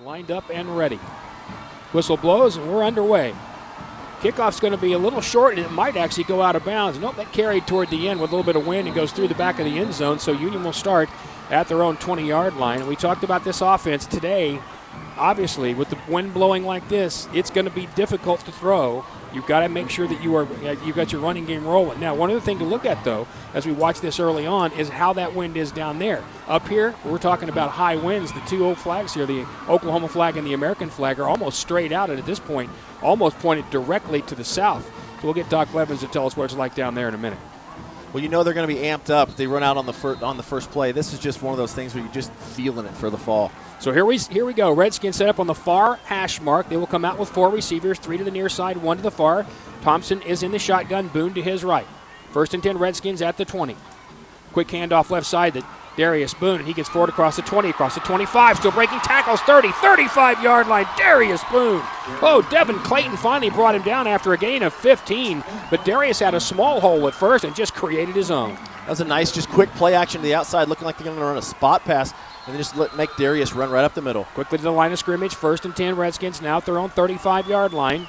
lined up and ready. Whistle blows and we're underway. Kickoff's going to be a little short and it might actually go out of bounds. Nope, that carried toward the end with a little bit of wind and goes through the back of the end zone, so Union will start at their own 20-yard line. We talked about this offense today. Obviously, with the wind blowing like this, it's going to be difficult to throw. You've got to make sure that you've got your running game rolling. Now, one other thing to look at, though, as we watch this early on, is how that wind is down there. Up here, we're talking about high winds. The two old flags here, the Oklahoma flag and the American flag, are almost straight out, and at this point, almost pointed directly to the south. So we'll get Doc Blevins to tell us what it's like down there in a minute. Well, you know they're going to be amped up. They run out on the first play. This is just one of those things where you're just feeling it for the fall. So here we go. Redskins set up on the far hash mark. They will come out with 4 receivers, 3 to the near side, 1 to the far. Thompson is in the shotgun. Boone to his right. 1st and 10 Redskins at the 20. Quick handoff left side to Darius Boone, and he gets forward across the 20, across the 25, still breaking tackles, 30, 35-yard line, Darius Boone. Oh, Devin Clayton finally brought him down after a gain of 15, but Darius had a small hole at first and just created his own. That was a nice, just quick play action to the outside, looking like they're going to run a spot pass, and then just make Darius run right up the middle. Quickly to the line of scrimmage, 1st and 10 Redskins now at their own 35-yard line.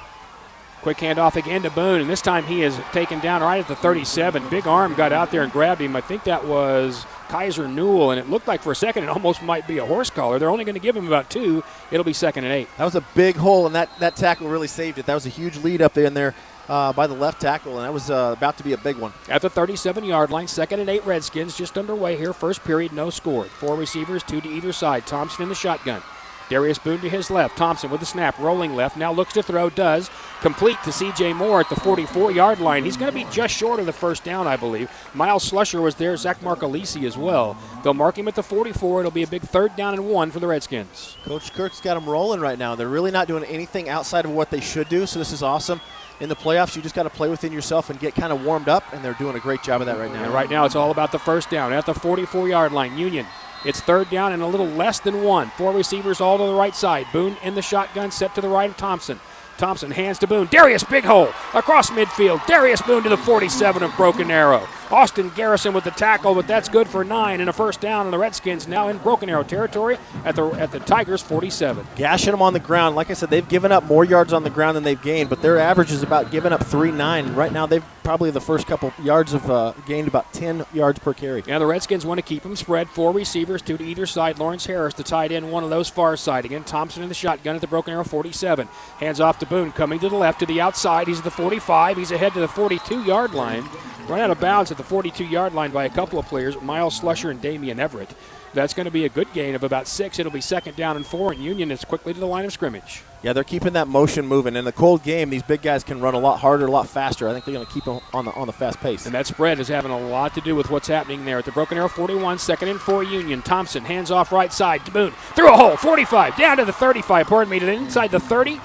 Quick handoff again to Boone, and this time he is taken down right at the 37. Big arm got out there and grabbed him. I think that was Kaiser Newell, and it looked like for a second it almost might be a horse collar. They're only going to give him about 2. It'll be 2nd and 8. That was a big hole, and that tackle really saved it. That was a huge lead up in there by the left tackle, and that was about to be a big one. At the 37-yard line, 2nd and 8 Redskins just underway here. First period, no score. 4 receivers, 2 to either side. Thompson in the shotgun. Darius Boone to his left. Thompson with the snap, rolling left. Now looks to throw, does. Complete to C.J. Moore at the 44-yard line. He's going to be just short of the first down, I believe. Miles Slusher was there, Zach Marcolisi as well. They'll mark him at the 44. It'll be a big 3rd down and 1 for the Redskins. Coach Kirk's got them rolling right now. They're really not doing anything outside of what they should do, so this is awesome. In the playoffs, you just got to play within yourself and get kind of warmed up, and they're doing a great job of that right now. And right now it's all about the first down. At the 44-yard line, Union. It's 3rd down and a little less than 1. 4 receivers all to the right side. Boone in the shotgun, set to the right of Thompson. Thompson hands to Boone. Darius, big hole across midfield. Darius Boone to the 47 of Broken Arrow. Austin Garrison with the tackle, but that's good for 9 and a first down, and the Redskins now in Broken Arrow territory at the Tigers' 47. Gashing them on the ground. Like I said, they've given up more yards on the ground than they've gained, but their average is about giving up 3.9. Right now, they've probably the first couple yards have gained about 10 yards per carry. Yeah, the Redskins want to keep them spread. 4 receivers, 2 to either side. Lawrence Harris, the tight end, one of those far side. Again, Thompson in the shotgun at the Broken Arrow 47. Hands off to Boone, coming to the left to the outside. He's at the 45. He's ahead to the 42-yard line. Run out of bounds at the 42-yard line by a couple of players, Miles Slusher and Damian Everett. That's going to be a good gain of about 6. It'll be 2nd down and 4, and Union is quickly to the line of scrimmage. Yeah, they're keeping that motion moving. In the cold game, these big guys can run a lot harder, a lot faster. I think they're going to keep them on the fast pace. And that spread is having a lot to do with what's happening there at the Broken Arrow 41, 2nd and 4 Union. Thompson hands off right side to Boone. Through a hole, 45, down to the 35, to the inside the 30.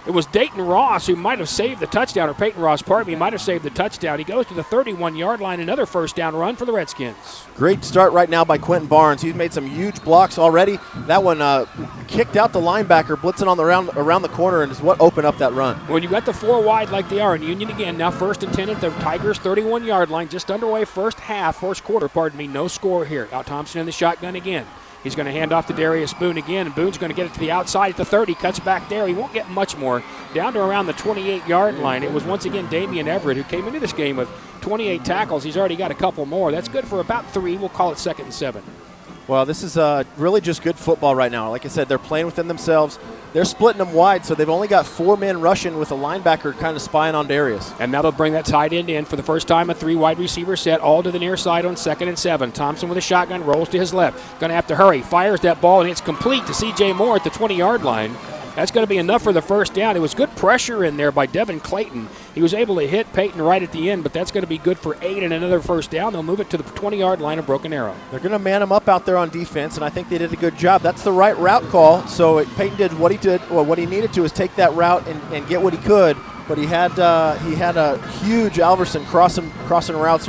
It was Dayton Ross who might have saved the touchdown, or Peyton Ross, might have saved the touchdown. He goes to the 31-yard line, another first down run for the Redskins. Great start right now by Quentin Barnes. He's made some huge blocks already. That one kicked out the linebacker, blitzing on around the corner, and is what opened up that run. When you got the 4 wide like they are in Union again, now 1st and 10 at the Tigers' 31-yard line, just underway first quarter, no score here. Now Thompson in the shotgun again. He's going to hand off to Darius Boone again, and Boone's going to get it to the outside at the 30, cuts back there. He won't get much more. Down to around the 28-yard line. It was once again Damian Everett who came into this game with 28 tackles. He's already got a couple more. That's good for about 3. We'll call it 2nd and 7. Well, this is really just good football right now. Like I said, they're playing within themselves. They're splitting them wide, so they've only got 4 men rushing with a linebacker kind of spying on Darius. And now they'll bring that tight end in for the first time, a 3 wide receiver set, all to the near side on 2nd and 7. Thompson with a shotgun, rolls to his left. Going to have to hurry, fires that ball, and it's complete to C.J. Moore at the 20-yard line. That's going to be enough for the first down. It was good pressure in there by Devin Clayton. He was able to hit Peyton right at the end, but that's going to be good for 8 and another first down. They'll move it to the 20-yard line of Broken Arrow. They're going to man him up out there on defense, and I think they did a good job. That's the right route call, so Peyton did what he did. Well, what he needed to is take that route and get what he could, but he had a huge Alverson crossing routes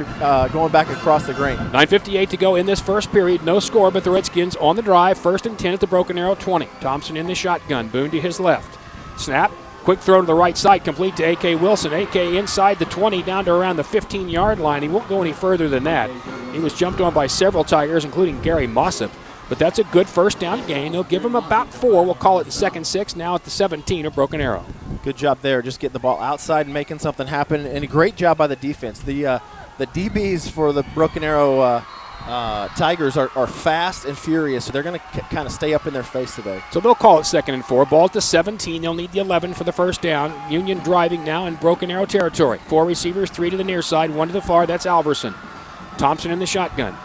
going back across the grain. 9:58 to go in this first period. No score, but the Redskins on the drive. 1st and 10 at the Broken Arrow 20. Thompson in the shotgun. Boone to his left. Snap. Quick throw to the right side, complete to A.K. Wilson. A.K. inside the 20, down to around the 15-yard line. He won't go any further than that. He was jumped on by several Tigers, including Gary Mossop. But that's a good first down gain. They'll give them about 4. We'll call it the second 6 now at the 17 of Broken Arrow. Good job there, just getting the ball outside and making something happen, and a great job by the defense. The DBs for the Broken Arrow Tigers are fast and furious, so they're going to kind of stay up in their face today. So they'll call it second and 4. Ball at the 17. They'll need the 11 for the first down. Union driving now in Broken Arrow territory. 4 receivers, 3 to the near side, 1 to the far. That's Alverson. Thompson in the shotgun.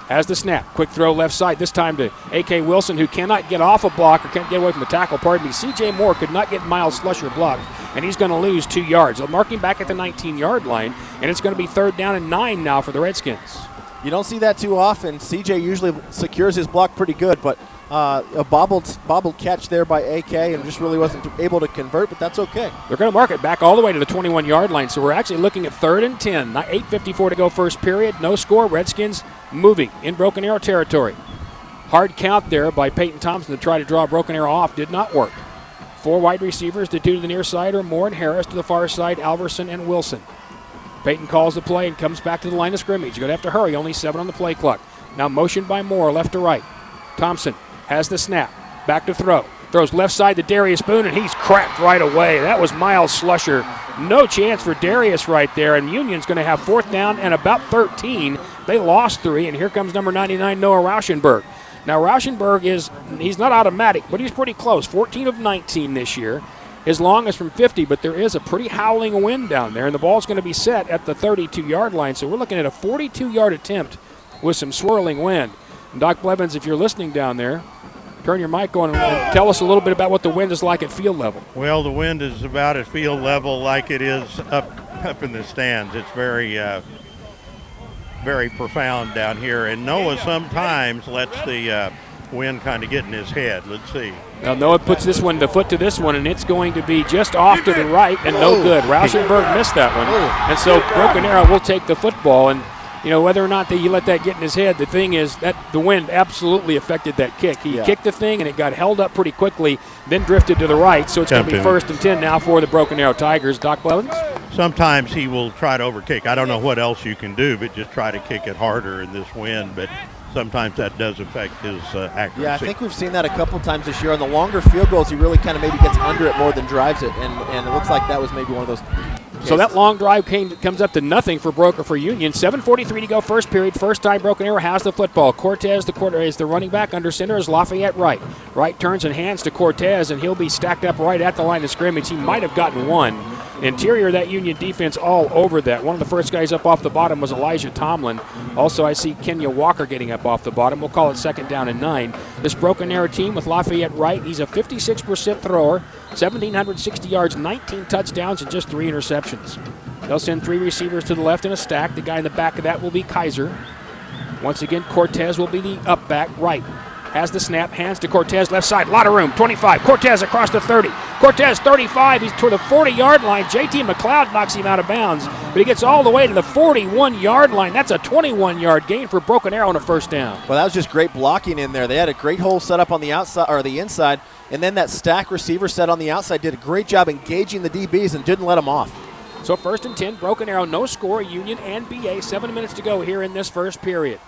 Has the snap. Quick throw left side. This time to A.K. Wilson, who cannot get off a block or can't get away from the tackle. Pardon me. C.J. Moore could not get Miles Slusher blocked, and he's going to lose 2 yards. They'll mark him back at the 19-yard line, and it's going to be 3rd down and 9 now for the Redskins. You don't see that too often. C.J. usually secures his block pretty good, but a bobbled catch there by A.K. and just really wasn't able to convert, but that's okay. They're going to mark it back all the way to the 21-yard line, so we're actually looking at 3rd and 10. 8:54 to go first period. No score. Redskins moving in Broken Arrow territory. Hard count there by Peyton Thompson to try to draw Broken Arrow off. Did not work. 4 wide receivers, the 2 to the near side are Moore and Harris. To the far side, Alverson and Wilson. Peyton calls the play and comes back to the line of scrimmage. You're going to have to hurry. Only 7 on the play clock. Now motion by Moore, left to right. Thompson has the snap. Back to throw. Throws left side to Darius Boone, and he's cracked right away. That was Miles Slusher. No chance for Darius right there, and Union's going to have 4th down and about 13. They lost 3, and here comes number 99, Noah Rauschenberg. Now, Rauschenberg he's not automatic, but he's pretty close. 14 of 19 this year. His longest from 50, but there is a pretty howling wind down there, and the ball's going to be set at the 32-yard line. So we're looking at a 42-yard attempt with some swirling wind. And Doc Blevins, if you're listening down there, turn your mic on and tell us a little bit about what the wind is like at field level. Well, the wind is about at field level like it is up in the stands. It's very very profound down here. And Noah sometimes lets the wind kind of get in his head. Let's see. Now Noah puts the foot to this one, and it's going to be just off to the right and no good. Rauschenberg missed that one. And so Broken Arrow will take the football. And whether or not you let that get in his head, the thing is that the wind absolutely affected that kick. He kicked the thing, and it got held up pretty quickly, then drifted to the right. So it's going to be 1st and 10 now for the Broken Arrow Tigers. Doc Blevins? Sometimes he will try to overkick. I don't know what else you can do, but just try to kick it harder in this wind. But sometimes that does affect his accuracy. Yeah, I think we've seen that a couple times this year. On the longer field goals, he really kind of maybe gets under it more than drives it, and it looks like that was maybe one of those cases. So that long drive comes up to nothing for Union. 7:43 to go first period. First time Broken Arrow has the football. Cortez, is the running back. Under center is Lafayette Wright. Wright turns and hands to Cortez, and he'll be stacked up right at the line of scrimmage. He might have gotten one. Interior of that Union defense all over that. One of the first guys up off the bottom was Elijah Tomlin. Also, I see Kenya Walker getting up off the bottom. We'll call it 2nd down and 9. This Broken Arrow team with Lafayette Wright, he's a 56% thrower, 1,760 yards, 19 touchdowns, and just 3 interceptions. They'll send 3 receivers to the left in a stack. The guy in the back of that will be Kaiser. Once again, Cortez will be the up back. Wright has the snap, hands to Cortez, left side, lot of room, 25. Cortez across the 30. Cortez 35, he's toward the 40-yard line. J.T. McLeod knocks him out of bounds, but he gets all the way to the 41-yard line. That's a 21-yard gain for Broken Arrow on a first down. Well, that was just great blocking in there. They had a great hole set up on the outside or the inside, and then that stack receiver set on the outside did a great job engaging the DBs and didn't let them off. So 1st and 10, Broken Arrow, no score, Union and BA. 7 minutes to go here in this first period.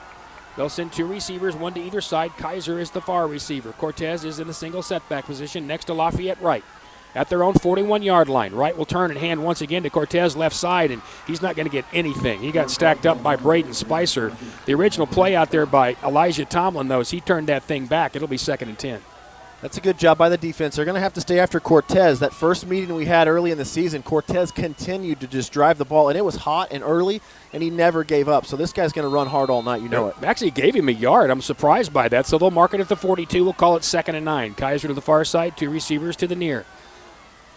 They'll send 2 receivers, 1 to either side. Kaiser is the far receiver. Cortez is in the single setback position next to Lafayette Wright. At their own 41-yard line, Wright will turn and hand once again to Cortez left side, and he's not going to get anything. He got stacked up by Braden Spicer. The original play out there by Elijah Tomlin, though, is he turned that thing back. It'll be 2nd and 10. That's a good job by the defense. They're going to have to stay after Cortez. That first meeting we had early in the season, Cortez continued to just drive the ball, and it was hot and early, and he never gave up. So this guy's going to run hard all night. You know it. Actually gave him a yard. I'm surprised by that. So they'll mark it at the 42. We'll call it 2nd and 9. Kaiser to the far side, 2 receivers to the near.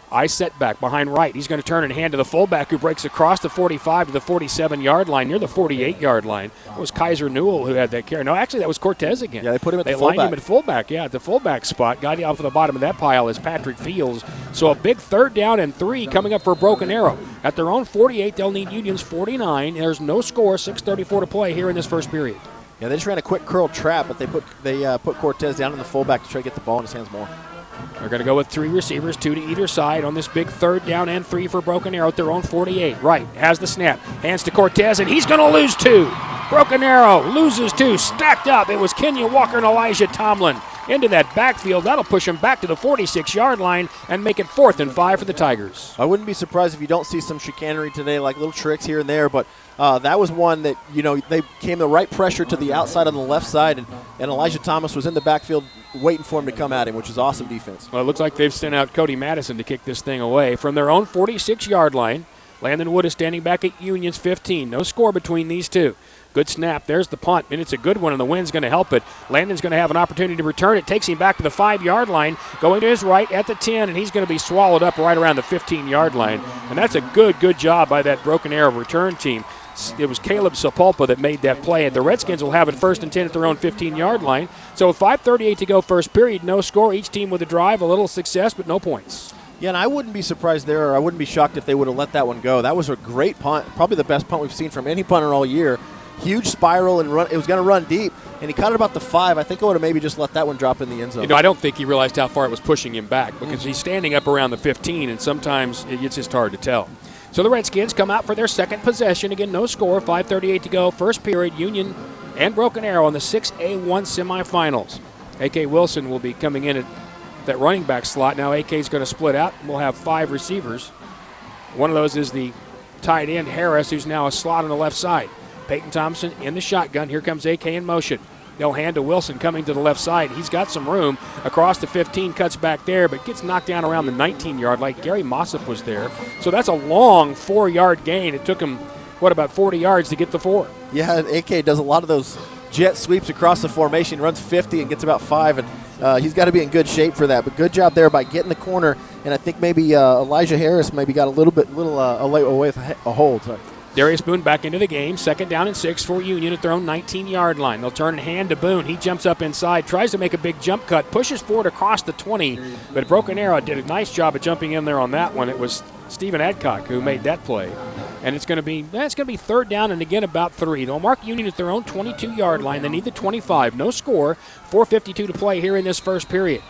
I set back behind Wright. He's going to turn and hand to the fullback who breaks across the 45 to the 47-yard line, near the 48-yard line. It was Kaiser Newell who had that carry. No, actually, that was Cortez again. Yeah, they put him at the fullback. They lined him at fullback, at the fullback spot. Got off of the bottom of that pile is Patrick Fields. So a big 3rd down and 3 coming up for Broken Arrow. At their own 48, they'll need Union's 49. There's no score, 6:34 to play here in this first period. Yeah, they just ran a quick curl trap, but they put Cortez down in the fullback to try to get the ball in his hands more. They're going to go with 3 receivers, 2 to either side on this big 3rd down and 3 for Broken Arrow at their own 48. Wright has the snap, hands to Cortez, and he's going to lose 2. Broken Arrow loses two, stacked up. It was Kenya Walker and Elijah Tomlin into that backfield. That'll push him back to the 46-yard line and make it 4th and 5 for the Tigers. I wouldn't be surprised if you don't see some chicanery today, like little tricks here and there, but that was one that, they came the right pressure to the outside on the left side, and Elijah Thomas was in the backfield waiting for him to come at him, which is awesome defense. Well, it looks like they've sent out Cody Madison to kick this thing away from their own 46-yard line. Landon Wood is standing back at Union's 15. No score between these two. Good snap. There's the punt, and it's a good one, and the wind's going to help it. Landon's going to have an opportunity to return it. Takes him back to the 5-yard line, going to his right at the 10, and he's going to be swallowed up right around the 15-yard line. And that's a good job by that Broken Arrow return team. It was Caleb Sepulpa that made that play, and the Redskins will have it 1st and 10 at their own 15-yard line. So with 5:38 to go first period, no score. Each team with a drive, a little success, but no points. Yeah, and I wouldn't be surprised there, or I wouldn't be shocked if they would have let that one go. That was a great punt, probably the best punt we've seen from any punter all year. Huge spiral and run. It was going to run deep, and he caught it about the 5. I think I would have maybe just let that one drop in the end zone. I don't think he realized how far it was pushing him back because he's standing up around the 15, and sometimes it's just hard to tell. So the Redskins come out for their second possession. Again, no score, 5:38 to go. First period, Union and Broken Arrow in the 6A1 semifinals. A.K. Wilson will be coming in at that running back slot. Now A.K. is going to split out, and we'll have 5 receivers. One of those is the tight end, Harris, who's now a slot on the left side. Peyton Thompson in the shotgun. Here comes A.K. in motion. They'll hand to Wilson coming to the left side. He's got some room across the 15, cuts back there, but gets knocked down around the 19-yard line. Gary Mossop was there. So that's a long 4-yard gain. It took him, about 40 yards to get the 4. Yeah, AK does a lot of those jet sweeps across the formation, runs 50 and gets about 5, and he's got to be in good shape for that. But good job there by getting the corner, and I think maybe Elijah Harris maybe got a little away with a hold. Sorry. Darius Boone back into the game. 2nd down and 6 for Union at their own 19-yard line. They'll turn and hand to Boone. He jumps up inside, tries to make a big jump cut, pushes forward across the 20, but Broken Arrow did a nice job of jumping in there on that one. It was Stephen Adcock who made that play. And it's going to be 3rd down and again about 3. They'll mark Union at their own 22-yard line. They need the 25. No score. 4:52 to play here in this first period.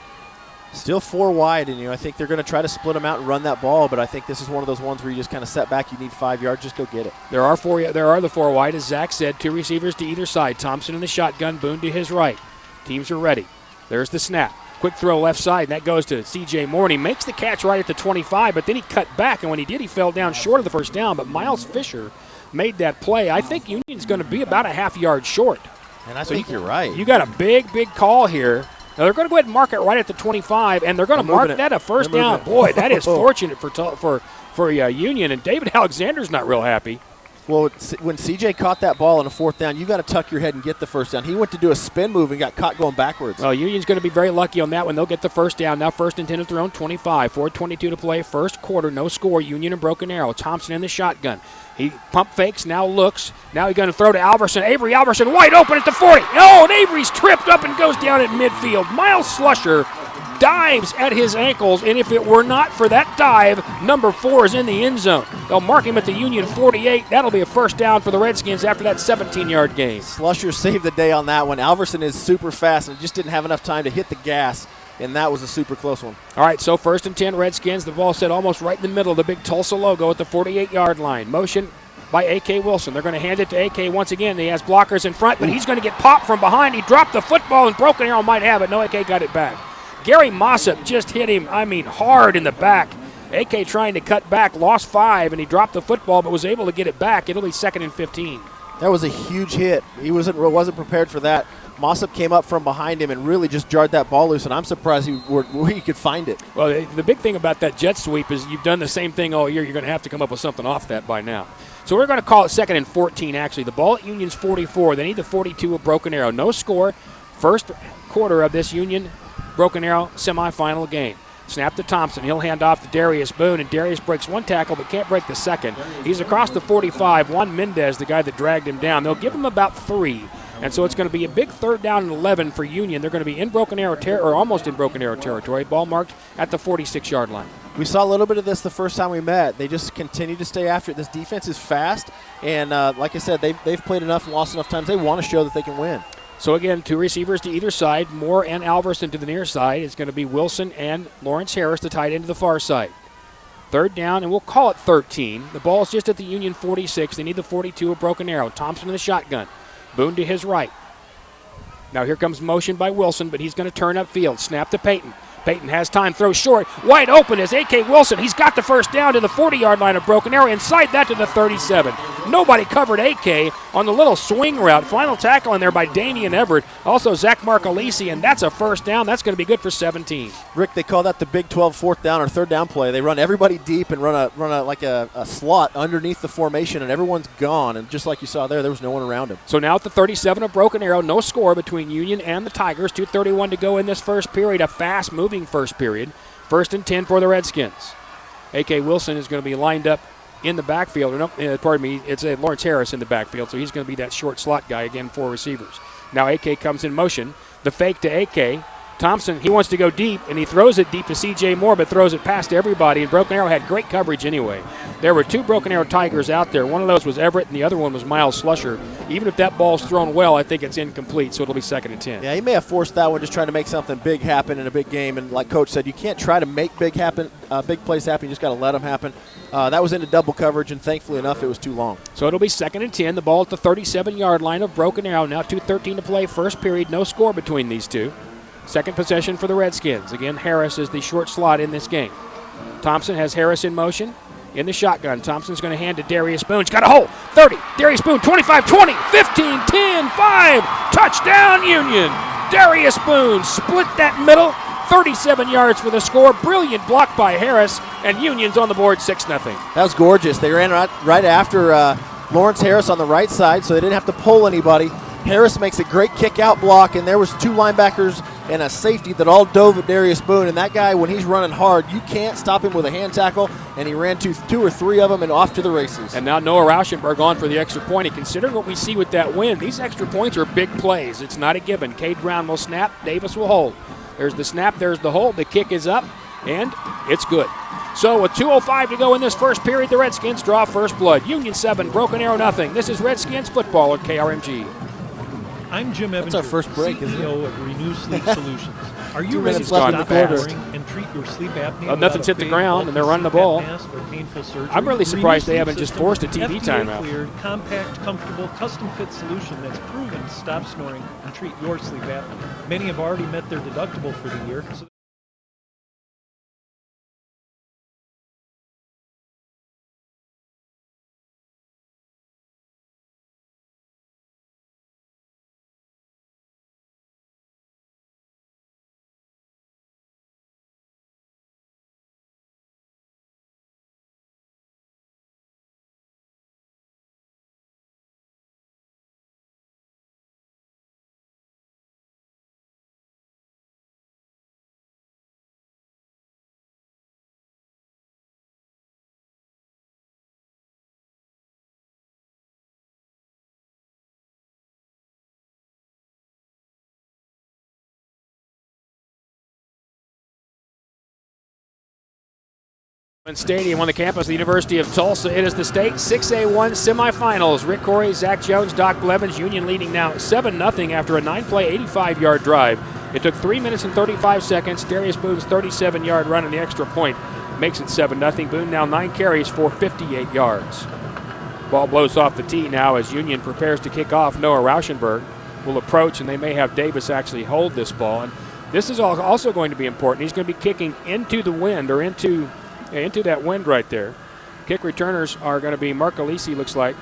Still 4 wide, and I think they're going to try to split them out and run that ball, but I think this is one of those ones where you just kind of set back. You need 5 yards, just go get it. There are the 4 wide, as Zach said, 2 receivers to either side. Thompson in the shotgun, Boone to his right. Teams are ready. There's the snap. Quick throw left side, and that goes to C.J. Moore, and he makes the catch right at the 25, but then he cut back, and when he did, he fell down short of the first down, but Miles Fisher made that play. I think Union's going to be about a half-yard short. And I think you're right. You got a big call here. Now, they're going to go ahead and mark it right at the 25, and they're going to mark that a first down. Boy, that is fortunate for Union, and David Alexander's not real happy. Well, when CJ caught that ball on a 4th down, you got to tuck your head and get the first down. He went to do a spin move and got caught going backwards. Well, Union's going to be very lucky on that one. They'll get the first down. Now 1st and 10 at their own 25. 4:22 to play. First quarter, no score. Union and Broken Arrow. Thompson in the shotgun. He pump fakes, now looks. Now he's going to throw to Alverson. Avery Alverson wide open at the 40. Oh, and Avery's tripped up and goes down at midfield. Miles Slusher dives at his ankles, and if it were not for that dive, number 4 is in the end zone. They'll mark him at the Union 48. That'll be a first down for the Redskins after that 17-yard gain. Slusher saved the day on that one. Alverson is super fast and just didn't have enough time to hit the gas, and that was a super close one. All right, so 1st and 10 Redskins. The ball set almost right in the middle of the big Tulsa logo at the 48-yard line. Motion by A.K. Wilson. They're going to hand it to A.K. once again. He has blockers in front, but he's going to get popped from behind. He dropped the football, and Broken Arrow might have it. No, A.K. got it back. Gary Mossop just hit him, hard in the back. A.K. trying to cut back, lost 5, and he dropped the football but was able to get it back. It'll be 2nd and 15. That was a huge hit. He wasn't prepared for that. Mossop came up from behind him and really just jarred that ball loose, and I'm surprised he could find it. Well, the big thing about that jet sweep is you've done the same thing all year. You're going to have to come up with something off that by now. So we're going to call it 2nd and 14, actually. The ball at Union's 44. They need the 42 of Broken Arrow. No score. First quarter of this Union Broken Arrow semifinal game. Snap to Thompson. He'll hand off to Darius Boone, and Darius breaks 1 tackle but can't break the 2nd. He's across the 45. Juan Mendez, the guy that dragged him down. They'll give him about 3. And so it's going to be a big 3rd down and 11 for Union. They're going to be in Broken Arrow or almost in Broken Arrow territory. Ball marked at the 46-yard line. We saw a little bit of this the first time we met. They just continue to stay after it. This defense is fast, and like I said, they've played enough and lost enough times. They want to show that they can win. So again, 2 receivers to either side. Moore and Alverson to the near side. It's going to be Wilson and Lawrence Harris, the tight end, to the far side. 3rd down, and we'll call it 13. The ball's just at the Union 46. They need the 42 of Broken Arrow. Thompson in the shotgun. Boone to his right. Now here comes motion by Wilson, but he's going to turn upfield. Snap to Peyton. Peyton has time, throws short. Wide open is A.K. Wilson. He's got the first down to the 40-yard line of Broken Arrow. Inside that to the 37. Nobody covered A.K. on the little swing route. Final tackle in there by Damian Everett. Also Zach Marcolisi, and that's a first down. That's going to be good for 17. Rick, they call that the Big 12 fourth down or third down play. They run everybody deep and run a slot underneath the formation, and everyone's gone. And just like you saw there was no one around him. So now at the 37 of Broken Arrow, no score between Union and the Tigers. 2:31 to go in this first period. A fast-moving first period. 1st and 10 for the Redskins. A.K. Wilson is going to be lined up in the backfield. It's Lawrence Harris in the backfield, so he's going to be that short slot guy again for receivers. Now A.K. comes in motion. The fake to A.K. Thompson, he wants to go deep, and he throws it deep to C.J. Moore, but throws it past everybody, and Broken Arrow had great coverage anyway. There were 2 Broken Arrow Tigers out there. One of those was Everett, and the other one was Miles Slusher. Even if that ball's thrown well, I think it's incomplete, so it'll be 2nd and 10. Yeah, he may have forced that one just trying to make something big happen in a big game, and like Coach said, you can't try to make big plays happen. You just got to let them happen. That was into double coverage, and thankfully enough, it was too long. So it'll be 2nd and 10. The ball at the 37-yard line of Broken Arrow. Now 2:13 to play. First period, no score between these two. Second possession for the Redskins. Again, Harris is the short slot in this game. Thompson has Harris in motion in the shotgun. Thompson's going to hand to Darius Boone. He's got a hole. 30. Darius Boone, 25, 20, 15, 10, 5. Touchdown, Union. Darius Boone split that middle. 37 yards for the score. Brilliant block by Harris, and Union's on the board 6-0. That was gorgeous. They ran right after Lawrence Harris on the right side, so they didn't have to pull anybody. Harris makes a great kick-out block, and there was 2 linebackers and a safety that all dove at Darius Boone. And that guy, when he's running hard, you can't stop him with a hand tackle, and he ran 2 or 3 of them and off to the races. And now Noah Rauschenberg on for the extra point. And considering what we see with that win, these extra points are big plays. It's not a given. Cade Brown will snap. Davis will hold. There's the snap. There's the hold. The kick is up, and it's good. So with 2:05 to go in this first period, the Redskins draw first blood. Union 7, Broken Arrow nothing. This is Redskins football at KRMG. I'm Jim Evans, our first break, isn't it? CEO of Renew Sleep Solutions. Are you 2 ready to minutes left in the stop quarter. snoring and treat your sleep apnea? Nothing's hit the ground, and they're running the ball. I'm really surprised they haven't just forced a TV timeout. Cleared, compact, comfortable, custom-fit solution that's proven to stop snoring and treat your sleep apnea. Many have already met their deductible for the year. So Stadium on the campus of the University of Tulsa. It is the state 6A1 semifinals. Rick Corey, Zach Jones, Doc Blevins. Union leading now 7-0 after a 9-play, 85-yard drive. It took 3 minutes and 35 seconds. Darius Boone's 37-yard run on the extra point makes it 7-0. Boone now 9 carries for 58 yards. Ball blows off the tee now as Union prepares to kick off. Noah Rauschenberg will approach, and they may have Davis actually hold this ball. And this is also going to be important. He's going to be kicking into the wind or into that wind right there. Kick returners are going to be Mark Alisi, looks like.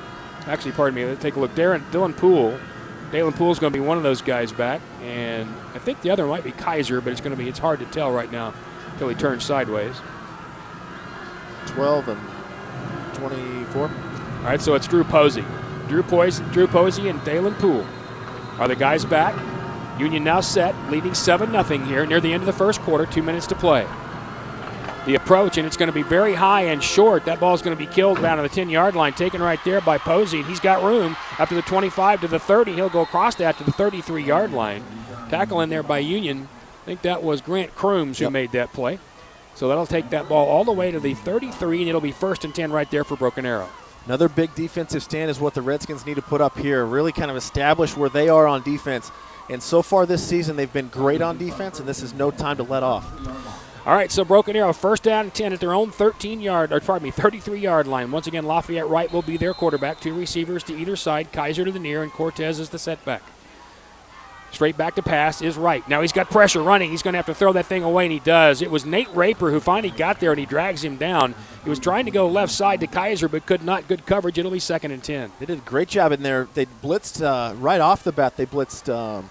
Actually, pardon me, let's take a look. Dylan Poole. Dalen Poole's going to be one of those guys back. And I think the other might be Kaiser, but it's hard to tell right now until he turns sideways. 12 and 24. All right, so it's Drew Posey. Drew Posey and Dalen Poole are the guys back. Union now set, leading 7-0 here near the end of the first quarter, 2 minutes to play. The approach, and it's going to be very high and short. That ball's going to be killed down on the 10-yard line, taken right there by Posey, and he's got room up to the 25 to the 30. He'll go across that to the 33-yard line. Tackle in there by Union. I think that was Grant Crooms who made that play. So that'll take that ball all the way to the 33, and it'll be 1st and 10 right there for Broken Arrow. Another big defensive stand is what the Redskins need to put up here, really kind of establish where they are on defense. And so far this season, they've been great on defense, and this is no time to let off. All right, so Broken Arrow, first down and 10 at their own 33-yard line. Once again, Lafayette Wright will be their quarterback. 2 receivers to either side. Kaiser to the near, and Cortez is the setback. Straight back to pass is Wright. Now he's got pressure running. He's going to have to throw that thing away, and he does. It was Nate Raper who finally got there, and he drags him down. He was trying to go left side to Kaiser, but could not. Good coverage. It'll be 2nd and 10. They did a great job in there. They blitzed right off the bat. They blitzed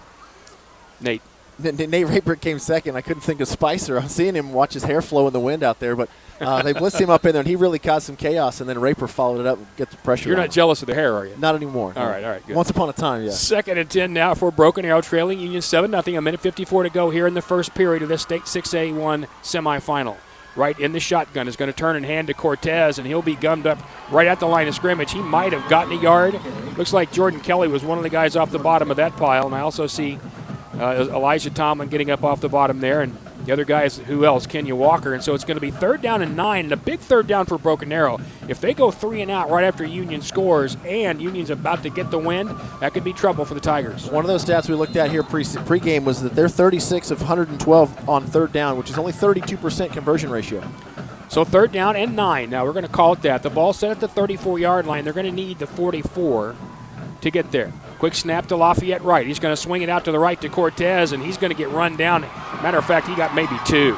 Nate. Nate Raper came second. I couldn't think of Spicer. I'm seeing him watch his hair flow in the wind out there, but they blitzed him up in there, and he really caused some chaos, and then Raper followed it up and get the pressure. You're on not him. jealous of the hair, are you? Not anymore. All right, good. Once upon a time, yeah. 2nd and 10 now for Broken Arrow, trailing Union 7-0. A minute 54 to go here in the first period of this State 6A1 semifinal. Right in the shotgun is going to turn and hand to Cortez, and he'll be gummed up right at the line of scrimmage. He might have gotten a yard. Looks like Jordan Kelly was one of the guys off the bottom of that pile, and I also see Elijah Tomlin getting up off the bottom there, and the other guy is, who else? Kenya Walker. And so it's going to be 3rd down and 9, and a big 3rd down for Broken Arrow. If they go 3 and out right after Union scores and Union's about to get the win, that could be trouble for the Tigers. One of those stats we looked at here pregame was that they're 36 of 112 on 3rd down, which is only 32% conversion ratio. So 3rd down and 9. Now we're going to call it that. The ball set at the 34-yard line. They're going to need the 44 to get there. Quick snap to Lafayette Wright. He's going to swing it out to the right to Cortez, and he's going to get run down. Matter of fact, he got maybe 2.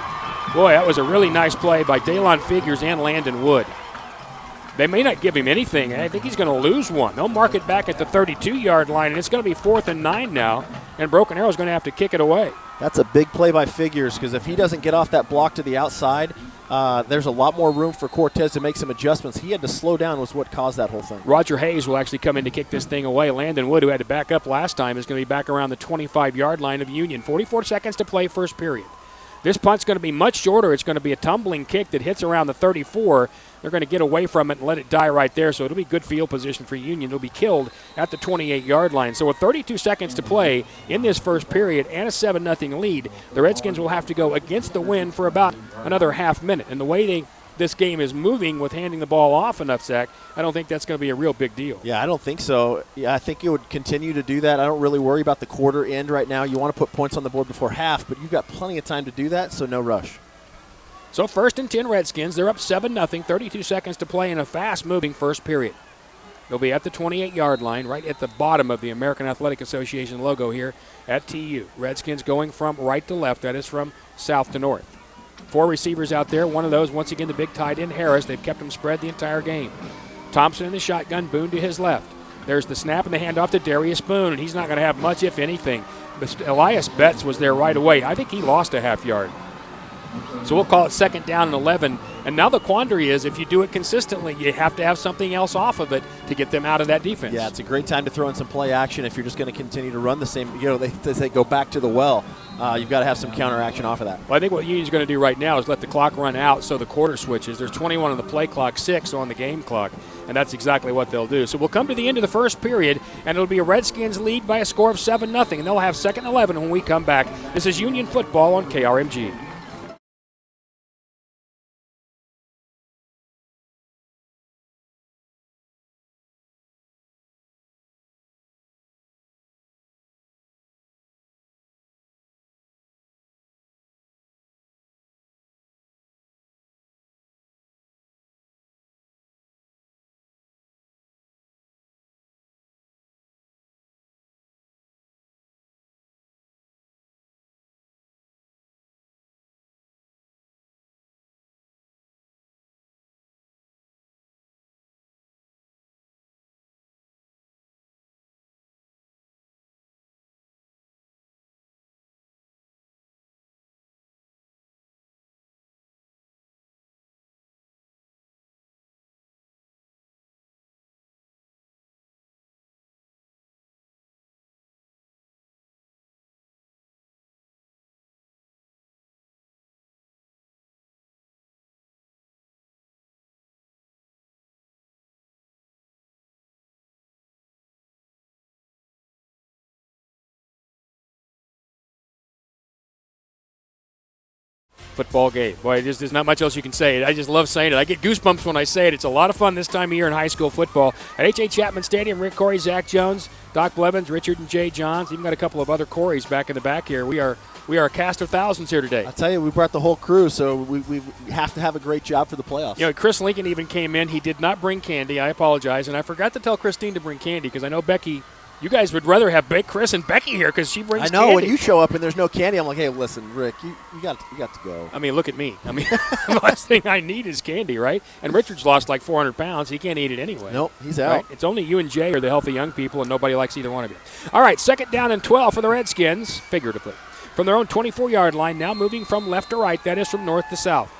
Boy, that was a really nice play by Daylon Figures and Landon Wood. They may not give him anything. I think he's going to lose one. They'll mark it back at the 32-yard line, and it's going to be 4th and 9 now, and Broken Arrow is going to have to kick it away. That's a big play by Figures, because if he doesn't get off that block to the outside, there's a lot more room for Cortez to make some adjustments. He had to slow down was what caused that whole thing. Roger Hayes will actually come in to kick this thing away. Landon Wood, who had to back up last time, is going to be back around the 25-yard line of Union. 44 seconds to play first period. This punt's going to be much shorter. It's going to be a tumbling kick that hits around the 34. They're going to get away from it and let it die right there, so it'll be good field position for Union. It'll be killed at the 28-yard line. So with 32 seconds to play in this first period and a 7-0 lead, the Redskins will have to go against the wind for about another half minute. And the way this game is moving with handing the ball off enough, Zach, I don't think that's going to be a real big deal. Yeah, I don't think so. Yeah, I think it would continue to do that. I don't really worry about the quarter end right now. You want to put points on the board before half, but you've got plenty of time to do that, so no rush. So 1st and 10 Redskins. They're up 7-0, 32 seconds to play in a fast-moving first period. They'll be at the 28-yard line, right at the bottom of the American Athletic Association logo here at TU. Redskins going from right to left. That is from south to north. 4 receivers out there. One of those, once again, the big tight end, Harris. They've kept him spread the entire game. Thompson in the shotgun, Boone to his left. There's the snap and the handoff to Darius Boone, and he's not going to have much, if anything. But Elias Betts was there right away. I think he lost a half yard. So we'll call it 2nd down and 11. And now the quandary is, if you do it consistently, you have to have something else off of it to get them out of that defense. Yeah, it's a great time to throw in some play action if you're just going to continue to run the same. They go back to the well. You've got to have some counter action off of that. Well, I think what Union's going to do right now is let the clock run out so the quarter switches. There's 21 on the play clock, 6 on the game clock, and that's exactly what they'll do. So we'll come to the end of the first period, and it'll be a Redskins lead by a score of 7-0, and they'll have 2nd and 11 when we come back. This is Union Football on KRMG. Football game. Boy, there's not much else you can say. I just love saying it. I get goosebumps when I say it. It's a lot of fun this time of year in high school football. At H.A. Chapman Stadium, Rick Corey, Zach Jones, Doc Blevins, Richard and Jay Johns. Even got a couple of other Coreys back in the back here. We are We are a cast of thousands here today. I tell you, we brought the whole crew, so we have to have a great job for the playoffs. You know, Chris Lincoln even came in. He did not bring candy. I apologize. And I forgot to tell Christine to bring candy because I know Becky, you guys would rather have Chris and Becky here because she brings candy. I know. When you show up and there's no candy, I'm like, hey, listen, Rick, you got to go. I mean, look at me. I mean, the last thing I need is candy, right? And Richard's lost like 400 pounds. He can't eat it anyway. Nope, he's out. Right? It's only you and Jay are the healthy young people, and nobody likes either one of you. All right, 2nd down and 12 for the Redskins, figuratively. From their own 24-yard line, now moving from left to right, that is from north to south.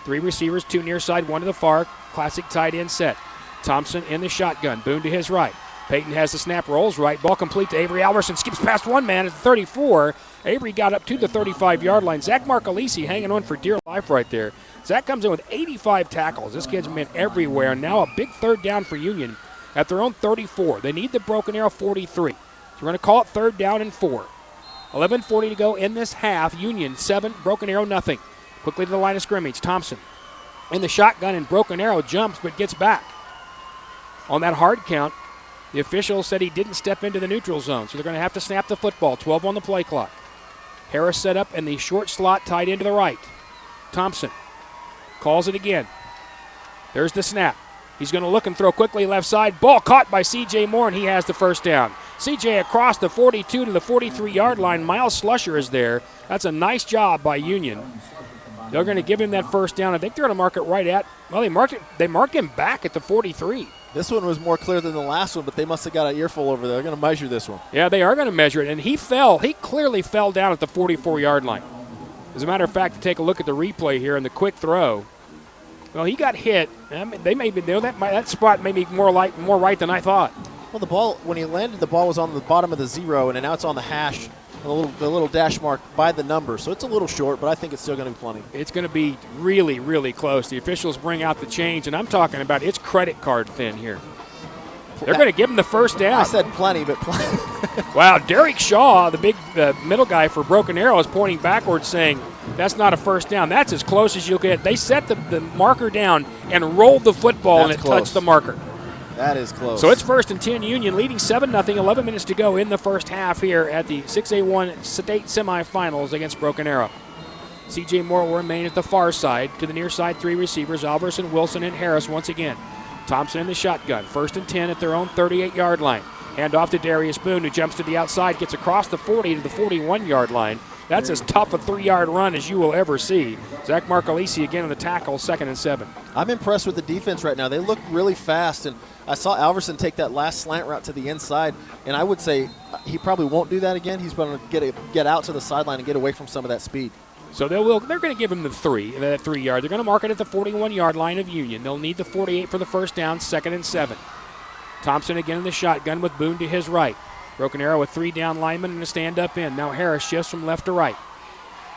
3 receivers, 2 near side, 1 to the far. Classic tight end set. Thompson in the shotgun. Boone to his right. Peyton has the snap, rolls right. Ball complete to Avery Alverson. Skips past one man at the 34. Avery got up to the 35-yard line. Zach Marcolisi hanging on for dear life right there. Zach comes in with 85 tackles. This kid's been everywhere. Now a big 3rd down for Union at their own 34. They need the Broken Arrow 43. So we're going to call it 3rd down and 4. 11:40 to go in this half. Union 7, Broken Arrow nothing. Quickly to the line of scrimmage. Thompson in the shotgun, and Broken Arrow jumps but gets back. On that hard count, the official said he didn't step into the neutral zone, so they're going to have to snap the football. 12 on the play clock. Harris set up in the short slot, tied into the right. Thompson calls it again. There's the snap. He's going to look and throw quickly left side. Ball caught by C.J. Moore, and he has the first down. C.J. across the 42 to the 43-yard line. Miles Slusher is there. That's a nice job by Union. They're going to give him that first down. I think they're going to mark it right at, well, they marked him back at the 43. This one was more clear than the last one, but they must have got an earful over there. They're going to measure this one. Yeah, they are going to measure it, and he clearly fell down at the 44-yard line. As a matter of fact, to take a look at the replay here and the quick throw, well, he got hit. I mean, they may be there. That spot may be more right than I thought. Well, the ball, when he landed, the ball was on the bottom of the 0, and now it's on the hash, the little dash mark by the number. So it's a little short, but I think it's still going to be plenty. It's going to be really, really close. The officials bring out the change, and I'm talking about it's credit card thin here. They're going to give him the first down. I said plenty, but plenty. Wow, Derek Shaw, the big middle guy for Broken Arrow, is pointing backwards saying, that's not a first down. That's as close as you'll get. They set the marker down and rolled the football, and it touched the marker. That is close. So it's 1st and 10 Union, leading 7-0, 11 minutes to go in the first half here at the 6A1 state semifinals against Broken Arrow. C.J. Moore will remain at the far side. To the near side, 3 receivers, Alverson, Wilson, and Harris once again. Thompson in the shotgun. 1st and 10 at their own 38-yard line. Hand off to Darius Boone, who jumps to the outside, gets across the 40 to the 41-yard line. That's as tough a 3-yard run as you will ever see. Zach Marcolisi again on the tackle, 2nd and 7. I'm impressed with the defense right now. They look really fast, and I saw Alverson take that last slant route to the inside, and I would say he probably won't do that again. He's going to get out to the sideline and get away from some of that speed. So they're going to give him that 3-yard. They're going to mark it at the 41-yard line of Union. They'll need the 48 for the first down, 2nd and 7. Thompson again in the shotgun with Boone to his right. Broken Arrow with 3 down linemen and a stand-up end. Now Harris shifts from left to right.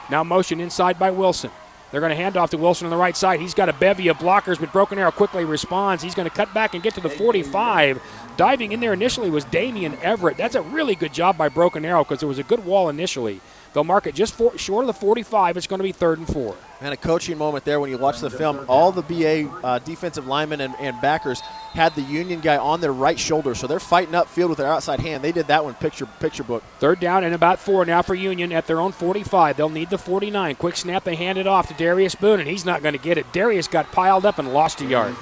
Now motion inside by Wilson. They're going to hand off to Wilson on the right side. He's got a bevy of blockers, but Broken Arrow quickly responds. He's going to cut back and get to the 45. Diving in there initially was Damian Everett. That's a really good job by Broken Arrow because there was a good wall initially. They'll mark it just short of the 45. It's going to be 3rd and 4. And a coaching moment there when you watch the film. All the BA defensive linemen and backers had the Union guy on their right shoulder, so they're fighting upfield with their outside hand. They did that one picture book. 3rd down and about 4 now for Union at their own 45. They'll need the 49. Quick snap, they hand it off to Darius Boone, and he's not going to get it. Darius got piled up and lost a yard.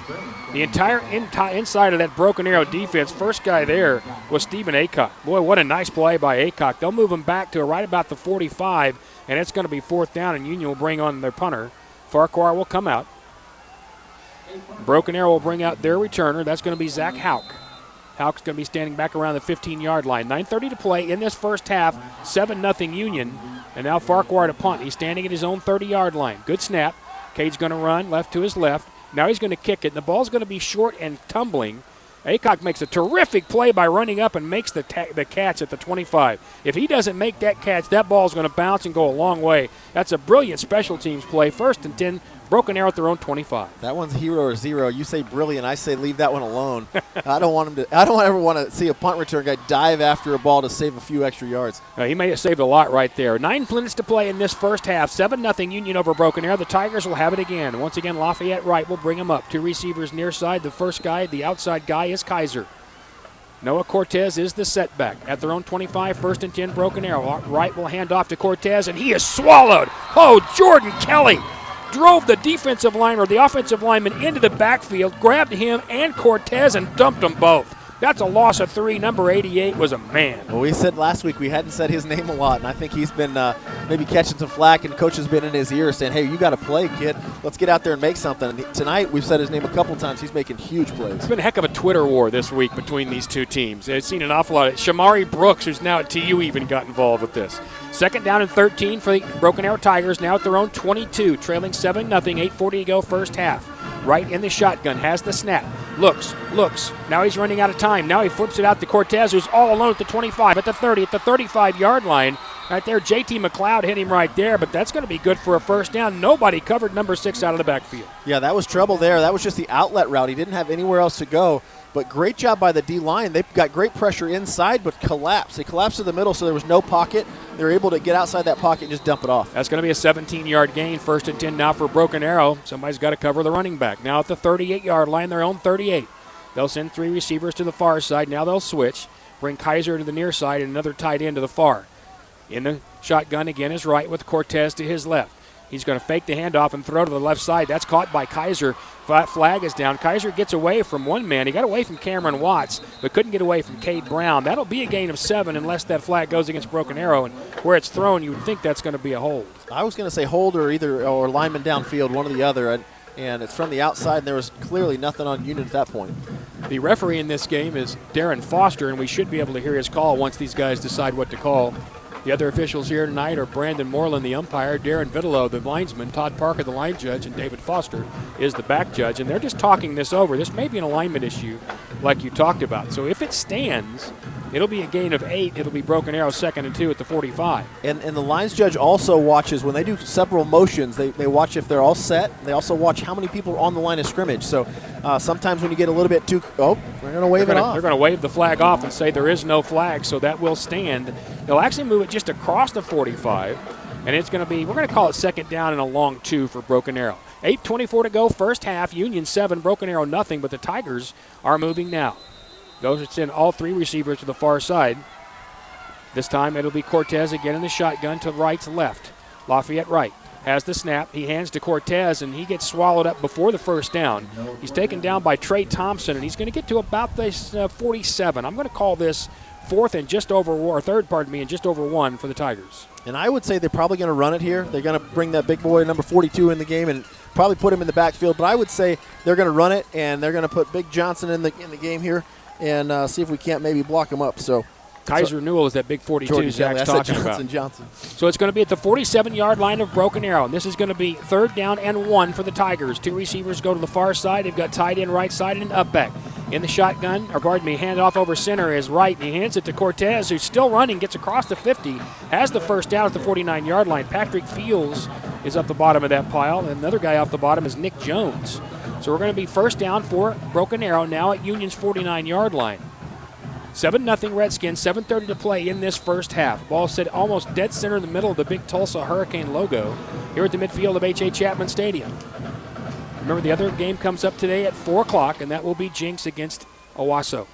The entire inside of that Broken Arrow defense, first guy there was Stephen Aycock. Boy, what a nice play by Aycock. They'll move him back to right about the 45, and it's going to be 4th down, and Union will bring on their punter. Farquhar will come out. Broken Arrow will bring out their returner. That's going to be Zach Hauk. Hauk's going to be standing back around the 15-yard line. 9:30 to play in this first half. 7-0 Union. And now Farquhar to punt. He's standing at his own 30-yard line. Good snap. Cade's going to run left to his left. Now he's going to kick it. And the ball's going to be short and tumbling. Aycock makes a terrific play by running up and makes the catch at the 25. If he doesn't make that catch, that ball's going to bounce and go a long way. That's a brilliant special teams play. 1st and 10, Broken Arrow at their own 25. That one's hero or zero. You say brilliant. I say leave that one alone. I don't ever want to see a punt return guy dive after a ball to save a few extra yards. He may have saved a lot right there. 9 minutes to play in this first half. 7-0 Union over Broken Arrow. The Tigers will have it again. Once again, Lafayette Wright will bring him up. 2 receivers near side. The first guy, the outside guy, is Kaiser. Noah Cortez is the setback. At their own 25, 1st and 10, Broken Arrow. Wright will hand off to Cortez, and he is swallowed. Oh, Jordan Kelly drove the defensive line or the offensive lineman into the backfield, grabbed him and Cortez, and dumped them both. That's a loss of 3. Number 88 was a man. Well, we said last week we hadn't said his name a lot, and I think he's been maybe catching some flack, and coach has been in his ear saying, hey, you got to play, kid. Let's get out there and make something. And tonight we've said his name a couple times. He's making huge plays. It's been a heck of a Twitter war this week between these two teams. I've seen an awful lot. Shamari Brooks, who's now at TU, even got involved with this. 2nd down and 13 for the Broken Arrow Tigers, now at their own 22, trailing 7-0, 8:40 to go first half. Right in the shotgun, has the snap, looks. Now he's running out of time. Now he flips it out to Cortez, who's all alone at the 25, at the 30, at the 35-yard line. Right there, J.T. McLeod hit him right there, but that's going to be good for a first down. Nobody covered number 6 out of the backfield. Yeah, that was trouble there. That was just the outlet route. He didn't have anywhere else to go. But great job by the D-line. They've got great pressure inside, but collapsed. They collapsed to the middle, so there was no pocket. They were able to get outside that pocket and just dump it off. That's going to be a 17-yard gain. 1st and 10 now for Broken Arrow. Somebody's got to cover the running back. Now at the 38-yard line, their own 38. They'll send 3 receivers to the far side. Now they'll switch. Bring Kaiser to the near side and another tight end to the far. In the shotgun again is Wright with Cortez to his left. He's going to fake the handoff and throw to the left side. That's caught by Kaiser. Flag is down. Kaiser gets away from one man. He got away from Cameron Watts, but couldn't get away from Cade Brown. That'll be a gain of 7 unless that flag goes against Broken Arrow. And where it's thrown, you would think that's going to be a hold. I was going to say hold or lineman downfield, one or the other. And it's from the outside, and there was clearly nothing on Union at that point. The referee in this game is Darren Foster, and we should be able to hear his call once these guys decide what to call. The other officials here tonight are Brandon Moreland, the umpire, Darren Vitalo, the linesman, Todd Parker, the line judge, and David Foster is the back judge. And they're just talking this over. This may be an alignment issue like you talked about. So if it stands, it'll be a gain of 8. It'll be Broken Arrow 2nd and 2 at the 45. And the lines judge also watches, when they do several motions, they watch if they're all set. They also watch how many people are on the line of scrimmage. So sometimes when you get a little bit too, they're going to wave it off. They're going to wave the flag off and say there is no flag, so that will stand. They'll actually move it just across the 45, and it's going to be, we're going to call it 2nd down and a long 2 for Broken Arrow. 8:24 to go, first half. Union 7, Broken Arrow nothing, but the Tigers are moving now. Those send all 3 receivers to the far side. This time it'll be Cortez again in the shotgun to Wright's left. Lafayette Wright has the snap. He hands to Cortez, and he gets swallowed up before the first down. He's taken down by Trey Thompson, and he's going to get to about this 47. I'm going to call this 4th and just over, or 3rd, and just over 1 for the Tigers. And I would say they're probably going to run it here. They're going to bring that big boy, number 42, in the game and probably put him in the backfield. But I would say they're going to run it, and they're going to put Big Johnson in the game here and see if we can't maybe block him up. So Kaiser Newell is that big 42 Zach's talking about. Johnson. So it's going to be at the 47-yard line of Broken Arrow. And this is going to be 3rd down and 1 for the Tigers. 2 receivers go to the far side. They've got tight end right side and up back. In the shotgun, hand off over center is Wright. He hands it to Cortez, who's still running, gets across the 50, has the first down at the 49-yard line. Patrick Fields is up the bottom of that pile. And another guy off the bottom is Nick Jones. So we're going to be first down for Broken Arrow now at Union's 49-yard line. 7-0 Redskins, 7:30 to play in this first half. Ball set almost dead center in the middle of the big Tulsa Hurricane logo here at the midfield of H.A. Chapman Stadium. Remember, the other game comes up today at 4 o'clock, and that will be Jinx against Owasso.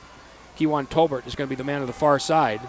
Kewan Tolbert is going to be the man of the far side.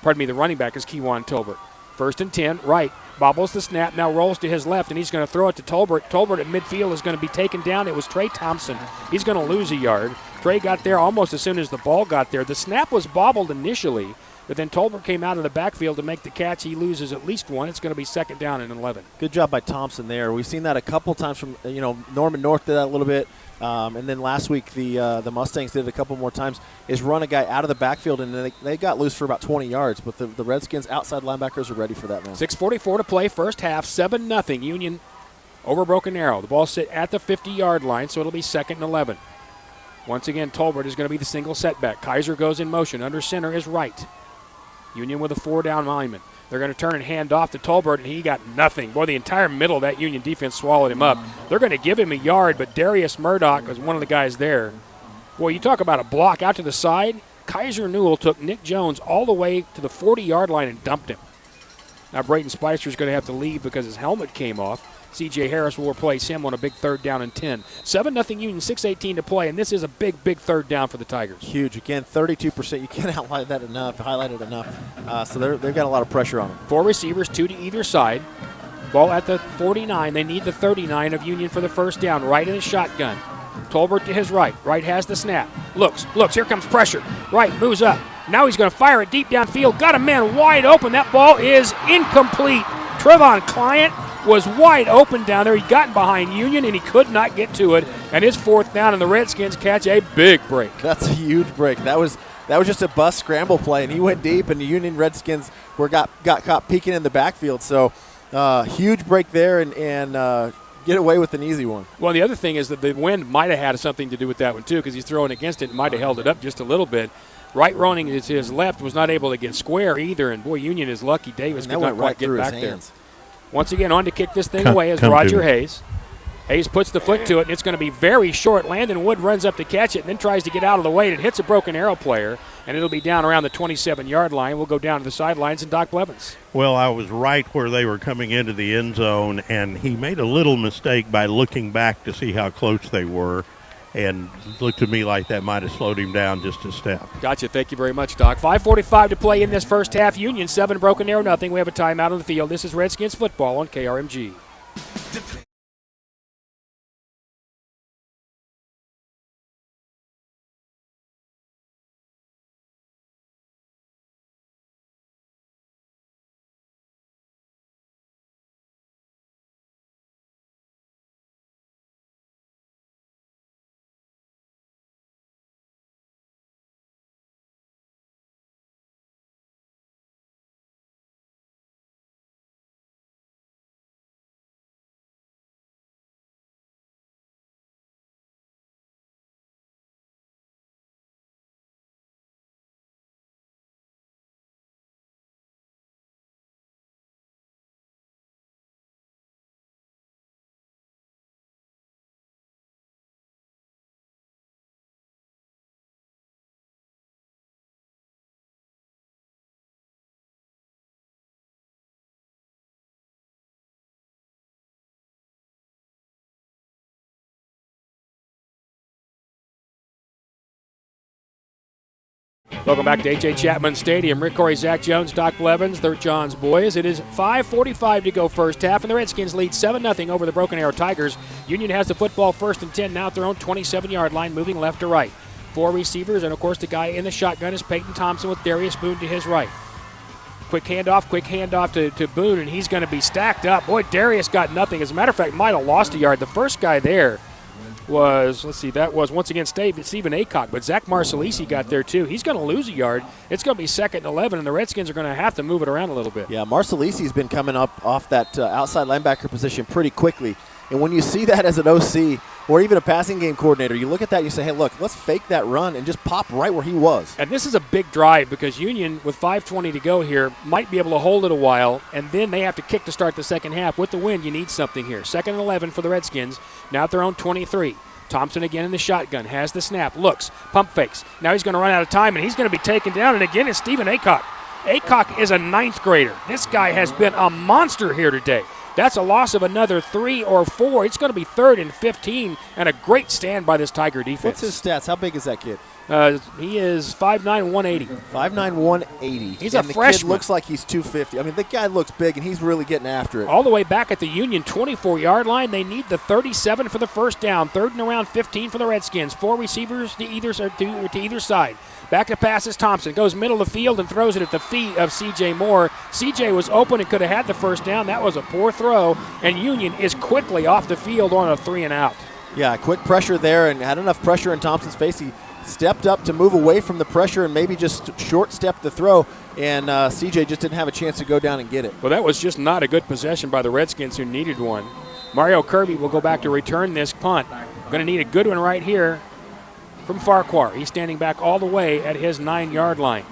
The running back is Kewan Tolbert. 1st and 10, Wright bobbles the snap, now rolls to his left, and he's going to throw it to Tolbert. Tolbert at midfield is going to be taken down. It was Trey Thompson. He's going to lose a yard. Trey got there almost as soon as the ball got there. The snap was bobbled initially, but then Tolbert came out of the backfield to make the catch. He loses at least 1. It's going to be 2nd down and 11. Good job by Thompson there. We've seen that a couple times from, Norman North did that a little bit. And then last week the Mustangs did it a couple more times, is run a guy out of the backfield, and they got loose for about 20 yards. But the Redskins outside linebackers are ready for that now. 6:44 to play, first half, 7-0 Union over Broken Arrow. The ball sit at the 50-yard line, so it'll be 2nd and 11. Once again, Tolbert is going to be the single setback. Kaiser goes in motion. Under center is Wright. Union with a 4-down lineman. They're going to turn and hand off to Tolbert, and he got nothing. Boy, the entire middle of that Union defense swallowed him up. They're going to give him a yard, but Darius Murdoch was one of the guys there. Boy, you talk about a block out to the side. Kaiser Newell took Nick Jones all the way to the 40-yard line and dumped him. Now Brayton Spicer is going to have to leave because his helmet came off. C.J. Harris will replace him on a big 3rd down and 10. 7-0 Union, 6:18 to play, and this is a big 3rd down for the Tigers. Huge. Again, 32%. You can't highlight that enough. So they've got a lot of pressure on them. 4 receivers, 2 to either side. Ball at the 49. They need the 39 of Union for the 1st down. Right in the shotgun. Tolbert to his right. Right has the snap. Looks. Here comes pressure. Right moves up. Now he's going to fire it deep downfield. Got a man wide open. That ball is incomplete. Trevon Client was wide open down there. He got behind Union, and he could not get to it. And it's 4th down, and the Redskins catch a big break. That's a huge break. That was just a bust scramble play, and he went deep, and the Union Redskins got caught peeking in the backfield. So huge break there, and get away with an easy one. Well, the other thing is that the wind might have had something to do with that one, too, because he's throwing against it and might have held it up just a little bit. Right running is his left, was not able to get square either, and boy, Union is lucky. Davis could not quite get back there. Once again, on to kick this thing away is Roger Hayes. Hayes puts the foot to it, and it's going to be very short. Landon Wood runs up to catch it and then tries to get out of the way. It hits a Broken Arrow player, and it'll be down around the 27-yard line. We'll go down to the sidelines and Doc Blevins. Well, I was right where they were coming into the end zone, and he made a little mistake by looking back to see how close they were, and looked to me like that might have slowed him down just a step. Gotcha. Thank you very much, Doc. 5:45 to play in this 1st half. Union 7, Broken Arrow nothing. We have a timeout on the field. This is Redskins football on KRMG. Welcome back to H.A. Chapman Stadium. Rick Corey, Zach Jones, Doc Blevins, they're John's boys. It is 5:45 to go 1st half, and the Redskins lead 7-0 over the Broken Arrow Tigers. Union has the football 1st and 10 now at their own 27-yard line, moving left to right. 4 receivers, and of course the guy in the shotgun is Peyton Thompson with Darius Boone to his right. Quick handoff to Boone, and he's going to be stacked up. Boy, Darius got nothing. As a matter of fact, might have lost a yard. The first guy there was, that was once again Stephen Aycock, but Zach Marsalisi got there too. He's going to lose a yard. It's going to be 2nd and 11, and the Redskins are going to have to move it around a little bit. Yeah, Marsalisi's been coming up off that outside linebacker position pretty quickly, and when you see that as an OC or even a passing game coordinator, you look at that and you say, hey, look, let's fake that run and just pop right where he was. And this is a big drive because Union, with 5:20 to go here, might be able to hold it a while, and then they have to kick to start the 2nd half. With the win, you need something here. 2nd and 11 for the Redskins, now at their own 23. Thompson again in the shotgun, has the snap, looks, pump fakes. Now he's going to run out of time, and he's going to be taken down, and again it's Stephen Aycock. Aycock is a 9th grader. This guy has been a monster here today. That's a loss of another 3 or 4. It's going to be 3rd and 15, and a great stand by this Tiger defense. What's his stats? How big is that kid? He is 5'9", 180. 5'9", 180. He's a freshman. The kid looks like he's 250. I mean, the guy looks big, and he's really getting after it. All the way back at the Union 24-yard line. They need the 37 for the 1st down. 3rd and around 15 for the Redskins. 4 receivers to either side. Back to pass is Thompson. Goes middle of the field and throws it at the feet of C.J. Moore. C.J. was open and could have had the 1st down. That was a poor throw, and Union is quickly off the field on a 3-and-out. Yeah, quick pressure there, and had enough pressure in Thompson's face. He stepped up to move away from the pressure and maybe just short-stepped the throw, and C.J. just didn't have a chance to go down and get it. Well, that was just not a good possession by the Redskins, who needed one. Mario Kirby will go back to return this punt. Going to need a good one right here from Farquhar. He's standing back all the way at his 9-yard line.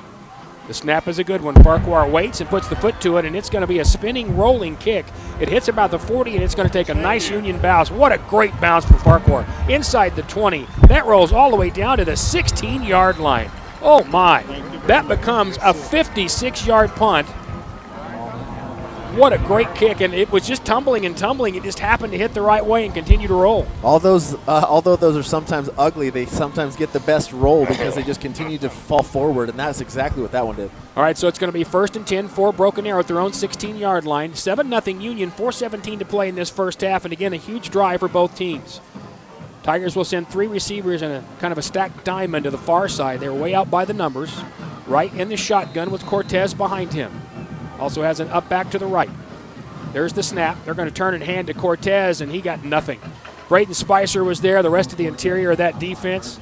The snap is a good one. Farquhar waits and puts the foot to it, and it's going to be a spinning, rolling kick. It hits about the 40, and it's going to take a nice Union bounce. What a great bounce for Farquhar. Inside the 20. That rolls all the way down to the 16-yard line. Oh, my. That becomes a 56-yard punt. What a great kick, and it was just tumbling and tumbling. It just happened to hit the right way and continue to roll. Although those are sometimes ugly, they sometimes get the best roll because they just continue to fall forward, and that's exactly what that one did. All right, so it's going to be 1st and 10 for Broken Arrow at their own 16-yard line. 7-0 Union, 4:17 to play in this first half, and again, a huge drive for both teams. Tigers will send 3 receivers and a kind of a stacked diamond to the far side. They're way out by the numbers. Right in the shotgun with Cortez behind him. Also has an up back to the right. There's the snap. They're going to turn and hand to Cortez, and he got nothing. Braden Spicer was there, the rest of the interior of that defense.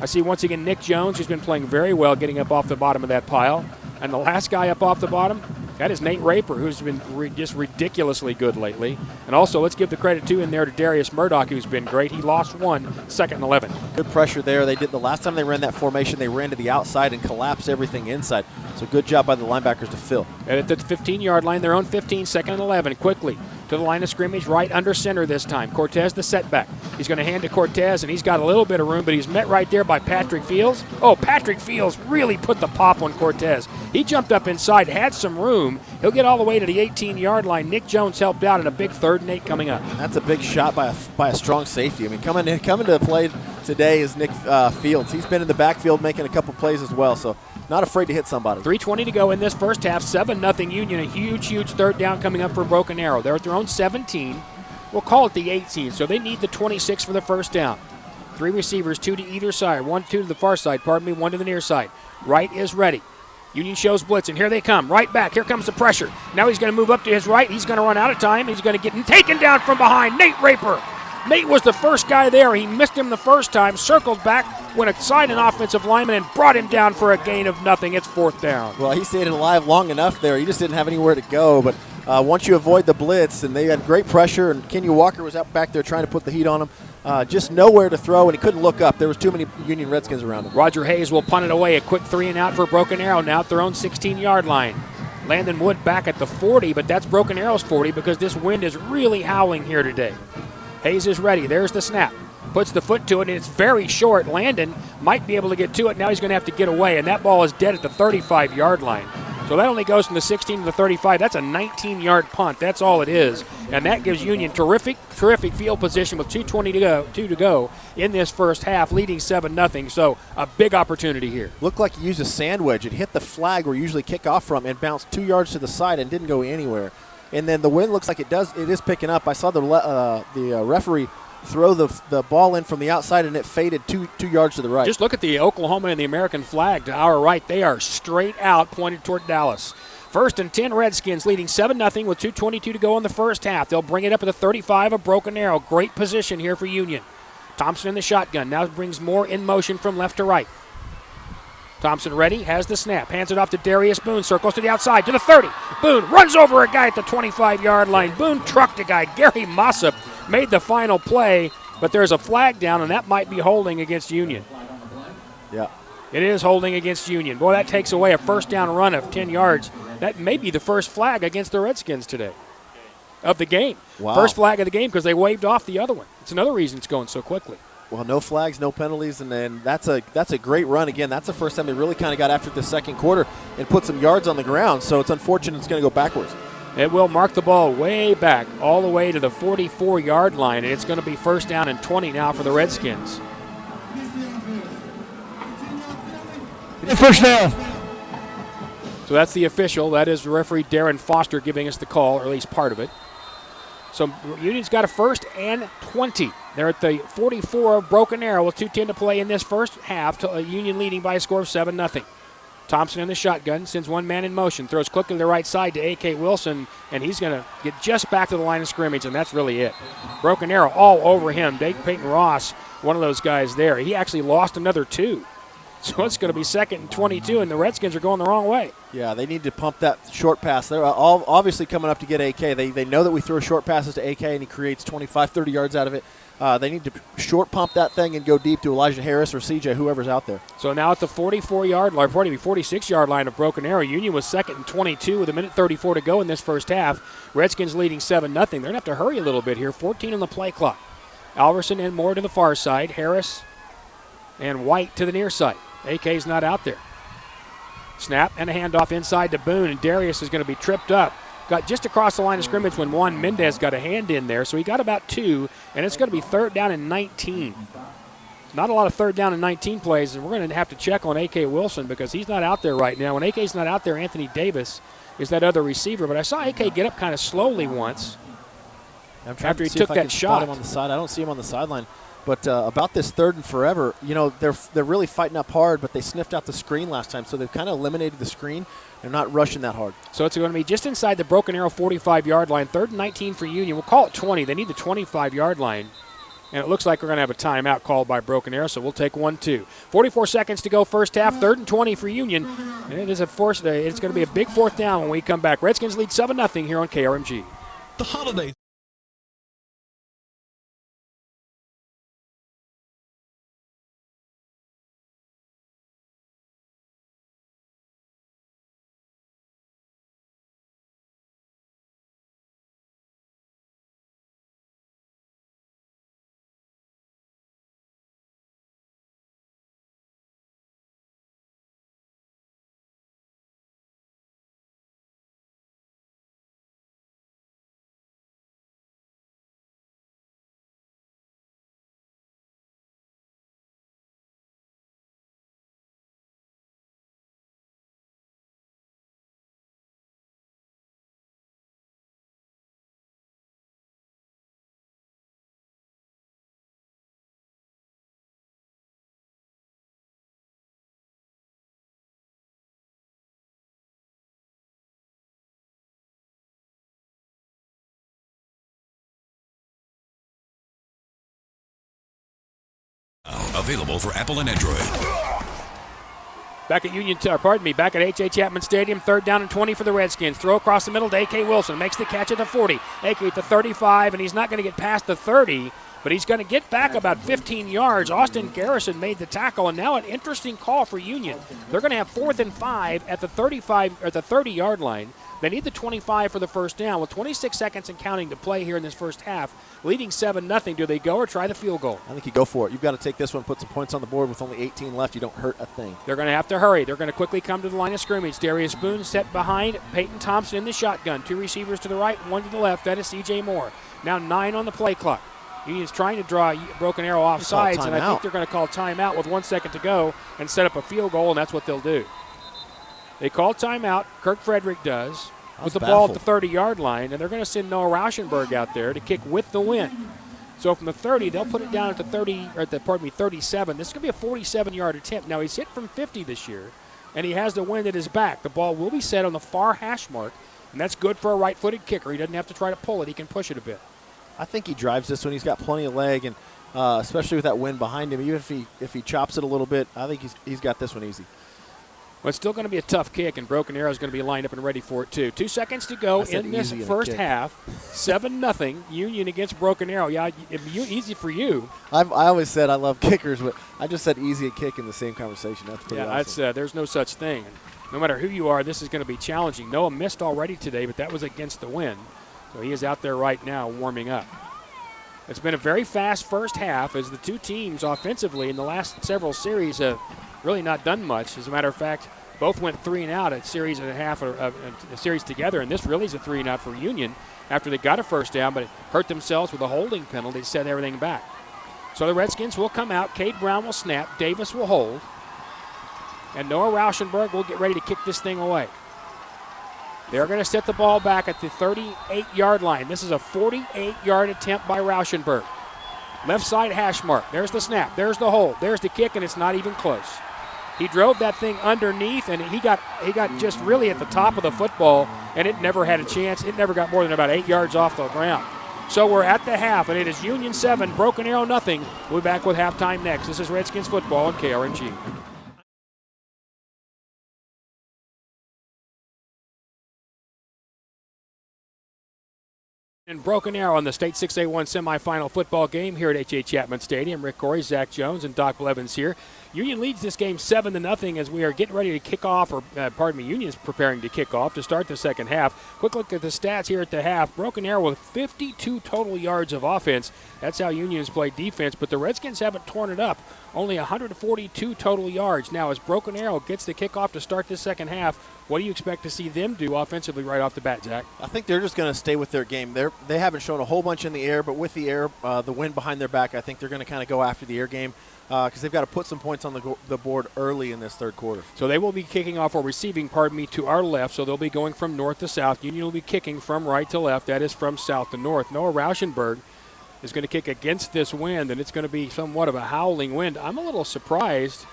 I see once again Nick Jones, who's been playing very well getting up off the bottom of that pile. And the last guy up off the bottom, that is Nate Raper, who's been just ridiculously good lately. And also, let's give the credit, too, in there to Darius Murdoch, who's been great. He lost 1, 2nd and 11. Good pressure there. They did the last time they ran that formation, they ran to the outside and collapsed everything inside. So good job by the linebackers to fill. And at the 15-yard line, their own 15, 2nd and 11. Quickly to the line of scrimmage, right under center this time. Cortez, the setback. He's going to hand to Cortez, and he's got a little bit of room, but he's met right there by Patrick Fields. Oh, Patrick Fields really put the pop on Cortez. He jumped up inside, had some room. He'll get all the way to the 18-yard line. Nick Jones helped out in a big 3rd and 8 coming up. That's a big shot by a strong safety. I mean, coming to play today is Nick Fields. He's been in the backfield making a couple plays as well, so not afraid to hit somebody. 3:20 to go in this first half. 7-0 Union. A huge 3rd down coming up for Broken Arrow. They're at their own 17. We'll call it the 18, so they need the 26 for the first down. 3 receivers, 2 to either side. 1, 2 to the far side, 1 to the near side. Right is ready. Union shows blitz, and here they come. Right back. Here comes the pressure. Now he's going to move up to his right. He's going to run out of time. He's going to get taken down from behind. Nate Raper. Nate was the first guy there. He missed him the first time, circled back, went aside an offensive lineman, and brought him down for a gain of nothing. It's 4th down. Well, he stayed alive long enough there. He just didn't have anywhere to go. But once you avoid the blitz, and they had great pressure, and Kenya Walker was up back there trying to put the heat on him, just nowhere to throw, and he couldn't look up. There was too many Union Redskins around him. Roger Hayes will punt it away. A quick 3 and out for Broken Arrow now at their own 16-yard line. Landon Wood back at the 40, but that's Broken Arrow's 40 because this wind is really howling here today. Hayes is ready. There's the snap. Puts the foot to it, and it's very short. Landon might be able to get to it. Now he's going to have to get away, and that ball is dead at the 35-yard line. So that only goes from the 16 to the 35. That's a 19-yard punt. That's all it is. And that gives Union terrific field position with 2:20 to go in this first half, leading 7-0. So a big opportunity here. Looked like he used a sand wedge. It hit the flag where you usually kick off from and bounced 2 yards to the side and didn't go anywhere. And then the wind looks like it is picking up. I saw the referee throw the ball in from the outside, and it faded 2 yards to the right. Just look at the Oklahoma and the American flag to our right. They are straight out, pointed toward Dallas. 1st and 10 Redskins, leading 7-0 with 2:22 to go in the first half. They'll bring it up at the 35 of Broken Arrow. Great position here for Union. Thompson in the shotgun. Now brings more in motion from left to right. Thompson ready, has the snap, hands it off to Darius Boone, circles to the outside, to the 30. Boone runs over a guy at the 25-yard line. Boone trucked a guy. Gary Mossop made the final play, but there's a flag down, and that might be holding against Union. Yeah. It is holding against Union. Boy, that takes away a first down run of 10 yards. That may be the first flag against the Redskins today of the game. Wow. First flag of the game because they waved off the other one. It's another reason it's going so quickly. Well, no flags, no penalties, and then that's a great run. Again, that's the first time they really kind of got after the second quarter and put some yards on the ground, so it's unfortunate it's going to go backwards. It will mark the ball way back, all the way to the 44-yard line, and it's going to be 1st down and 20 now for the Redskins. First down. So that's the official. That is referee Darren Foster giving us the call, or at least part of it. So Union's got a 1st and 20. They're at the 44 of Broken Arrow with 2:10 to play in this first half. Union leading by a score of 7-0. Thompson in the shotgun, sends one man in motion, throws quickly to the right side to A.K. Wilson, and he's going to get just back to the line of scrimmage, and that's really it. Broken Arrow all over him. Peyton Ross, one of those guys there. He actually lost another 2. So it's going to be 2nd and 22, and the Redskins are going the wrong way. Yeah, they need to pump that short pass. They're all obviously coming up to get AK. They know that we throw short passes to AK, and he creates 25, 30 yards out of it. They need to short pump that thing and go deep to Elijah Harris or CJ, whoever's out there. So now at the 44-yard line, 46-yard line of Broken Arrow, Union was 2nd and 22 with 1:34 to go in this first half. Redskins leading 7-0. They're going to have to hurry a little bit here. 14 on the play clock. Alverson and Moore to the far side. Harris and White to the near side. AK's not out there. Snap and a handoff inside to Boone, and Darius is going to be tripped up. got just across the line of scrimmage when Juan Mendez got a hand in there, so he got about 2, and it's going to be 3rd down and 19. Not a lot of 3rd down and 19 plays, and we're going to have to check on A.K. Wilson because he's not out there right now. When A.K.'s not out there, Anthony Davis is that other receiver. But I saw A.K. get up kind of slowly once after he took that shot. Him on the side. I don't see him on the sideline. But about this 3rd and forever, they're really fighting up hard, but they sniffed out the screen last time, so they've kind of eliminated the screen. They're not rushing that hard. So it's going to be just inside the Broken Arrow 45-yard line, 3rd and 19 for Union. We'll call it 20. They need the 25-yard line. And it looks like we're going to have a timeout called by Broken Arrow, so we'll take 1-2. 44 seconds to go first half, 3rd and 20 for Union. And it is it's going to be a big 4th down when we come back. Redskins lead 7-0 here on KRMG. The holidays. Available for Apple and Android. Back at H.A. Chapman Stadium, 3rd down and 20 for the Redskins. Throw across the middle to A.K. Wilson. Makes the catch at the 40. A.K. at the 35, and he's not going to get past the 30, but he's going to get back about 15 yards. Austin Garrison made the tackle, and now an interesting call for Union. They're going to have 4th and 5 at the 35 or the 30-yard line. They need the 25 for the first down. With 26 seconds and counting to play here in this first half, leading 7-0. Do they go or try the field goal? I think you go for it. You've got to take this one, put some points on the board with only 18 left. You don't hurt a thing. They're going to have to hurry. They're going to quickly come to the line of scrimmage. Darius Boone set behind Peyton Thompson in the shotgun. 2 receivers to the right, 1 to the left. That is C.J. Moore. Now 9 on the play clock. Union's trying to draw Broken Arrow off sides, and I think they're going to call timeout with 1 second to go and set up a field goal, and that's what they'll do. They call timeout. Kirk Frederick does. With the ball at the 30-yard line, and they're going to send Noah Rauschenberg out there to kick with the wind. So from the 30, they'll put it down at the 37. This is going to be a 47-yard attempt. Now, he's hit from 50 this year, and he has the wind at his back. The ball will be set on the far hash mark, and that's good for a right-footed kicker. He doesn't have to try to pull it. He can push it a bit. I think he drives this one. He's got plenty of leg, and especially with that wind behind him, even if he chops it a little bit, I think he's got this one easy. Well, it's still going to be a tough kick, and Broken Arrow is going to be lined up and ready for it, too. 2 seconds to go in this first half. 7-0, Union against Broken Arrow. Yeah, easy for you. I always said I love kickers, but I just said easy at kick in the same conversation. That's pretty awesome. There's no such thing. No matter who you are, this is going to be challenging. Noah missed already today, but that was against the wind. So he is out there right now warming up. It's been a very fast first half as the two teams offensively in the last several series have really not done much. As a matter of fact, both went 3 and out a series and a half of a series together, and this really is a 3 and out for Union after they got a first down, but it hurt themselves with a holding penalty, set everything back. So the Redskins will come out. Cade Brown will snap. Davis will hold. And Noah Rauschenberg will get ready to kick this thing away. They're going to set the ball back at the 38-yard line. This is a 48-yard attempt by Rauschenberg. Left side hash mark. There's the snap. There's the hold. There's the kick, and it's not even close. He drove that thing underneath, and he got just really at the top of the football, and it never had a chance. It never got more than about 8 yards off the ground. So we're at the half, and it is Union 7, Broken Arrow nothing. We'll be back with halftime next. This is Redskins football on KRMG. In Broken Arrow on the State 6A1 semifinal football game here at H.A. Chapman Stadium. Rick Corey, Zach Jones, and Doc Blevins here. Union leads this game 7-0 as we are getting ready to kick off, Union is preparing to kick off to start the second half. Quick look at the stats here at the half. Broken Arrow with 52 total yards of offense. That's how Union has played defense, but the Redskins haven't torn it up. Only 142 total yards. Now, as Broken Arrow gets the kickoff to start the second half, what do you expect to see them do offensively right off the bat, Zach? I think they're just going to stay with their game. They haven't shown a whole bunch in the air, but with the air, the wind behind their back, I think they're going to kind of go after the air game because they've got to put some points on the board early in this third quarter. So they will be kicking off or receiving, to our left, so they'll be going from north to south. Union will be kicking from right to left. That is from south to north. Noah Rauschenberg is going to kick against this wind, and it's going to be somewhat of a howling wind. I'm a little surprised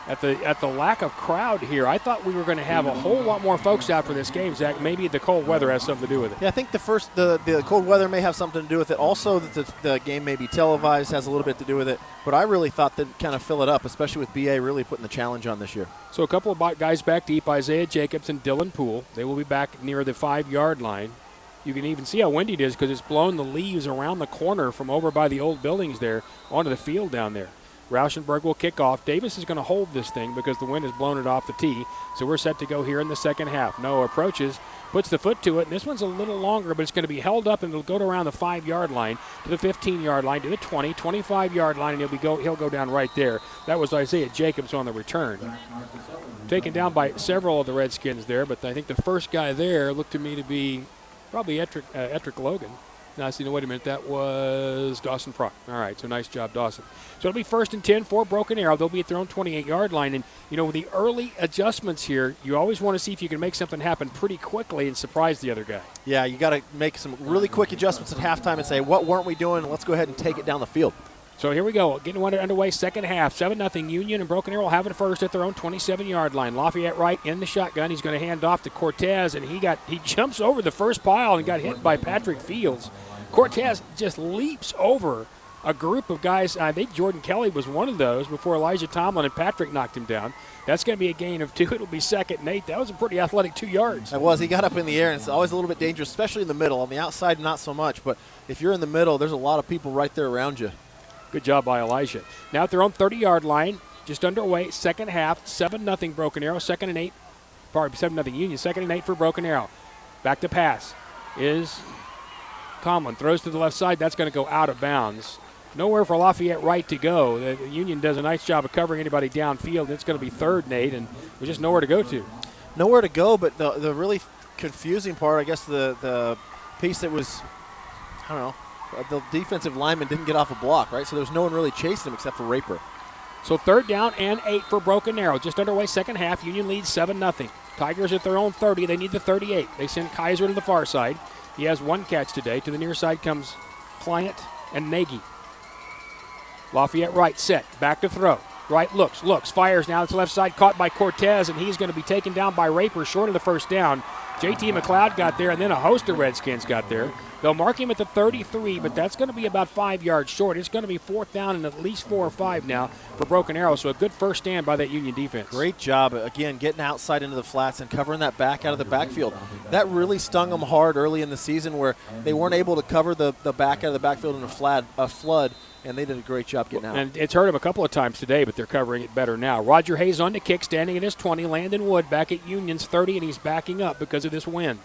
at the lack of crowd here. I thought we were going to have a whole lot more folks out for this game, Zach. Maybe the cold weather has something to do with it. Yeah, I think the cold weather may have something to do with it. Also, that the game may be televised has a little bit to do with it. But I really thought they'd kind of fill it up, especially with BA really putting the challenge on this year. So a couple of guys back deep, Isaiah Jacobs and Dylan Poole. They will be back near the 5-yard line. You can even see how windy it is because it's blown the leaves around the corner from over by the old buildings there onto the field down there. Rauschenberg will kick off. Davis is going to hold this thing because the wind has blown it off the tee. So we're set to go here in the second half. Noah approaches, puts the foot to it, and this one's a little longer, but it's going to be held up, and it'll go to around the 5-yard line, to the 15-yard line, to the 20, 25-yard line, and he'll go down right there. That was Isaiah Jacobs on the return. Taken down by several of the Redskins there, but I think the first guy there looked to me to be probably Ettrick Logan. Now, see, wait a minute, that was Dawson Prock. All right, so nice job, Dawson. So it'll be 1st and 10 for Broken Arrow. They'll be at their own 28-yard line. And, with the early adjustments here, you always want to see if you can make something happen pretty quickly and surprise the other guy. Yeah, you got to make some really quick adjustments at halftime and say, what weren't we doing? Let's go ahead and take it down the field. So here we go, getting one underway, second half, 7-0 Union, and Broken Arrow will have it first at their own 27-yard line. Lafayette Wright in the shotgun. He's going to hand off to Cortez, and he jumps over the first pile and got hit by Patrick Fields. Cortez just leaps over a group of guys. I think Jordan Kelly was one of those before Elijah Tomlin and Patrick knocked him down. That's going to be a gain of 2. It'll be 2nd and 8. That was a pretty athletic 2 yards. It was. He got up in the air, and it's always a little bit dangerous, especially in the middle. On the outside, not so much. But if you're in the middle, there's a lot of people right there around you. Good job by Elijah. Now at their own 30-yard line, just underway, second half, 7-0 Broken Arrow, 2nd and 8. Pardon, 7-0 Union, 2nd and 8 for Broken Arrow. Back to pass is Tomlin. Throws to the left side. That's going to go out of bounds. Nowhere for Lafayette Wright to go. The Union does a nice job of covering anybody downfield. It's going to be 3rd and 8, and there's just nowhere to go to. Nowhere to go, but the really confusing part, I guess the piece that was, I don't know, the defensive lineman didn't get off a block, right? So there's no one really chasing him except for Raper. So 3rd down and 8 for Broken Arrow. Just underway, second half. Union leads 7-0. Tigers at their own 30. They need the 38. They send Kaiser to the far side. He has 1 catch today. To the near side comes Client and Nagy. Lafayette Wright set. Back to throw. Wright looks, fires now to the left side. Caught by Cortez, and he's going to be taken down by Raper short of the first down. J.T. McLeod got there, and then a host of Redskins got there. They'll mark him at the 33, but that's going to be about 5 yards short. It's going to be 4th down and at least 4 or 5 now for Broken Arrow, so a good first stand by that Union defense. Great job, again, getting outside into the flats and covering that back out of the backfield. That really stung them hard early in the season where they weren't able to cover the back out of the backfield in a flood, and they did a great job getting out. And it's hurt him a couple of times today, but they're covering it better now. Roger Hayes on the kick, standing at his 20. Landon Wood back at Union's 30, and he's backing up because of this wind.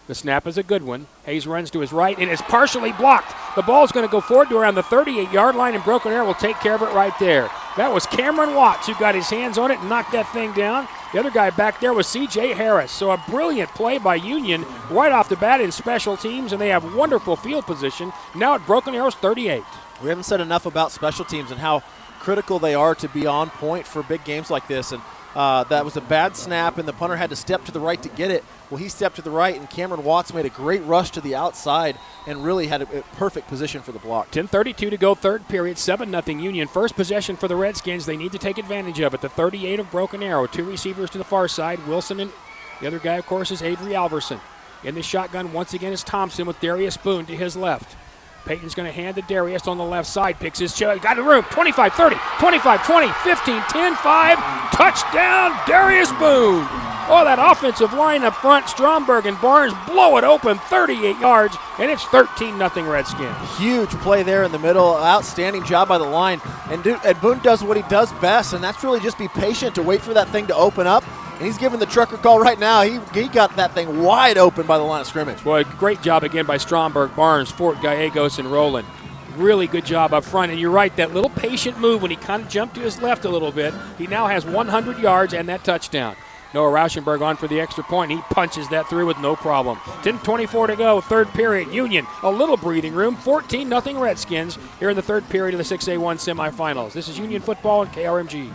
The snap is a good one. Hayes runs to his right and is partially blocked. The ball's going to go forward to around the 38-yard line, and Broken Arrow will take care of it right there. That was Cameron Watts who got his hands on it and knocked that thing down. The other guy back there was C.J. Harris. So a brilliant play by Union right off the bat in special teams, and they have wonderful field position now at Broken Arrow's 38. We haven't said enough about special teams and how critical they are to be on point for big games like this. And that was a bad snap, and the punter had to step to the right to get it. Well, he stepped to the right, and Cameron Watts made a great rush to the outside and really had a perfect position for the block. 10:32 to go, third period, 7-0 Union. First possession for the Redskins. They need to take advantage of it. The 38 of Broken Arrow. 2 receivers to the far side. Wilson and the other guy, of course, is Avery Alverson. In the shotgun, once again, is Thompson with Darius Boone to his left. Peyton's going to hand to Darius on the left side. Picks his shot. Got the room. 25-30, 25-20, 15-10, 5. Touchdown, Darius Boone. Oh, that offensive line up front, Stromberg and Barnes blow it open 38 yards, and it's 13-0 Redskins. Huge play there in the middle. Outstanding job by the line. And Boone does what he does best, and that's really just be patient to wait for that thing to open up. And he's giving the trucker call right now. He got that thing wide open by the line of scrimmage. Boy, great job again by Stromberg, Barnes, Fort, Gallegos, and Rowland. Really good job up front. And you're right, that little patient move when he kind of jumped to his left a little bit, he now has 100 yards and that touchdown. Noah Rauschenberg on for the extra point. He punches that through with no problem. 10:24 to go, third period. Union, a little breathing room. 14-0 Redskins here in the third period of the 6A1 semifinals. This is Union football and KRMG.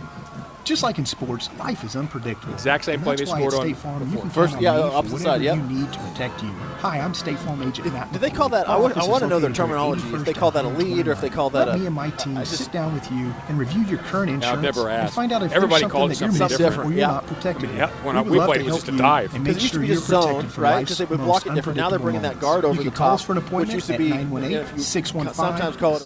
Just like in sports, life is unpredictable. Exact same play they scored on. State Farm, you can First, count yeah, on me for opposite side, whatever yep. you need to protect you. Hi, I'm State Farm Agent Matt. Did they call that? I want to know their terminology. If they call that a lead or if they call that Let me and my team sit down with you and review your current insurance. I've never and asked. find out if Everybody there's called it something that something you're different. missing or you're Yeah. not protected. When we played, it was just a dive. And Because make it used to sure be you're just zone, protected for right? life's Because they would most block it different. Now they're bringing that unpredictable guard over moments. the You can call top, us for an appointment which used to at be 918-615. sometimes call it.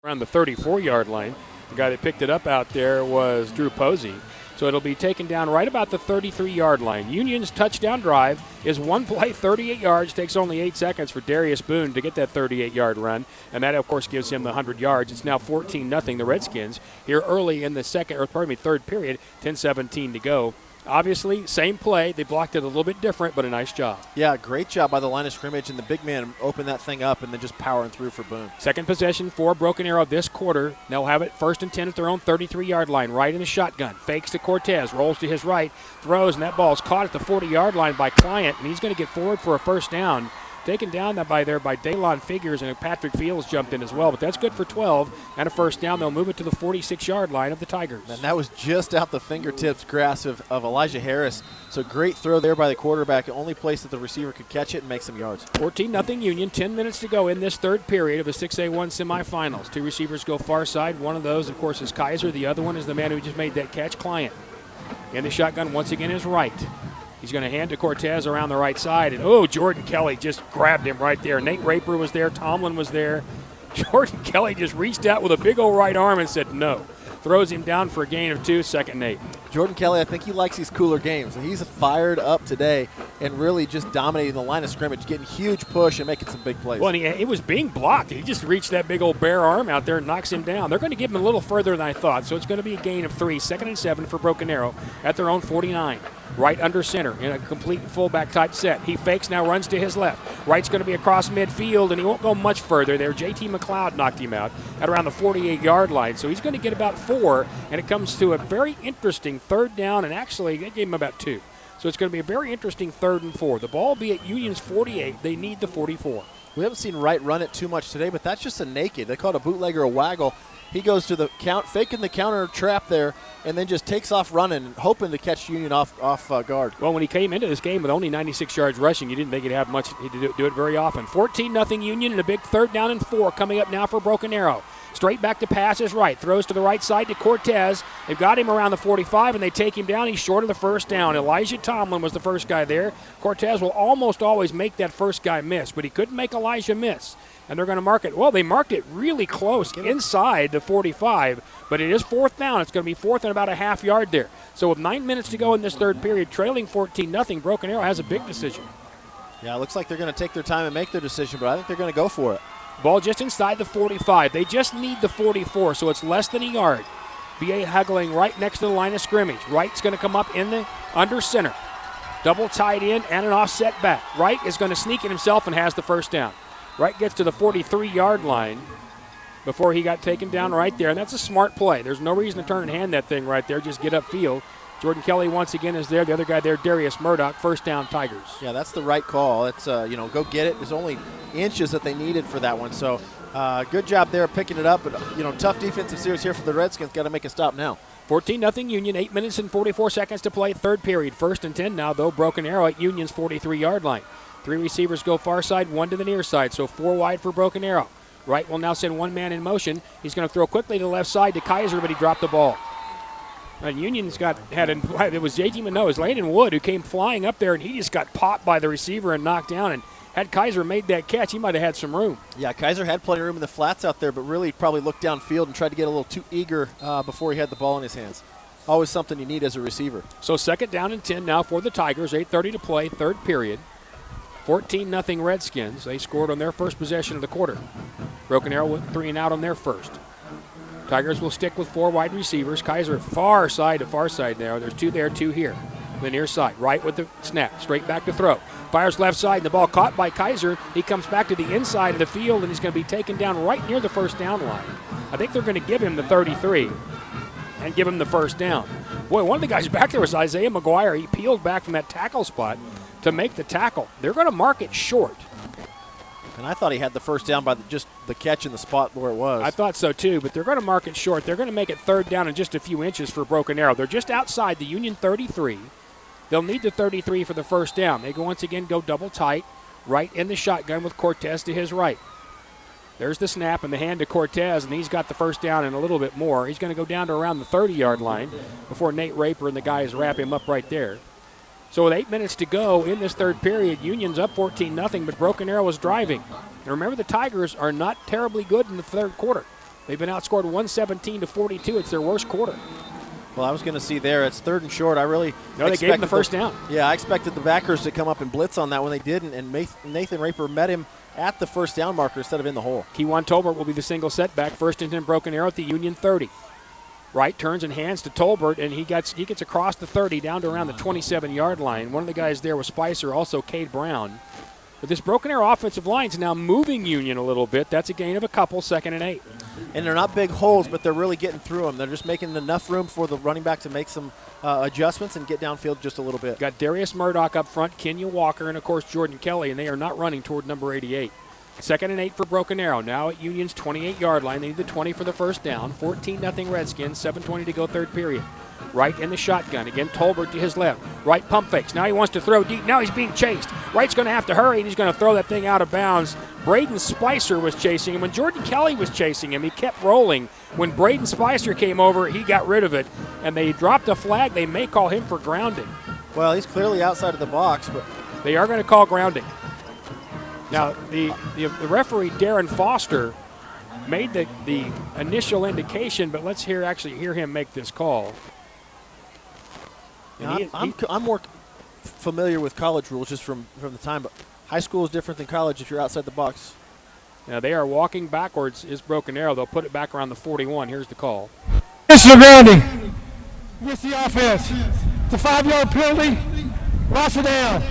Around the 34-yard line. The guy that picked it up out there was Drew Posey. So it'll be taken down right about the 33-yard line. Union's touchdown drive is one play, 38 yards. Takes only 8 seconds for Darius Boone to get that 38-yard run. And that, of course, gives him the 100 yards. It's now 14-0 the Redskins here early in the third period, 10:17 to go. Obviously, same play. They blocked it a little bit different, but a nice job. Yeah, great job by the line of scrimmage, and the big man opened that thing up and then just powering through for Boone. Second possession for Broken Arrow this quarter. They'll have it first and 10 at their own 33-yard line, right in the shotgun. Fakes to Cortez, rolls to his right, throws, and that ball's caught at the 40-yard line by Client, and he's going to get forward for a first down. Taken down by Daylon Figures, and Patrick Fields jumped in as well, but that's good for 12 and a first down. They'll move it to the 46-yard line of the Tigers. And that was just out the fingertips grasp of Elijah Harris. So great throw there by the quarterback. The only place that the receiver could catch it and make some yards. 14-0 Union, 10 minutes to go in this third period of the 6A1 semifinals. Two receivers go far side. One of those, of course, is Kaiser. The other one is the man who just made that catch, Client. And the shotgun once again is right. He's going to hand to Cortez around the right side. And, Jordan Kelly just grabbed him right there. Nate Raper was there. Tomlin was there. Jordan Kelly just reached out with a big old right arm and said no. Throws him down for a gain of 2, second and 8. Jordan Kelly, I think he likes these cooler games. And he's fired up today and really just dominating the line of scrimmage, getting huge push and making some big plays. Well, and he was being blocked. He just reached that big old bare arm out there and knocks him down. They're going to give him a little further than I thought, so it's going to be a gain of 3, second and 7 for Broken Arrow at their own 49. Right under center in a complete fullback type set. He fakes, now runs to his left. Right's going to be across midfield, and he won't go much further there. J.T. McLeod knocked him out at around the 48-yard line, so he's going to get about 4, and it comes to a very interesting third down, and actually they gave him about 2. So it's going to be a very interesting 3rd and 4. The ball will be at Union's 48. They need the 44. We haven't seen Wright run it too much today, but that's just a naked. They call it a bootlegger, a waggle. He goes to the count, faking the counter trap there, and then just takes off running, hoping to catch Union off guard. Well, when he came into this game with only 96 yards rushing, you didn't think he'd have much. He'd do it very often. 14-0 Union, and a big 3rd down and 4 coming up now for Broken Arrow. Straight back to pass is right. Throws to the right side to Cortez. They've got him around the 45, and they take him down. He's short of the first down. Elijah Tomlin was the first guy there. Cortez will almost always make that first guy miss, but he couldn't make Elijah miss. And they're going to mark it. Well, they marked it really close inside the 45, but it is 4th down. It's going to be 4th and about a half yard there. So with 9 minutes to go in this third period, trailing 14-0, Broken Arrow has a big decision. Yeah, it looks like they're going to take their time and make their decision, but I think they're going to go for it. Ball just inside the 45. They just need the 44, so it's less than a yard. B.A. Haggling right next to the line of scrimmage. Wright's going to come up in the under center. Double tight end and an offset back. Wright is going to sneak it himself and has the first down. Wright gets to the 43-yard line before he got taken down right there, and that's a smart play. There's no reason to turn and hand that thing right there. Just get upfield. Jordan Kelly once again is there. The other guy there, Darius Murdoch, first down Tigers. Yeah, that's the right call. It's, go get it. There's only inches that they needed for that one. So good job there picking it up. But, tough defensive series here for the Redskins. Got to make a stop now. 14-0 Union, 8 minutes and 44 seconds to play, third period. 1st and 10 now, though, Broken Arrow at Union's 43-yard line. 3 receivers go far side, 1 to the near side, so 4 wide for Broken Arrow. Wright will now send 1 man in motion. He's going to throw quickly to the left side to Kaiser, but he dropped the ball. And Union's it was J.T. Minot, it was Landon Wood who came flying up there, and he just got popped by the receiver and knocked down. And had Kaiser made that catch, he might have had some room. Yeah, Kaiser had plenty of room in the flats out there, but really probably looked downfield and tried to get a little too eager before he had the ball in his hands. Always something you need as a receiver. So 2nd down and 10 now for the Tigers, 8:30 to play, third period. 14-0 Redskins. They scored on their first possession of the quarter. Broken Arrow went 3 and out on their first. Tigers will stick with 4 wide receivers. Kaiser far side to far side now. There's 2 there, 2 here. The near side, right with the snap, straight back to throw. Fires left side, and the ball caught by Kaiser. He comes back to the inside of the field, and he's going to be taken down right near the first down line. I think they're going to give him the 33 and give him the first down. Boy, one of the guys back there was Isaiah McGuire. He peeled back from that tackle spot to make the tackle. They're going to mark it short. And I thought he had the first down by just the catch in the spot where it was. I thought so too, but they're going to mark it short. They're going to make it 3rd down and just a few inches for Broken Arrow. They're just outside the Union 33. They'll need the 33 for the first down. They once again go double tight, right in the shotgun with Cortez to his right. There's the snap and the hand to Cortez, and he's got the first down and a little bit more. He's going to go down to around the 30-yard line before Nate Raper and the guys wrap him up right there. So with 8 minutes to go in this third period, Union's up 14-0, but Broken Arrow is driving. And remember, the Tigers are not terribly good in the third quarter. They've been outscored 117-42. It's their worst quarter. Well, I was going to see there, it's 3rd and short. They gave him the first down. Yeah, I expected the backers to come up and blitz on that when they didn't, and Nathan Raper met him at the first down marker instead of in the hole. Kewan Tolbert will be the single setback. 1st and 10 Broken Arrow at the Union 30. Wright turns and hands to Tolbert, and he gets across the 30 down to around the 27-yard line. One of the guys there was Spicer, also Cade Brown. But this Broken Arrow offensive line is now moving Union a little bit. That's a gain of a couple, 2nd and 8. And they're not big holes, but they're really getting through them. They're just making enough room for the running back to make some adjustments and get downfield just a little bit. Got Darius Murdoch up front, Kenya Walker, and, of course, Jordan Kelly, and they are not running toward number 88. 2nd and 8 for Broken Arrow. Now at Union's 28-yard line. They need the 20 for the first down. 14-0 Redskins. 7:20 to go, third period. Wright in the shotgun. Again, Tolbert to his left. Wright pump fakes. Now he wants to throw deep. Now he's being chased. Wright's going to have to hurry, and he's going to throw that thing out of bounds. Braden Spicer was chasing him. When Jordan Kelly was chasing him, he kept rolling. When Braden Spicer came over, he got rid of it, and they dropped a flag. They may call him for grounding. Well, he's clearly outside of the box, but they are going to call grounding. Now, the referee, Darren Foster, made the initial indication, but let's hear him make this call. I'm more familiar with college rules just from the time, but high school is different than college if you're outside the box. Now, they are walking backwards, is Broken Arrow. They'll put it back around the 41. Here's the call. This is a grounding against the offense. It's a 5-yard penalty. Loss it down.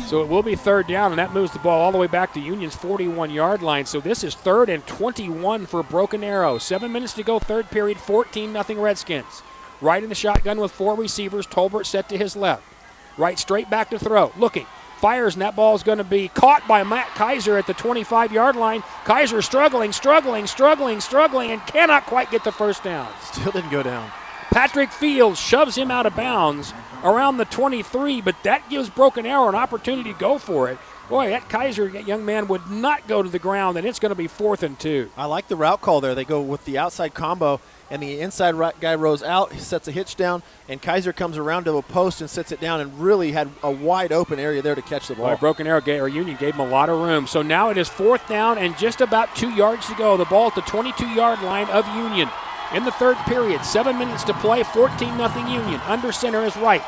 So it will be 3rd down, and that moves the ball all the way back to Union's 41-yard line. So this is 3rd and 21 for Broken Arrow. 7 minutes to go, third period, 14-0 Redskins. Wright in the shotgun with 4 receivers. Tolbert set to his left. Wright straight back to throw. Looking. Fires, and that ball is going to be caught by Matt Kaiser at the 25-yard line. Kaiser struggling, and cannot quite get the first down. Still didn't go down. Patrick Fields shoves him out of bounds around the 23, but that gives Broken Arrow an opportunity to go for it. Boy, that Kaiser young man would not go to the ground, and it's going to be 4th and 2. I like the route call there. They go with the outside combo, and the inside guy rows out. He sets a hitch down, and Kaiser comes around to a post and sits it down and really had a wide open area there to catch the ball. Boy, Broken Arrow Union gave him a lot of room. So now it is 4th down and just about 2 yards to go. The ball at the 22-yard line of Union. In the third period, 7 minutes to play, 14-0 Union. Under center is Wright.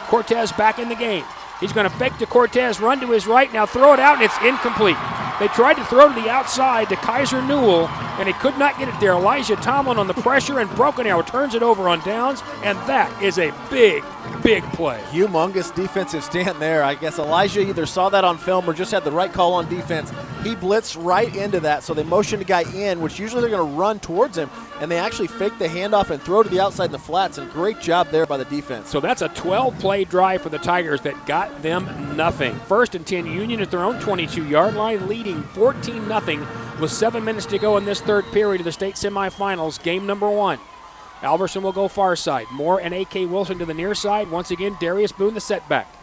Cortez back in the game. He's going to fake to Cortez, run to his right, now throw it out, and it's incomplete. They tried to throw to the outside to Kaiser Newell, and he could not get it there. Elijah Tomlin on the pressure, and Broken Arrow turns it over on downs, and that is a big, big play. Humongous defensive stand there. I guess Elijah either saw that on film or just had the right call on defense. he blitzed right into that, so they motioned a guy in, which usually they're going to run towards him, and they actually faked the handoff and throw to the outside in the flats, and great job there by the defense. So that's a 12-play drive for the Tigers that got them nothing. First and 10, Union at their own 22-yard line, leading 14-0 with 7 minutes to go in this third period of the state semifinals, game number 1. Alverson will go far side. Moore and A.K. Wilson to the near side. Once again, Darius Boone the setback.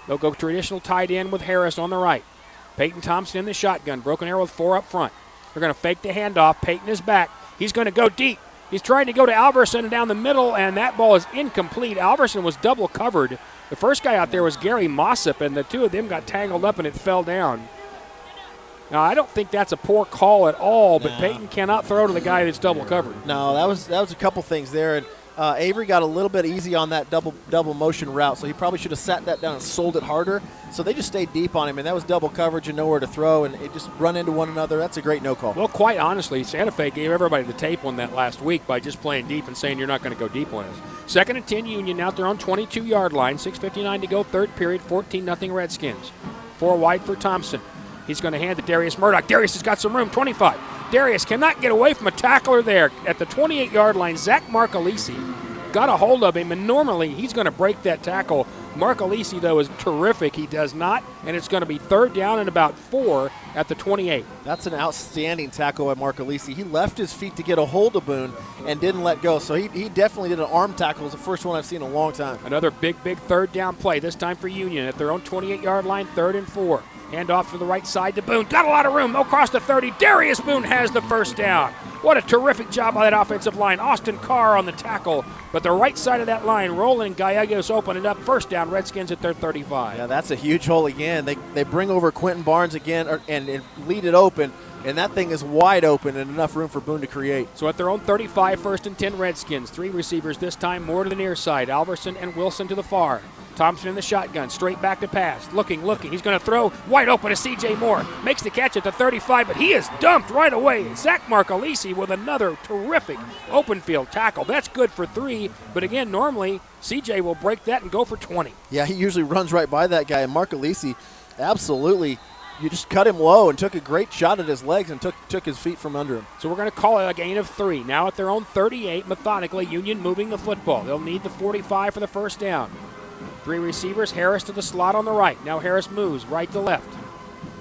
They'll go traditional tight end with Harris on the right. Peyton Thompson in the shotgun. Broken Arrow with 4 up front. They're going to fake the handoff. Peyton is back. He's going to go deep. He's trying to go to Alverson down the middle, and that ball is incomplete. Alverson was double covered. The first guy out there was Gary Mossop, and the two of them got tangled up and it fell down. Now, I don't think that's a poor call at all, but Peyton cannot throw to the guy that's double covered. No, that was a couple things there, and Avery got a little bit easy on that double motion route, so he probably should have sat that down and sold it harder. So they just stayed deep on him, and that was double coverage and nowhere to throw, and it just run into one another. That's a great no call. Well, quite honestly, Santa Fe gave everybody the tape on that last week by just playing deep and saying you're not going to go deep on us. Second and 10, Union out there on 22-yard line, 6:59 to go, third period, 14-0 Redskins. 4 wide for Thompson. He's going to hand to Darius Murdoch. Darius has got some room, 25. Darius cannot get away from a tackler there at the 28-yard line. Zach Marcolisi got a hold of him, and normally he's going to break that tackle. Marcolisi, though, is terrific. He does not, and it's going to be third down and about 4 at the 28. That's an outstanding tackle by Marcolisi. He left his feet to get a hold of Boone and didn't let go. So he definitely did an arm tackle. It was the first one I've seen in a long time. Another big third down play, this time for Union at their own 28-yard line, 3rd and 4. Hand off to the right side to Boone. Got a lot of room. Across the 30. Darius Boone has the first down. What a terrific job by that offensive line. Austin Carr on the tackle. But the right side of that line, Roland Gallegos opening up. First down, Redskins at their 35. Yeah, that's a huge hole again. They bring over Quentin Barnes again and lead it open. And that thing is wide open and enough room for Boone to create. So at their own 35, 1st and 10 Redskins. 3 receivers this time, more to the near side. Alverson and Wilson to the far. Thompson in the shotgun, straight back to pass. Looking. He's going to throw wide open to C.J. Moore. Makes the catch at the 35, but he is dumped right away. Zach Marcolisi with another terrific open field tackle. That's good for 3, but again, normally C.J. will break that and go for 20. Yeah, he usually runs right by that guy, and Marcolisi absolutely, you just cut him low and took a great shot at his legs and took his feet from under him. So we're going to call it a gain of 3. Now at their own 38, methodically, Union moving the football. They'll need the 45 for the first down. 3 receivers, Harris to the slot on the right. Now Harris moves right to left.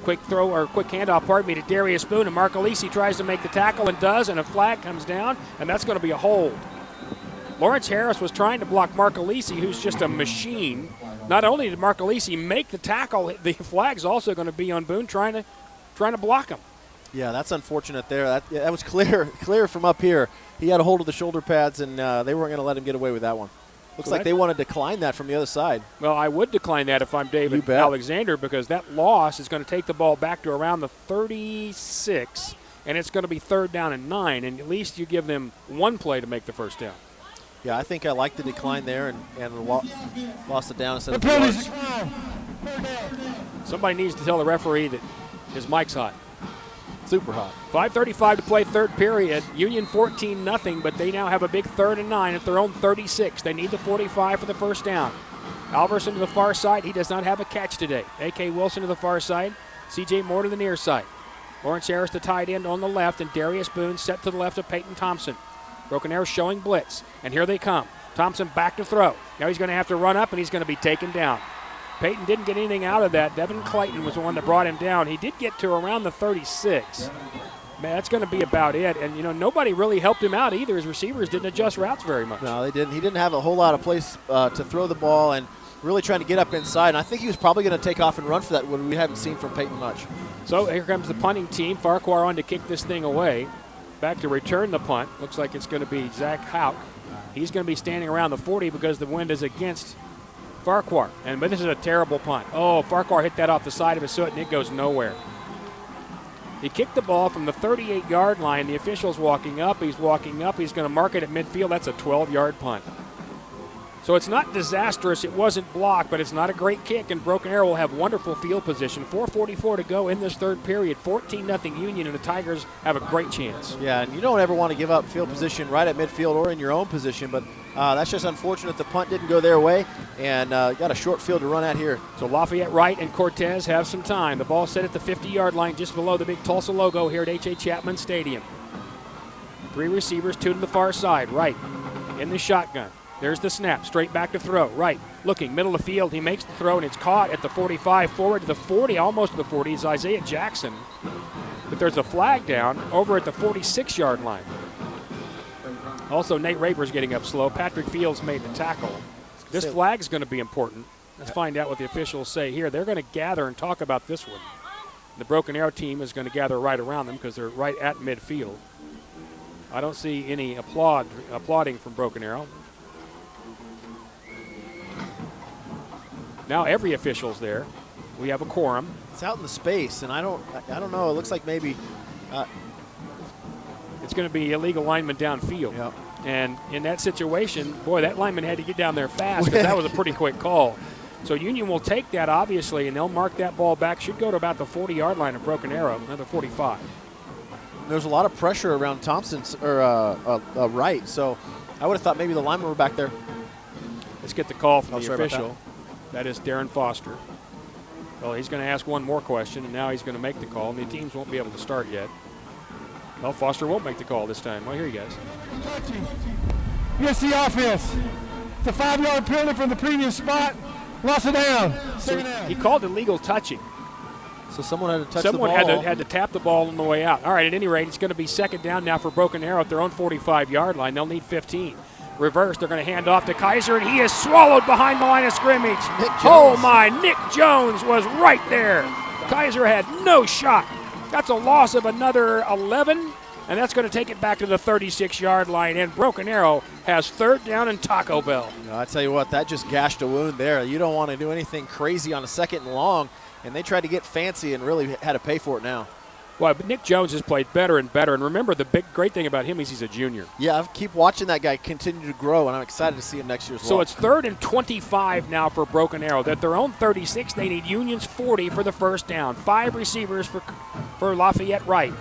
Quick handoff, to Darius Boone, and Marcolisi tries to make the tackle and does, and a flag comes down, and that's going to be a hold. Lawrence Harris was trying to block Marcolisi, who's just a machine. Not only did Marcolisi make the tackle, the flag's also going to be on Boone trying to block him. Yeah, that's unfortunate there. That was clear from up here. He had a hold of the shoulder pads, and they weren't going to let him get away with that one. Looks like they want to decline that from the other side. Well, I would decline that if I'm David Alexander, because that loss is going to take the ball back to around the 36, and it's going to be 3rd down and 9, and at least you give them 1 play to make the first down. Yeah, I think I like the decline there and lost it down instead of 3 yards. Somebody needs to tell the referee that his mic's hot. Super hot. 5:35 to play, third period. Union 14-0, but they now have a big 3rd and 9 at their own 36. They need the 45 for the first down. Alverson to the far side. He does not have a catch today. A.K. Wilson to the far side. C.J. Moore to the near side. Lawrence Harris, the tight end, on the left, and Darius Boone set to the left of Peyton Thompson. Broken Arrow showing blitz, and here they come. Thompson back to throw. Now he's going to have to run up, and he's going to be taken down. Peyton didn't get anything out of that. Devin Clayton was the one that brought him down. He did get to around the 36. Man, that's going to be about it. And, nobody really helped him out either. His receivers didn't adjust routes very much. No, they didn't. He didn't have a whole lot of place to throw the ball and really trying to get up inside. And I think he was probably going to take off and run for that when we haven't seen from Peyton much. So here comes the punting team. Farquhar on to kick this thing away. Back to return the punt. Looks like it's going to be Zach Hauk. He's going to be standing around the 40 because the wind is against Farquhar. But this is a terrible punt. Oh, Farquhar hit that off the side of his foot, and it goes nowhere. He kicked the ball from the 38-yard line. The official's walking up. He's walking up. He's going to mark it at midfield. That's a 12-yard punt. So it's not disastrous. It wasn't blocked, but it's not a great kick, and Broken Arrow will have wonderful field position. 4:44 to go in this third period. 14-0 Union, and the Tigers have a great chance. Yeah, and you don't ever want to give up field position right at midfield or in your own position, but that's just unfortunate the punt didn't go their way, and got a short field to run at here. So Lafayette Wright and Cortez have some time. The ball set at the 50-yard line just below the big Tulsa logo here at H.A. Chapman Stadium. 3 receivers, 2 to the far side. Wright in the shotgun. There's the snap, straight back to throw. Wright looking, middle of the field. He makes the throw, and it's caught at the 45, forward to the 40, almost to the 40. It's Isaiah Jackson. But there's a flag down over at the 46-yard line. Also, Nate Raper's getting up slow. Patrick Fields made the tackle. This flag's going to be important. Let's find out what the officials say here. They're going to gather and talk about this one. The Broken Arrow team is going to gather right around them because they're right at midfield. I don't see any applauding from Broken Arrow. Now every official's there. We have a quorum. It's out in the space, and I don't know. It looks like maybe it's going to be illegal lineman downfield. Yep. And in that situation, boy, that lineman had to get down there fast because that was a pretty quick call. So Union will take that, obviously, and they'll mark that ball back. Should go to about the 40-yard line of Broken Arrow, another 45. There's a lot of pressure around Thompson's or Wright, so I would have thought maybe the linemen were back there. Let's get the call from the sorry about official. That is Darren Foster. Well, he's going to ask one more question, and now he's going to make the call, and the teams won't be able to start yet. Well, Foster won't make the call this time. Well, here he goes. Against the offense. It's a 5-yard penalty from the previous spot. Lost it down. So he called illegal touching. So someone had to touch the ball. Someone had to tap the ball on the way out. All right, at any rate, it's going to be second down now for Broken Arrow at their own 45-yard line. They'll need 15. Reverse, they're going to hand off to Kaiser, and he is swallowed behind the line of scrimmage. Oh, my, Nick Jones was right there. Kaiser had no shot. That's a loss of another 11, and that's going to take it back to the 36-yard line, and Broken Arrow has third down and Taco Bell. I tell you what, that just gashed a wound there. You don't want to do anything crazy on a second and long, and they tried to get fancy and really had to pay for it now. Well, but Nick Jones has played better and better, and remember the great thing about him is he's a junior. Yeah, I keep watching that guy continue to grow, and I'm excited to see him next year as well. So it's third and 25 now for Broken Arrow. At their own 36, they need Union's 40 for the first down. 5 receivers for Lafayette Wright.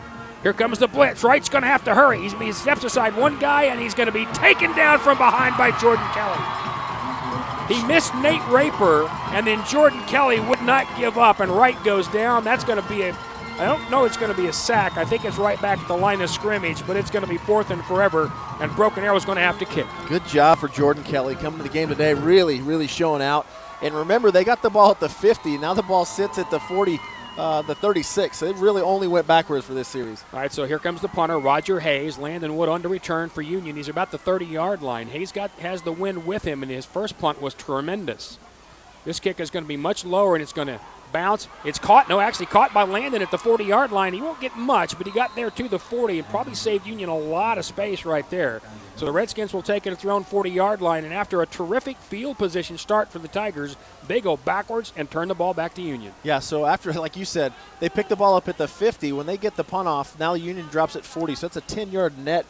Here comes the blitz. Wright's going to have to hurry. He steps aside one guy, and he's going to be taken down from behind by Jordan Kelly. He missed Nate Raper, and then Jordan Kelly would not give up, and Wright goes down. That's going to be I don't know it's going to be a sack. I think it's right back at the line of scrimmage, but it's going to be fourth and forever, and Broken Arrow is going to have to kick. Good job for Jordan Kelly coming to the game today, really, really showing out. And remember, they got the ball at the 50. Now the ball sits at the 40, the 36. So it really only went backwards for this series. All right, so here comes the punter, Roger Hayes. Landon Wood on to return for Union. He's about the 30-yard line. Hayes has the wind with him, and his first punt was tremendous. This kick is going to be much lower, and it's going to bounce. It's caught. No, actually caught by Landon at the 40-yard line. He won't get much, but he got there to the 40 and probably saved Union a lot of space right there. So the Redskins will take it at their own 40-yard line, and after a terrific field position start for the Tigers, they go backwards and turn the ball back to Union. Yeah, so after, like you said, they pick the ball up at the 50. When they get the punt off, now Union drops at 40. So it's a 10-yard net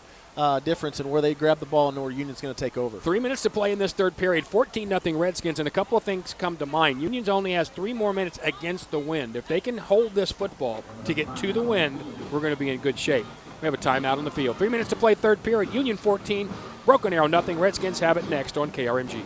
difference in where they grab the ball and where Union's going to take over. 3 minutes to play in this third period, 14-0 Redskins, and a couple of things come to mind. Union's only has 3 more minutes against the wind. If they can hold this football to get to the wind, we're going to be in good shape. We have a timeout on the field. 3 minutes to play third period. Union 14, Broken Arrow nothing. Redskins have it next on KRMG.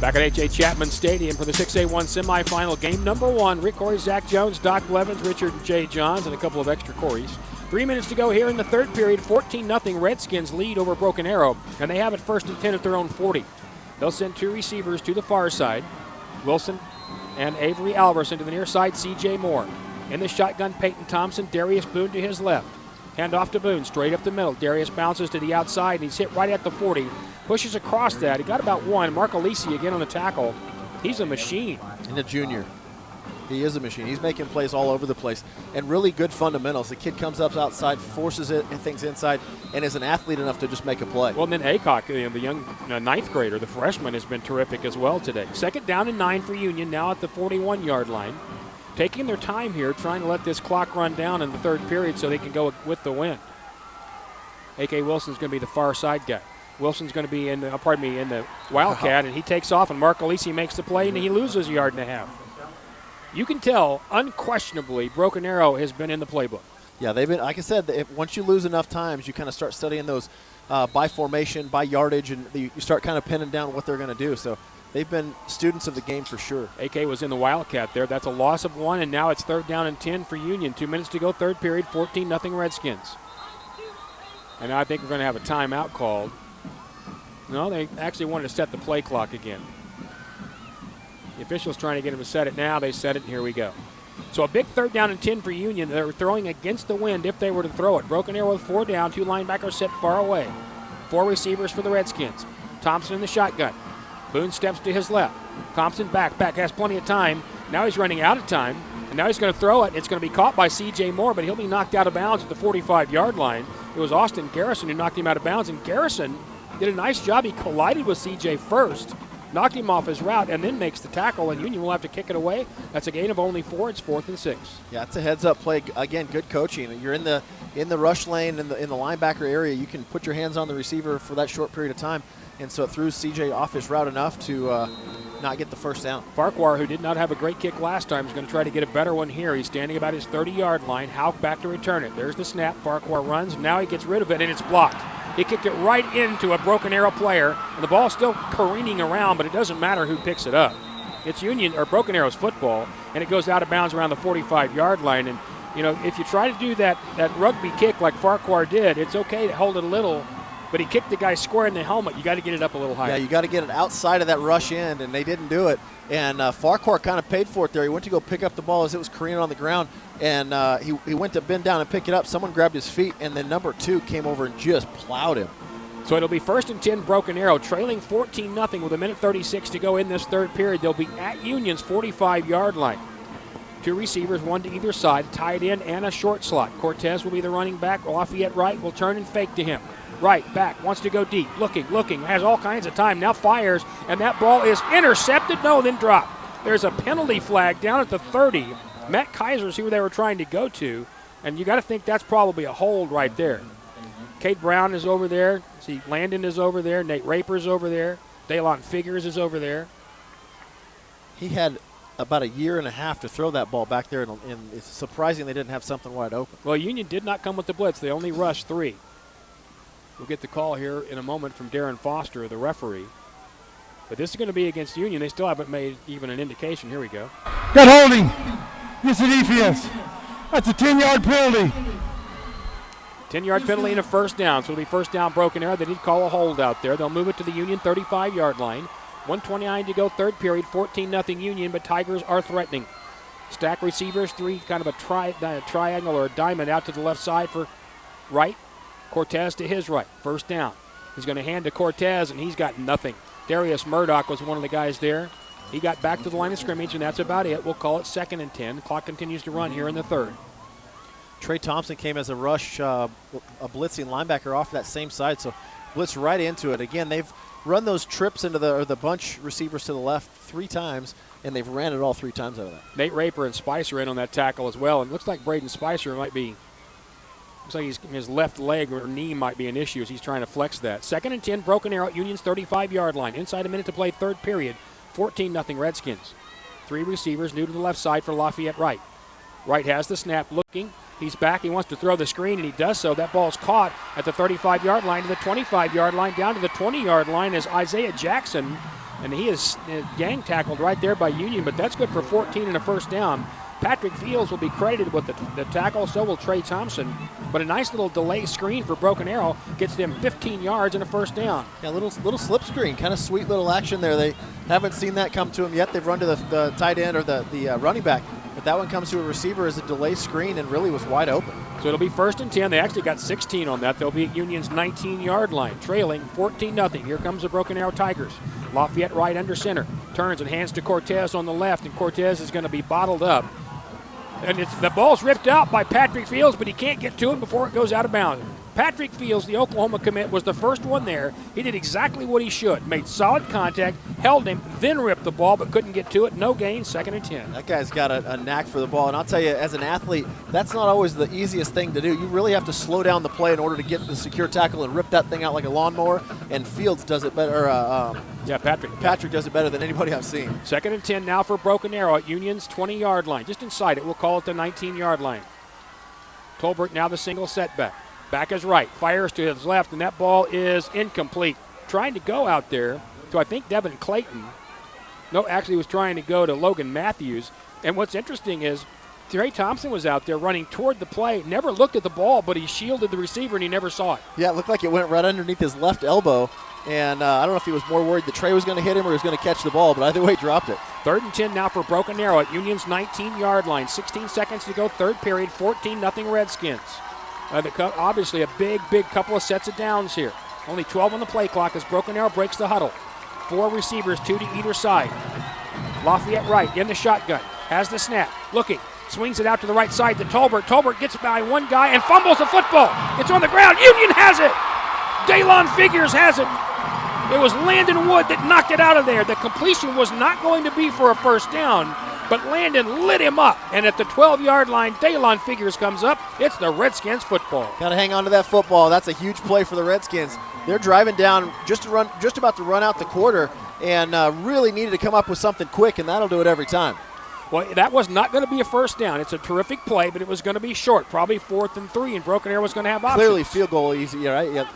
Back at H.A. Chapman Stadium for the 6A1 semifinal game number 1. Rick Corey, Zach Jones, Doc Blevins, Richard and Jay Johns, and a couple of extra Coreys. 3 minutes to go here in the third period. 14-0 Redskins lead over Broken Arrow, and they have it 1st and 10 at their own 40. They'll send 2 receivers to the far side. Wilson and Avery Alvarez into the near side, C.J. Moore. In the shotgun, Peyton Thompson, Darius Boone to his left. Hand off to Boone, straight up the middle. Darius bounces to the outside, and he's hit right at the 40. Pushes across that. He got about 1. Mark Alisi again on the tackle. He's a machine. And a junior. He is a machine. He's making plays all over the place. And really good fundamentals. The kid comes up outside, forces it and things inside, and is an athlete enough to just make a play. Well, and then Aycock, the young 9th grader, the freshman, has been terrific as well today. 2nd down and 9 for Union, now at the 41-yard line. Taking their time here, trying to let this clock run down in the third period so they can go with the win. A.K. Wilson's going to be the far side guy. Wilson's going to be in the Wildcat, and he takes off, and Mark Alisi makes the play, and he loses a yard and a half. You can tell, unquestionably, Broken Arrow has been in the playbook. Yeah, they've been, like I said, once you lose enough times, you kind of start studying those by formation, by yardage, and you start kind of pinning down what they're going to do. So they've been students of the game for sure. AK was in the Wildcat there. That's a loss of 1, and now it's 3rd down and 10 for Union. 2 minutes to go, third period, 14-0 Redskins. And I think we're going to have a timeout called. No, they actually wanted to set the play clock again. The official's trying to get him to set it now. They set it, and here we go. So a big 3rd down and 10 for Union. They're throwing against the wind if they were to throw it. Broken Arrow with 4 down. 2 linebackers set far away. 4 receivers for the Redskins. Thompson in the shotgun. Boone steps to his left. Thompson back has plenty of time. Now he's running out of time, and now he's going to throw it. It's going to be caught by C.J. Moore, but he'll be knocked out of bounds at the 45-yard line. It was Austin Garrison who knocked him out of bounds, and Garrison did a nice job. He collided with C.J. first, knocked him off his route, and then makes the tackle, and Union will have to kick it away. That's a gain of only 4. It's 4th and 6. Yeah, it's a heads-up play. Again, good coaching. You're in the rush lane, in the linebacker area. You can put your hands on the receiver for that short period of time, and so it threw C.J. off his route enough to not get the first down. Farquhar, who did not have a great kick last time, is going to try to get a better one here. He's standing about his 30-yard line. Houck back to return it. There's the snap. Farquhar runs. Now he gets rid of it, and it's blocked. He kicked it right into a Broken Arrow player, and the ball's still careening around, but it doesn't matter who picks it up. It's Broken Arrow's football, and it goes out of bounds around the 45-yard line. And, if you try to do that rugby kick like Farquhar did, it's okay to hold it a little, but he kicked the guy square in the helmet. You got to get it up a little higher. Yeah, you got to get it outside of that rush end, and they didn't do it. And Farquhar kind of paid for it there. He went to go pick up the ball as it was careening on the ground, and he went to bend down and pick it up. Someone grabbed his feet, and then number 2 came over and just plowed him. So it'll be 1st and 10 Broken Arrow, trailing 14-0 with 1:36 to go in this third period. They'll be at Union's 45-yard line. 2 receivers, 1 to either side, tight end and a short slot. Cortez will be the running back. Lafayette Wright will turn and fake to him. Wright back, wants to go deep, looking, has all kinds of time, now fires, and that ball is intercepted, then dropped. There's a penalty flag down at the 30. Matt Kaiser's who they were trying to go to, and you got to think that's probably a hold right there. Kate Brown is over there. See, Landon is over there. Nate Raper's over there. Daylon Figures is over there. He had about a year and a half to throw that ball back there, and it's surprising they didn't have something wide open. Well, Union did not come with the blitz. They only rushed 3. We'll get the call here in a moment from Darren Foster, the referee. But this is going to be against Union. They still haven't made even an indication. Here we go. Got holding. This is defense. That's a 10-yard penalty. 10-yard penalty and a 1st down. So it'll be 1st down Broken Arrow. They did call a hold out there. They'll move it to the Union 35-yard line. 1:29 to go, third period. 14-0 Union, but Tigers are threatening. Stack receivers, 3, kind of a triangle or a diamond out to the left side for Wright. Cortez to his right. 1st down. He's going to hand to Cortez, and he's got nothing. Darius Murdoch was one of the guys there. He got back to the line of scrimmage, and that's about it. We'll call it 2nd and 10. The clock continues to run here in the third. Trey Thompson came as a rush, a blitzing linebacker off that same side, so blitz right into it. Again, they've run those trips into the bunch receivers to the left 3 times, and they've ran it all 3 times out of that. Nate Raper and Spicer in on that tackle as well, and it looks like Braden Spicer might be – looks like his left leg or knee might be an issue as he's trying to flex that. 2nd and 10, Broken Arrow, Union's 35-yard line. Inside a minute to play, third period. 14-0 Redskins. 3 receivers new to the left side for Lafayette Wright. Wright has the snap, looking. He's back. He wants to throw the screen, and he does so. That ball's caught at the 35-yard line to the 25-yard line, down to the 20-yard line as Isaiah Jackson And he is gang tackled right there by Union, but that's good for 14 and a first down. Patrick Fields will be credited with the tackle, so will Trey Thompson. But a nice little delay screen for Broken Arrow gets them 15 yards and a first down. Yeah, little slip screen, kind of sweet little action there. They haven't seen that come to them yet. They've run to the tight end or the running back, but that one comes to a receiver as a delay screen and really was wide open. So it'll be 1st and 10. They actually got 16 on that. They'll be at Union's 19-yard line, trailing 14-0. Here comes the Broken Arrow Tigers. Lafayette right under center. Turns and hands to Cortez on the left, and Cortez is going to be bottled up. And the ball's ripped out by Patrick Fields, but he can't get to it before it goes out of bounds. Patrick Fields, the Oklahoma commit, was the first one there. He did exactly what he should. Made solid contact, held him, then ripped the ball, but couldn't get to it. No gain, 2nd and 10. That guy's got a knack for the ball. And I'll tell you, as an athlete, that's not always the easiest thing to do. You really have to slow down the play in order to get the secure tackle and rip that thing out like a lawnmower. And Fields does it better. Patrick does it better than anybody I've seen. 2nd and 10 now for Broken Arrow at Union's 20-yard line. Just inside it, we'll call it the 19-yard line. Tolbert now the single setback. Back is right, fires to his left, and that ball is incomplete. Trying to go out there to, I think, Devin Clayton. No, actually was trying to go to Logan Matthews. And what's interesting is Trey Thompson was out there running toward the play, never looked at the ball, but he shielded the receiver and he never saw it. Yeah, it looked like it went right underneath his left elbow. And I don't know if he was more worried that Trey was going to hit him or he was going to catch the ball, but either way, he dropped it. 3rd and 10 now for Broken Arrow at Union's 19-yard line. 16 seconds to go, 3rd period, 14-0 Redskins. Obviously a big couple of sets of downs here. Only 12 on the play clock as Broken Arrow breaks the huddle. 4 receivers, 2 to either side. Lafayette right in the shotgun. Has the snap. Looking. Swings it out to the right side to Tolbert. Tolbert gets by one guy and fumbles the football. It's on the ground. Union has it. Daylon Figures has it. It was Landon Wood that knocked it out of there. The completion was not going to be for a first down, but Landon lit him up. And at the 12-yard line, Daylon Figures comes up. It's the Redskins football. Got to hang on to that football. That's a huge play for the Redskins. They're driving down, just about to run out the quarter, and really needed to come up with something quick, and that'll do it every time. Well, that was not going to be a first down. It's a terrific play, but it was going to be short, probably 4th and 3, and Broken Arrow was going to have options. Clearly field goal easy, right?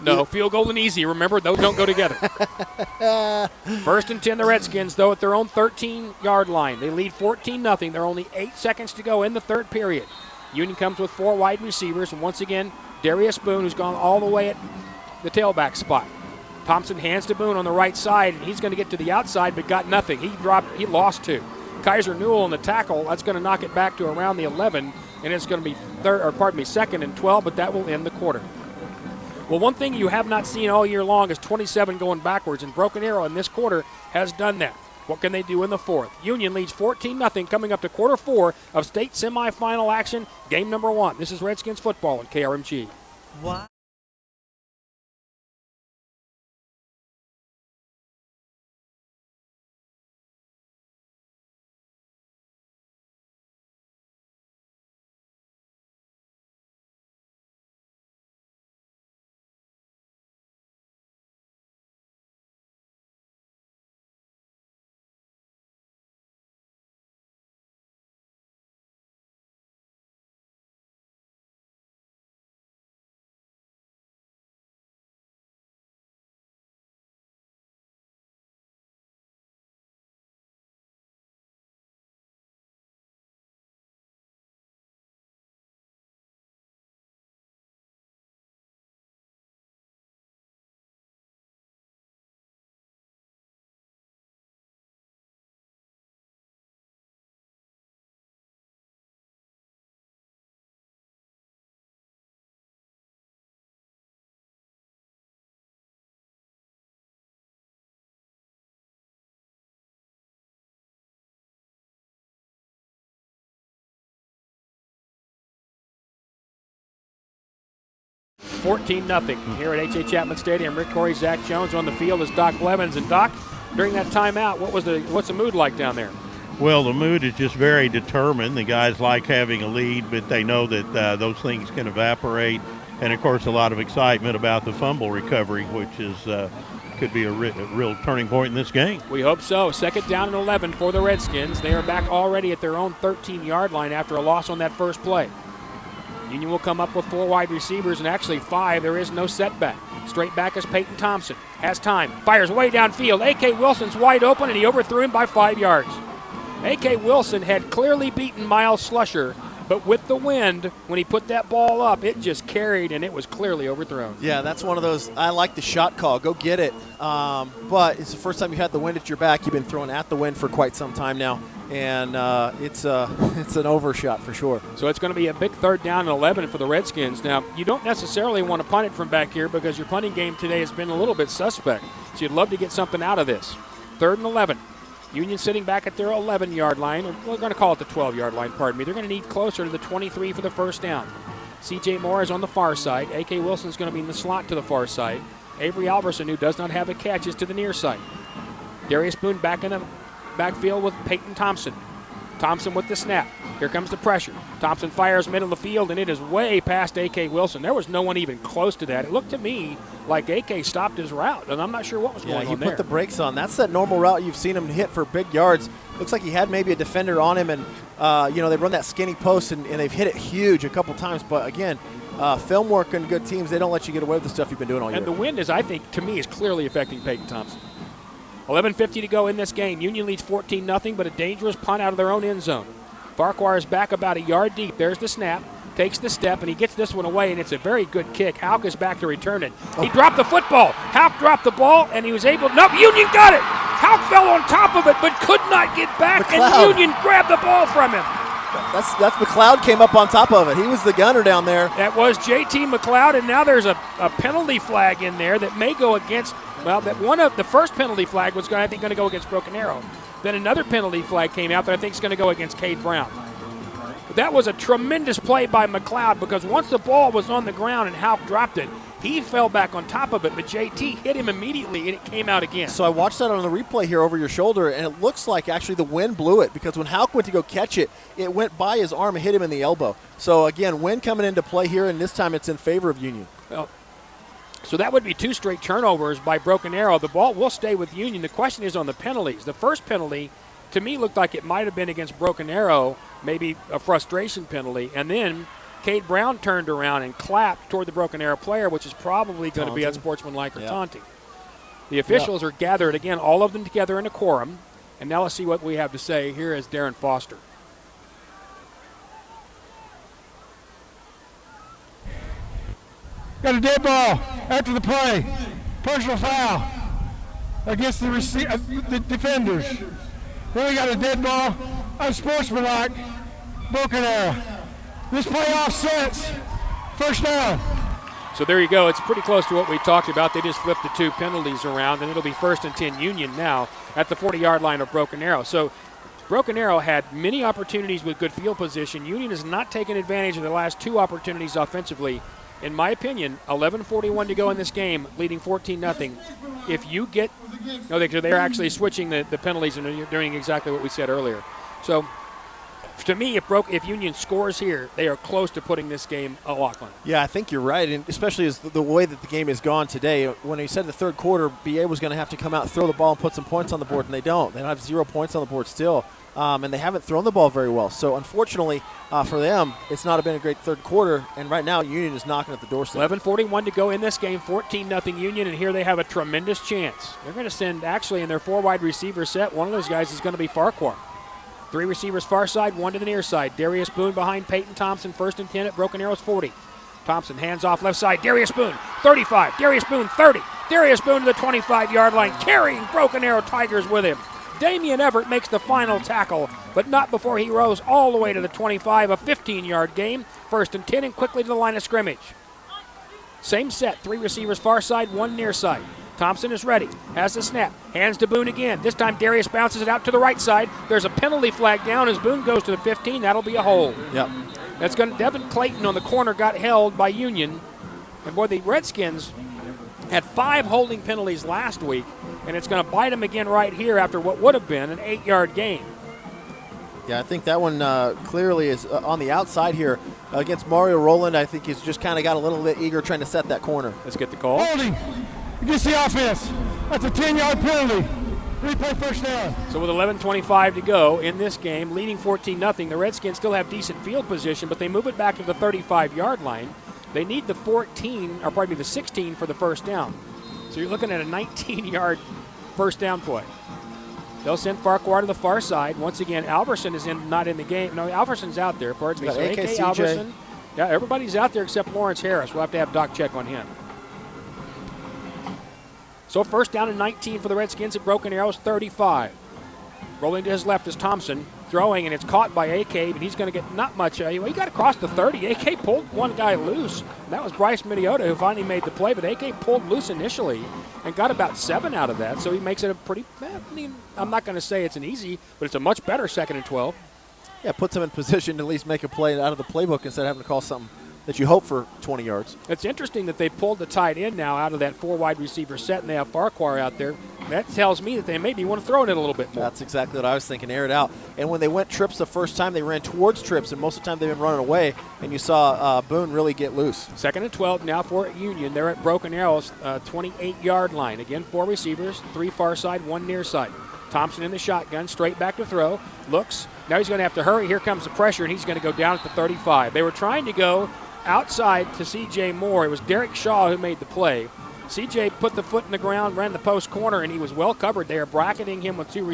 No, field goal and easy. Remember, those don't go together. 1st and 10, the Redskins, though, at their own 13-yard line. They lead 14-0. There are only 8 seconds to go in the 3rd period. Union comes with 4 wide receivers, and once again, Darius Boone, who's gone all the way at the tailback spot. Thompson hands to Boone on the right side, and he's going to get to the outside, but got nothing. He lost 2. Kaiser Newell on the tackle, that's going to knock it back to around the 11, and it's going to be 2nd and 12, but that will end the quarter. Well, one thing you have not seen all year long is 27 going backwards, and Broken Arrow in this quarter has done that. What can they do in the 4th? Union leads 14-0 coming up to quarter 4 of state semifinal action, game number 1. This is Redskins football on KRMG. What? Nothing here at H.A. Chapman Stadium. Rick Corey, Zach Jones on the field as Doc Blevins. And Doc, during that timeout, what's the mood like down there? Well, the mood is just very determined. The guys like having a lead, but they know that those things can evaporate. And, of course, a lot of excitement about the fumble recovery, which is could be a real turning point in this game. We hope so. 2nd down and 11 for the Redskins. They are back already at their own 13-yard line after a loss on that first play. Union will come up with 4 wide receivers and actually 5. There is no setback. Straight back is Peyton Thompson. Has time. Fires way downfield. A.K. Wilson's wide open, and he overthrew him by 5 yards. A.K. Wilson had clearly beaten Miles Slusher, but with the wind, when he put that ball up, it just carried, and it was clearly overthrown. Yeah, that's one of those. I like the shot call. Go get it. But it's the first time you had the wind at your back. You've been throwing at the wind for quite some time now, and it's an overshot for sure. So it's going to be a big 3rd down and 11 for the Redskins. Now, you don't necessarily want to punt it from back here because your punting game today has been a little bit suspect. So you'd love to get something out of this. 3rd and 11. Union sitting back at their 11-yard line. We're going to call it the 12-yard line, pardon me. They're going to need closer to the 23 for the first down. C.J. Moore is on the far side. A.K. Wilson's going to be in the slot to the far side. Avery Alverson, who does not have a catch, is to the near side. Darius Boone back in the backfield with Peyton Thompson. Thompson with the snap. Here comes the pressure. Thompson fires middle of the field, and it is way past A.K. Wilson. There was no one even close to that. It looked to me like A.K. stopped his route, and I'm not sure what was going on there. He put the brakes on. That's that normal route you've seen him hit for big yards. Looks like he had maybe a defender on him, and they run that skinny post, and they've hit it huge a couple times. But again, film work and good teams, they don't let you get away with the stuff you've been doing all year. And the wind is, I think, to me, is clearly affecting Peyton Thompson. 11:50 to go in this game. Union leads 14-0, but a dangerous punt out of their own end zone. Farquhar is back about a yard deep. There's the snap. Takes the step, and he gets this one away, and it's a very good kick. Hauk is back to return it. He dropped the football. Hauk dropped the ball, and he was able – nope, Union got it. Hauk fell on top of it but could not get back, McLeod. And Union grabbed the ball from him. That's McLeod came up on top of it. He was the gunner down there. That was J.T. McLeod, and now there's a penalty flag in there that may go against – well, that one of the first penalty flag was, I think, going to go against Broken Arrow. Then another penalty flag came out that I think is going to go against Cade Brown. But that was a tremendous play by McLeod because once the ball was on the ground and Hauk dropped it, he fell back on top of it, but JT hit him immediately, and it came out again. So I watched that on the replay here over your shoulder, and it looks like actually the wind blew it because when Hauk went to go catch it, it went by his arm and hit him in the elbow. So, again, wind coming into play here, and this time it's in favor of Union. Well, so that would be 2 straight turnovers by Broken Arrow. The ball will stay with Union. The question is on the penalties. The first penalty, to me, looked like it might have been against Broken Arrow, maybe a frustration penalty, and then Cade Brown turned around and clapped toward the Broken Arrow player, which is probably going to be unsportsmanlike or taunting. The officials are gathered, again, all of them together in a quorum, and now let's see what we have to say. Here is Darren Foster. Got a dead ball after the play. Personal foul against the defenders. Then we got a dead ball, unsportsmanlike, Broken Arrow. This play offsets. First down. So there you go. It's pretty close to what we talked about. They just flipped the 2 penalties around, and it'll be 1st and 10 Union now at the 40-yard line of Broken Arrow. So Broken Arrow had many opportunities with good field position. Union has not taken advantage of the last 2 opportunities offensively. In my opinion, 11:41 to go in this game, leading 14-0. If you get – no, they're actually switching the penalties and they're doing exactly what we said earlier. So to me, if Union scores here, they are close to putting this game a lock on. Yeah, I think you're right, and especially as the way that the game has gone today. When he said the third quarter, BA was going to have to come out, throw the ball, and put some points on the board, and they don't. They don't have 0 points on the board still, and they haven't thrown the ball very well. So, unfortunately, for them, it's not been a great third quarter, and right now Union is knocking at the doorstep. 11:41 to go in this game, 14-0 Union, and here they have a tremendous chance. They're going to send, actually, in their 4 wide receiver set, one of those guys is going to be Farquhar. 3 receivers far side, 1 to the near side. Darius Boone behind Peyton Thompson, 1st and 10 at Broken Arrow's 40. Thompson hands off left side. Darius Boone, 35. Darius Boone, 30. Darius Boone to the 25-yard line, carrying Broken Arrow Tigers with him. Damian Everett makes the final tackle, but not before he rose all the way to the 25, a 15-yard gain. 1st and 10 and quickly to the line of scrimmage. Same set, 3 receivers far side, 1 near side. Thompson is ready, has the snap, hands to Boone again. This time Darius bounces it out to the right side. There's a penalty flag down as Boone goes to the 15. That'll be a hold. Yep. That's going to, Devin Clayton on the corner got held by Union. And boy, the Redskins had 5 holding penalties last week, and it's going to bite them again right here after what would have been an 8-yard gain. Yeah, I think that one clearly is on the outside here against Mario Rowland. I think he's just kind of got a little bit eager trying to set that corner. Let's get the call. Holding against the offense. That's a 10-yard penalty. Replay first down. So with 11:25 to go in this game, leading 14-0, the Redskins still have decent field position, but they move it back to the 35-yard line. They need the 14, or pardon me, the 16 for the first down. So you're looking at a 19-yard first down play. They'll send Farquhar to the far side. Once again, Alverson is not in the game. No, Alverson's out there. Pardon me. So AK AK CJ. Alverson. Yeah, everybody's out there except Lawrence Harris. We'll have to have Doc check on him. So first down and 19 for the Redskins at Broken Arrow's 35. Rolling to his left is Thompson, throwing, and it's caught by AK, but he's going to get not much. He got across the 30. AK pulled one guy loose, and that was Bryce Minniota who finally made the play, but AK pulled loose initially and got about 7 out of that, so he makes it a pretty, I'm not going to say it's an easy, but it's a much better 2nd and 12. Yeah, puts him in position to at least make a play out of the playbook instead of having to call something that you hope for 20 yards. It's interesting that they pulled the tight end now out of that 4 wide receiver set, and they have Farquhar out there. That tells me that they maybe want to throw it a little bit more. That's exactly what I was thinking, air it out. And when they went trips the first time, they ran towards trips, and most of the time they've been running away, and you saw Boone really get loose. 2nd and 12 now for Union. They're at Broken Arrow's 28-yard line. Again, 4 receivers, 3 far side, 1 near side. Thompson in the shotgun, straight back to throw, looks. Now he's going to have to hurry. Here comes the pressure, and he's going to go down at the 35. They were trying to go outside to C.J. Moore. It was Derek Shaw who made the play. C.J. put the foot in the ground, ran the post corner, and he was well covered there, bracketing him with 2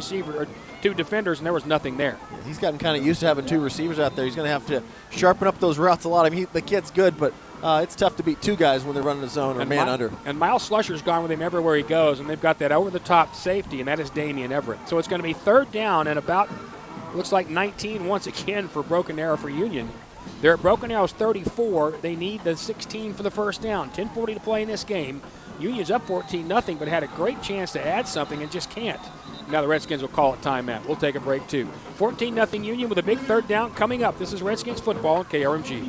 defenders, and there was nothing there. He's gotten kind of used to having 2 receivers out there. He's going to have to sharpen up those routes a lot. I mean, the kid's good, but it's tough to beat 2 guys when they're running the zone or man under. And Miles Slusher's gone with him everywhere he goes, and they've got that over-the-top safety, and that is Damian Everett. So it's going to be 3rd down and about, looks like 19 once again for Broken Arrow for Union. They're at Broken Arrow's 34. They need the 16 for the first down. 10:40 to play in this game. Union's up 14-0, but had a great chance to add something and just can't. Now the Redskins will call it timeout. We'll take a break, too. 14-0 Union with a big 3rd down coming up. This is Redskins football on KRMG.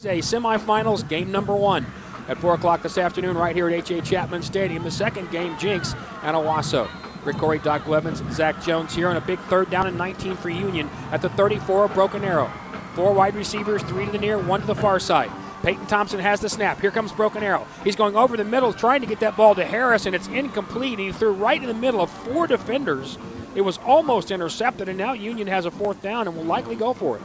A semifinals game number 1 at 4 o'clock this afternoon right here at H.A. Chapman Stadium. The second game, Jinx and Owasso. Rick Corey, Doc Blevins, Zach Jones here on a big 3rd down and 19 for Union at the 34 of Broken Arrow. 4 wide receivers, 3 to the near, 1 to the far side. Peyton Thompson has the snap. Here comes Broken Arrow. He's going over the middle, trying to get that ball to Harris, and it's incomplete. He threw right in the middle of 4 defenders. It was almost intercepted, and now Union has a 4th down and will likely go for it.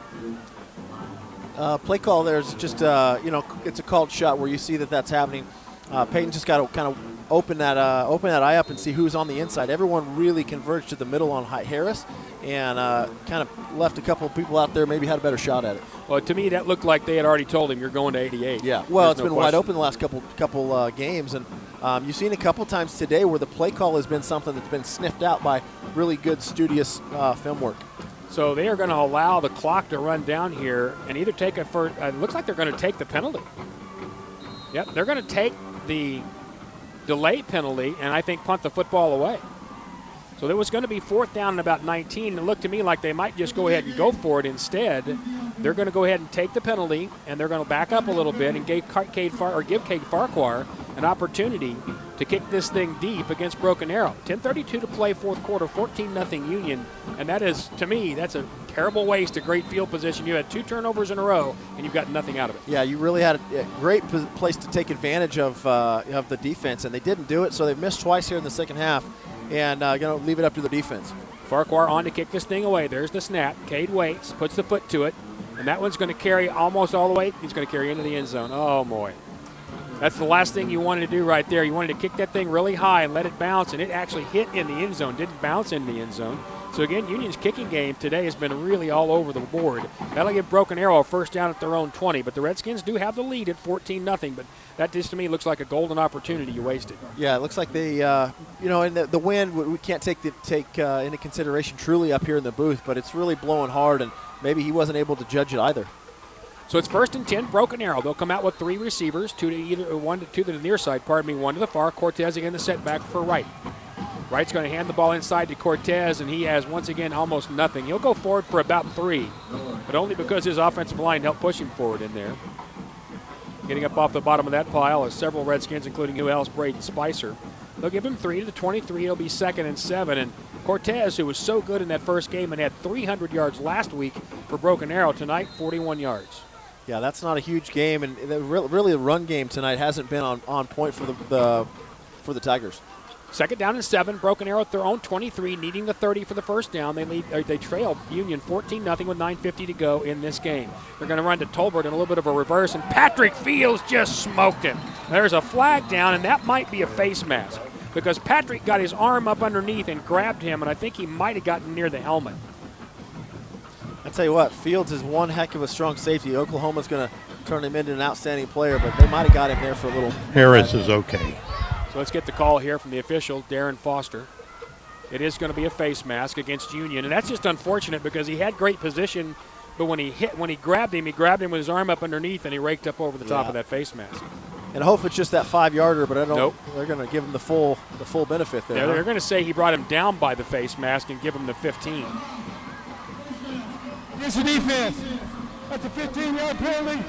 Play call there is just, it's a called shot where you see that that's happening. Peyton just got to kind of open that eye up and see who's on the inside. Everyone really converged to the middle on Harris and kind of left a couple of people out there, maybe had a better shot at it. Well, to me, that looked like they had already told him, you're going to 88. Yeah, well, There's it's been wide open the last couple games, and you've seen a couple times today where the play call has been something that's been sniffed out by really good, studious film work. So they are going to allow the clock to run down here and either take it for, it looks like they're going to take the penalty. Yep, they're going to take the delay penalty and I think punt the football away. So there was going to be 4th down and about 19. It looked to me like they might just go ahead and go for it. Instead, they're going to go ahead and take the penalty, and they're going to back up a little bit and give Cade Farquhar an opportunity to kick this thing deep against Broken Arrow. 10:32 to play, 4th quarter, 14-0 Union, and that is, to me, that's a terrible waste of great field position. You had 2 turnovers in a row, and you've got nothing out of it. Yeah, you really had a great place to take advantage of the defense, and they didn't do it, so they've missed twice here in the second half. And going to leave it up to the defense. Farquhar on to kick this thing away. There's the snap. Cade waits, puts the foot to it, and that one's going to carry almost all the way. He's going to carry into the end zone. Oh, boy. That's the last thing you wanted to do right there. You wanted to kick that thing really high and let it bounce, and it actually hit in the end zone. Didn't bounce in the end zone. So again, Union's kicking game today has been really all over the board. That'll give Broken Arrow a first down at their own 20, but the Redskins do have the lead at 14-0, but that just to me looks like a golden opportunity you wasted. Yeah, it looks like they, and the wind, we can't take into consideration truly up here in the booth, but it's really blowing hard, and maybe he wasn't able to judge it either. So it's 1st and 10, Broken Arrow. They'll come out with 3 receivers, two to the near side, one to the far. Cortez again the setback for Wright. Wright's going to hand the ball inside to Cortez, and he has, once again, almost nothing. He'll go forward for about 3, but only because his offensive line helped push him forward in there. Getting up off the bottom of that pile is several Redskins, including who else? Braden Spicer. They'll give him 3 to the 23. It'll be 2nd and 7. And Cortez, who was so good in that first game and had 300 yards last week for Broken Arrow, tonight 41 yards. Yeah, that's not a huge game, and really the run game tonight hasn't been on point for the Tigers. 2nd down and 7. Broken Arrow at their own 23, needing the 30 for the first down. They trail Union 14-0 with 9:50 to go in this game. They're going to run to Tolbert in a little bit of a reverse, and Patrick Fields just smoked him. There's a flag down, and that might be a face mask because Patrick got his arm up underneath and grabbed him, and I think he might have gotten near the helmet. I tell you what, Fields is one heck of a strong safety. Oklahoma's going to turn him into an outstanding player, but they might have got him there for a little. Harris is okay. So let's get the call here from the official, Darren Foster. It is going to be a face mask against Union, and that's just unfortunate because he had great position, but when he grabbed him with his arm up underneath, and he raked up over the top of that face mask. And I hope it's just that 5-yarder, but I don't. Nope. They're going to give him the full benefit there. They're going to say he brought him down by the face mask and give him the 15. Against the defense. That's a 15-yard penalty.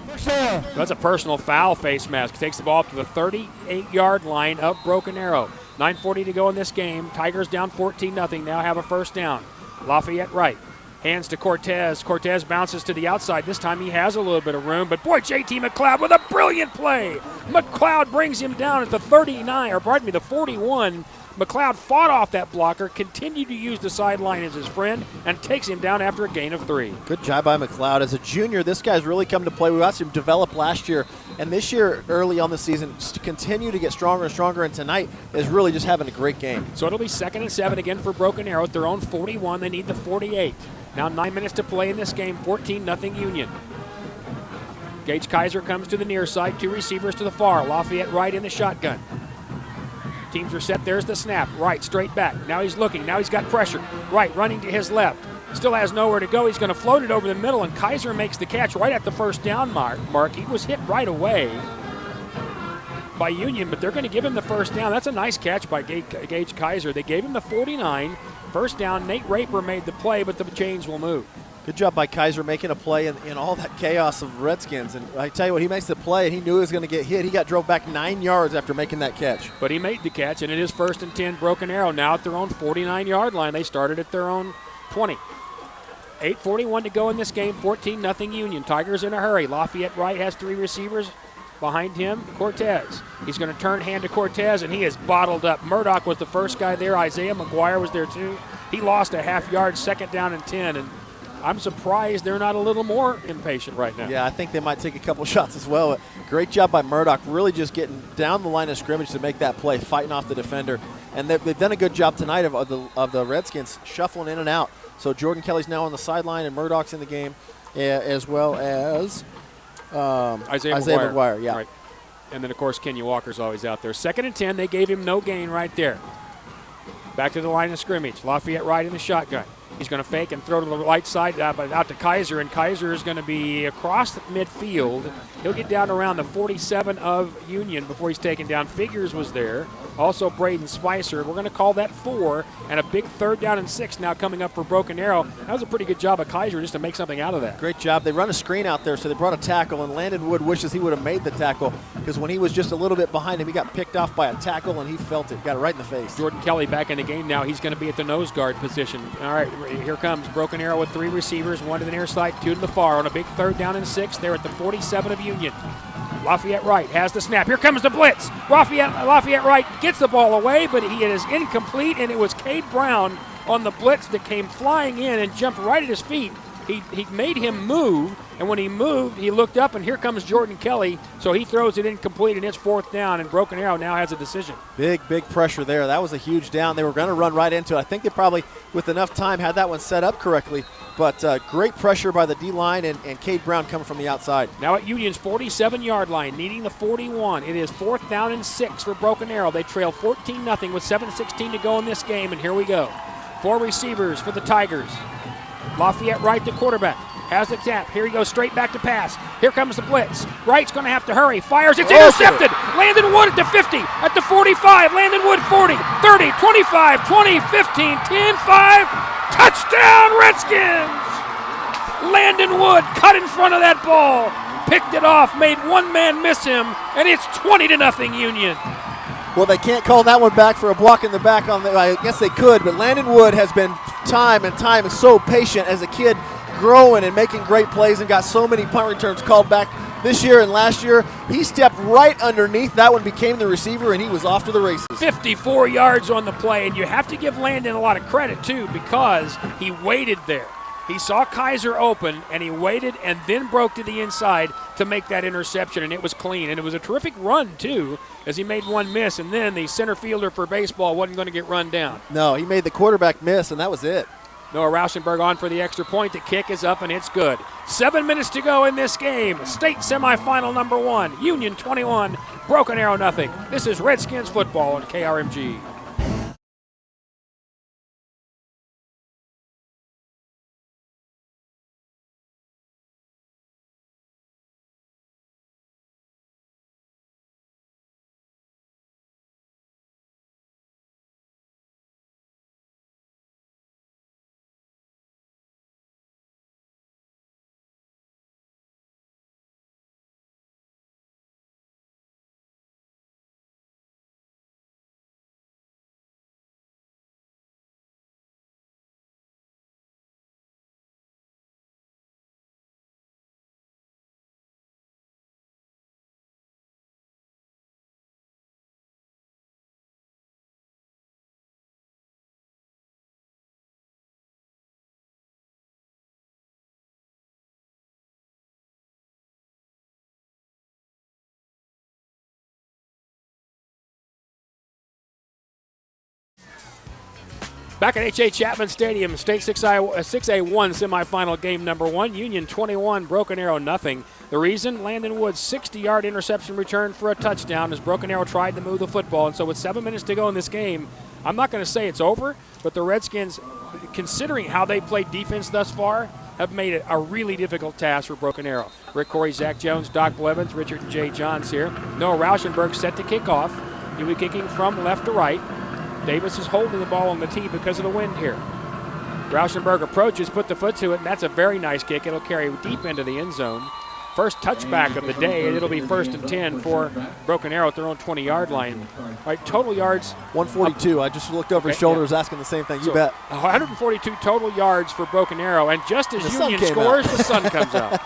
First down. So that's a personal foul face mask. Takes the ball up to the 38-yard line of Broken Arrow. 9:40 to go in this game. Tigers down 14-0. Now have a first down. Lafayette Wright. Hands to Cortez. Cortez bounces to the outside. This time he has a little bit of room, but boy, JT McLeod with a brilliant play. McLeod brings him down at the 41. McLeod fought off that blocker, continued to use the sideline as his friend, and takes him down after a gain of 3. Good job by McLeod. As a junior, this guy's really come to play. We watched him develop last year, and this year, early on the season, to continue to get stronger and stronger, and tonight is really just having a great game. So it'll be 2nd and 7 again for Broken Arrow at their own 41. They need the 48. Now 9 minutes to play in this game, 14-0 Union. Gage Kaiser comes to the near side, 2 receivers to the far. Lafayette Wright in the shotgun. Teams are set. There's the snap. Wright straight back. Now he's looking. Now he's got pressure. Wright running to his left. Still has nowhere to go. He's going to float it over the middle, and Kaiser makes the catch right at the first down mark. He was hit right away by Union, but they're going to give him the first down. That's a nice catch by Gage Kaiser. They gave him the 49. First down. Nate Raper made the play, but the chains will move. Good job by Kaiser making a play in all that chaos of Redskins. And I tell you what, he makes the play, and he knew he was going to get hit. He got drove back 9 yards after making that catch. But he made the catch, and it is 1st and 10, Broken Arrow. Now at their own 49-yard line. They started at their own 20. 8:41 to go in this game, 14-0 Union. Tigers in a hurry. Lafayette Wright has 3 receivers. Behind him, Cortez. He's going to turn hand to Cortez, and he is bottled up. Murdoch was the first guy there. Isaiah McGuire was there too. He lost a half yard, 2nd down and 10, and I'm surprised they're not a little more impatient right now. Yeah, I think they might take a couple shots as well. Great job by Murdoch, really just getting down the line of scrimmage to make that play, fighting off the defender. And they've done a good job tonight of the Redskins shuffling in and out. So Jordan Kelly's now on the sideline, and Murdoch's in the game, as well as Isaiah McGuire. Yeah. Right. And then, of course, Kenya Walker's always out there. 2nd and 10, they gave him no gain right there. Back to the line of scrimmage. Lafayette Wright in the shotgun. He's going to fake and throw to the right side, but out to Kaiser, and Kaiser is going to be across the midfield. He'll get down around the 47 of Union before he's taken down. Figures was there. Also Braden Spicer. We're going to call that 4, and a big 3rd down and 6 now coming up for Broken Arrow. That was a pretty good job of Kaiser just to make something out of that. Great job. They run a screen out there, so they brought a tackle, and Landon Wood wishes he would have made the tackle because when he was just a little bit behind him, he got picked off by a tackle, and he felt it. Got it right in the face. Jordan Kelly back in the game now. He's going to be at the nose guard position. All right, here comes Broken Arrow with 3 receivers, 1 to the near side, 2 to the far on a big 3rd down and 6. They're at the 47 of Union. Lafayette Wright has the snap. Here comes the blitz. Lafayette Wright gets the ball away, but he is incomplete, and it was Cade Brown on the blitz that came flying in and jumped right at his feet he made him move, and when he moved, he looked up, and here comes Jordan Kelly, so he throws it incomplete, and it's 4th down, and Broken Arrow now has a decision. Big pressure there. That was a huge down. They were going to run right into it. I think they probably, with enough time, had that one set up correctly, but great pressure by the D-line, and Cade Brown coming from the outside. Now at Union's 47-yard line, needing the 41. It is 4th down and 6 for Broken Arrow. They trail 14-0 with 7:16 to go in this game, and here we go. 4 receivers for the Tigers. Lafayette Wright, the quarterback, has the tap. Here he goes straight back to pass. Here comes the blitz. Wright's going to have to hurry. Fires. It's intercepted. Landon Wood at the 50, at the 45. Landon Wood 40, 30, 25, 20, 15, 10, 5. Touchdown, Redskins! Landon Wood cut in front of that ball. Picked it off, made one man miss him, and it's 20-0 Union. Well, they can't call that one back for a block in the back. I guess they could, but Landon Wood has been time and time is so patient as a kid, growing and making great plays, and got so many punt returns called back this year and last year. He stepped right underneath. That one became the receiver, and he was off to the races. 54 yards on the play, and you have to give Landon a lot of credit, too, because he waited there. He saw Kaiser open, and he waited and then broke to the inside to make that interception, and it was clean. And it was a terrific run, too, as he made one miss, and then the center fielder for baseball wasn't going to get run down. No, he made the quarterback miss, and that was it. Noah Rauschenberg on for the extra point. The kick is up, and it's good. 7 minutes to go in this game. State semifinal number 1. Union 21, Broken Arrow nothing. This is Redskins football on KRMG. Back at H.A. Chapman Stadium, State 6A1 semifinal game number 1. Union 21, Broken Arrow nothing. The reason, Landon Wood's 60-yard interception return for a touchdown as Broken Arrow tried to move the football. And so with 7 minutes to go in this game, I'm not going to say it's over, but the Redskins, considering how they played defense thus far, have made it a really difficult task for Broken Arrow. Rick Corey, Zach Jones, Doc Blevins, Richard and Jay Johns here. Noah Rauschenberg set to kick off. He'll be kicking from left to right. Davis is holding the ball on the tee because of the wind here. Rauschenberg approaches, put the foot to it, and that's a very nice kick. It'll carry deep into the end zone. First touchback of the day, and it'll be 1st and 10 for Broken Arrow at their own 20-yard line. All right, total yards. 142. I just looked over his shoulder, was asking the same thing. You bet. 142 total yards for Broken Arrow, and just as Union scores, the sun comes out.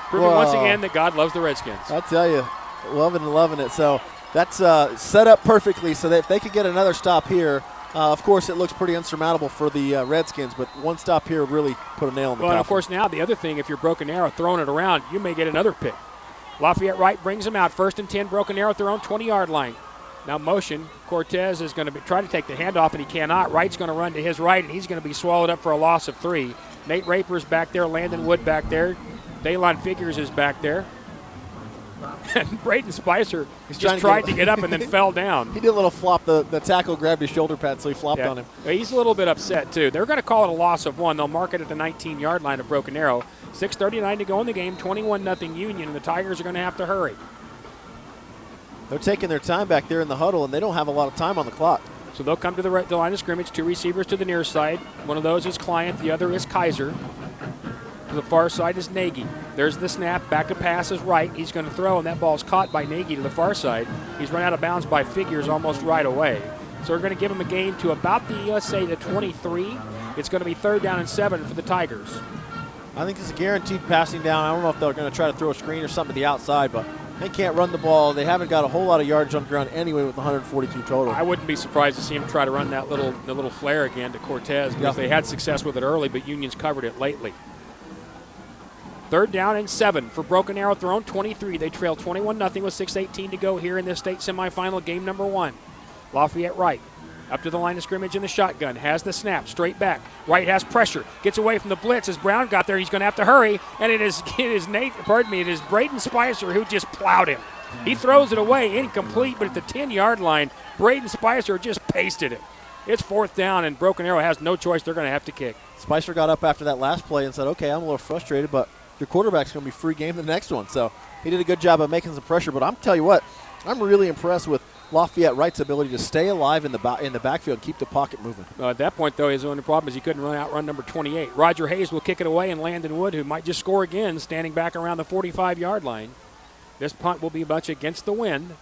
Proving once again that God loves the Redskins. I tell you, loving it. So that's set up perfectly so that if they could get another stop here, of course, it looks pretty unsurmountable for the Redskins, but one stop here would really put a nail in the coffin. And of course, now the other thing, if you're Broken Arrow throwing it around, you may get another pick. Lafayette Wright brings him out. 1st and 10, Broken Arrow at their own 20-yard line. Now motion. Cortez is going to try to take the handoff, and he cannot. Wright's going to run to his right, and he's going to be swallowed up for a loss of 3. Nate Raper's back there. Landon Wood back there. Daylon Figures is back there. And Braden Spicer just tried to get up and then fell down. He did a little flop. The tackle grabbed his shoulder pad, so he flopped on him. He's a little bit upset, too. They're going to call it a loss of 1. They'll mark it at the 19-yard line of Broken Arrow. 6:39 to go in the game, 21-0 Union, and the Tigers are going to have to hurry. They're taking their time back there in the huddle, and they don't have a lot of time on the clock. So they'll come to the line of scrimmage. 2 receivers to the near side. One of those is Client. The other is Kaiser. To the far side is Nagy. There's the snap. Back to pass is Wright. He's going to throw, and that ball's caught by Nagy to the far side. He's run out of bounds by Figures almost right away. So we're going to give him a gain to about the, let's say, the 23. It's going to be 3rd down and 7 for the Tigers. I think it's a guaranteed passing down. I don't know if they're going to try to throw a screen or something to the outside, but They can't run the ball. They haven't got a whole lot of yardage on the ground anyway with 142 total. I wouldn't be surprised to see him try to run the little flare again to Cortez because they had success with it early, but Union's covered it lately. 3rd down and 7 for Broken Arrow, their own 23. They trail 21-0 with 6:18 to go here in this state semifinal game number 1. Lafayette Wright up to the line of scrimmage in the shotgun, has the snap, straight back. Wright has pressure, gets away from the blitz. As Brown got there, he's going to have to hurry, and it is Braden Spicer who just plowed him. He throws it away, incomplete, but at the 10-yard line, Braden Spicer just pasted it. It's 4th down, and Broken Arrow has no choice. They're going to have to kick. Spicer got up after that last play and said, okay, I'm a little frustrated, but your quarterback's going to be free game the next one. So he did a good job of making some pressure, but I'm telling you what, I'm really impressed with Lafayette Wright's ability to stay alive in the backfield and keep the pocket moving. At that point, though, his only problem is he couldn't outrun number 28. Roger Hayes will kick it away, and Landon Wood, who might just score again, standing back around the 45-yard line. This punt will be much against the wind.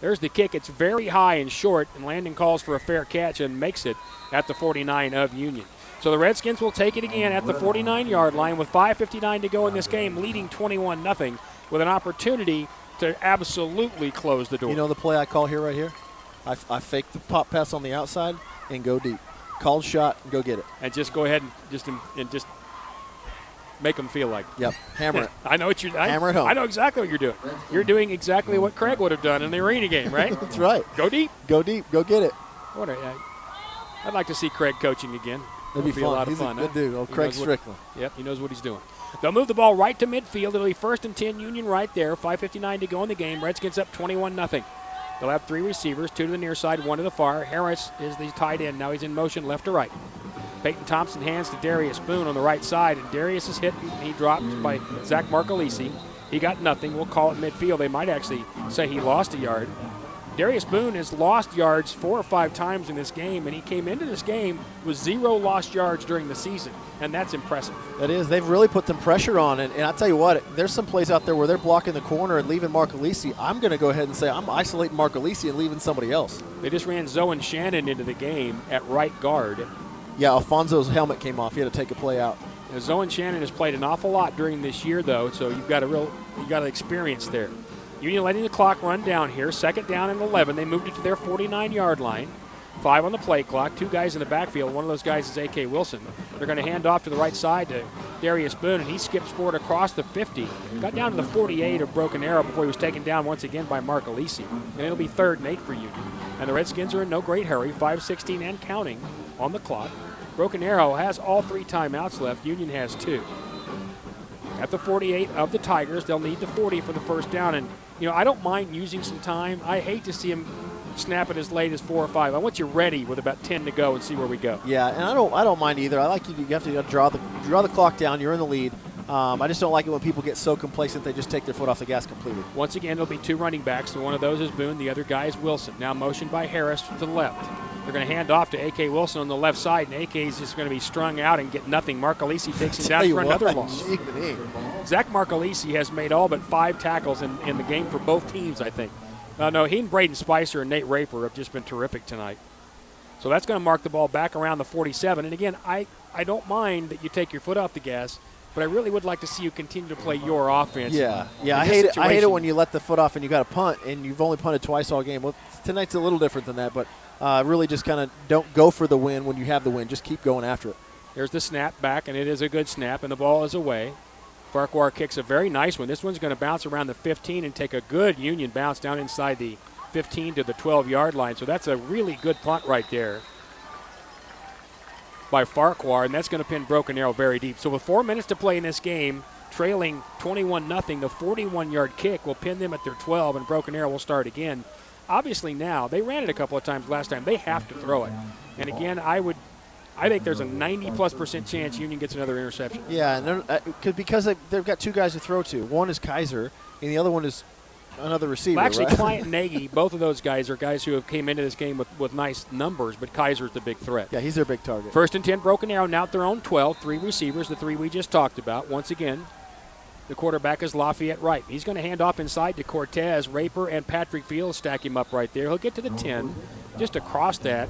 There's the kick. It's very high and short, and Landon calls for a fair catch and makes it at the 49 of Union. So the Redskins will take it again at the 49-yard line with 5:59 to go in this game, leading 21-0 with an opportunity to absolutely close the door. You know the play I call here right here? I fake the pop pass on the outside and go deep. Called shot and go get it. And just go ahead and just make them feel like it. Yep, hammer it. I know what you're doing. Hammer it home. I know exactly what you're doing. You're doing exactly what Craig would have done in the arena game, right? That's right. Go deep. Go deep. Go get it. I'd like to see Craig coaching again. It'd be a lot He's of fun. a good dude. Oh, Craig Strickland. Yep, he knows what he's doing. They'll move the ball right to midfield. It'll be 1st and 10 Union right there. 5:59 to go in the game. Redskins up 21-0. They'll have 3 receivers, 2 to the near side, 1 to the far. Harris is the tight end. Now he's in motion left to right. Peyton Thompson hands to Darius Boone on the right side, and Darius is hit. He dropped by Zach Marcolisi. He got nothing. We'll call it midfield. They might actually say he lost a yard. Darius Boone has lost yards 4 or 5 times in this game, and he came into this game with 0 lost yards during the season, and that's impressive. That is. They've really put some pressure on, and I'll tell you what, there's some plays out there where they're blocking the corner and leaving Marcolisi. I'm going to go ahead and say I'm isolating Marcolisi and leaving somebody else. They just ran Zoe Shannon into the game at right guard. Yeah, Alfonso's helmet came off. He had to take a play out. Zoe Shannon has played an awful lot during this year, though, so you've got experience there. Union letting the clock run down here. 2nd down and 11. They moved it to their 49-yard line. 5 on the play clock. 2 guys in the backfield. One of those guys is A.K. Wilson. They're going to hand off to the right side to Darius Boone, and he skips forward across the 50. Got down to the 48 of Broken Arrow before he was taken down once again by Mark Alisi. And it'll be 3rd and 8 for Union. And the Redskins are in no great hurry. 5:16 and counting on the clock. Broken Arrow has all 3 timeouts left. Union has 2. At the 48 of the Tigers, they'll need the 40 for the 1st down. And, I don't mind using some time. I hate to see him snap it as late as 4 or 5. I want you ready with about 10 to go and see where we go. Yeah, and I don't mind either. I like you have to draw the clock down. You're in the lead. I just don't like it when people get so complacent they just take their foot off the gas completely. Once again, it'll be 2 running backs. One of those is Boone. The other guy is Wilson. Now motioned by Harris to the left. They're going to hand off to A.K. Wilson on the left side, and A.K. is just going to be strung out and get nothing. Mark Alisi takes him down for another loss. Zach Marcolisi has made all but 5 tackles in the game for both teams, I think. No, he and Braden Spicer and Nate Raper have just been terrific tonight. So that's going to mark the ball back around the 47. And again, I don't mind that you take your foot off the gas, but I really would like to see you continue to play your offense. Yeah. I hate it when you let the foot off and you got to punt, and you've only punted twice all game. Well, tonight's a little different than that, but really just kind of don't go for the win when you have the win. Just keep going after it. There's the snap back, and it is a good snap, and the ball is away. Farquhar kicks a very nice one. This one's going to bounce around the 15 and take a good Union bounce down inside the 15 to the 12-yard line. So that's a really good punt right there by Farquhar, and that's going to pin Broken Arrow very deep. So with 4 minutes to play in this game, trailing 21-0, the 41-yard kick will pin them at their 12, and Broken Arrow will start again. Obviously now, they ran it a couple of times last time. They have to throw it. And again, I think there's a 90+% chance Union gets another interception. Yeah, and because they've got 2 guys to throw to. One is Kaiser, and the other one is another receiver. Well, actually, right? Client and Nagy, both of those guys are guys who have came into this game with nice numbers, but Kaiser's the big threat. Yeah, he's their big target. 1st and 10, Broken Arrow now at their own 12. 3 receivers, the 3 we just talked about. Once again, the quarterback is Lafayette Wright. He's going to hand off inside to Cortez. Raper and Patrick Fields stack him up right there. He'll get to the 10, just across that.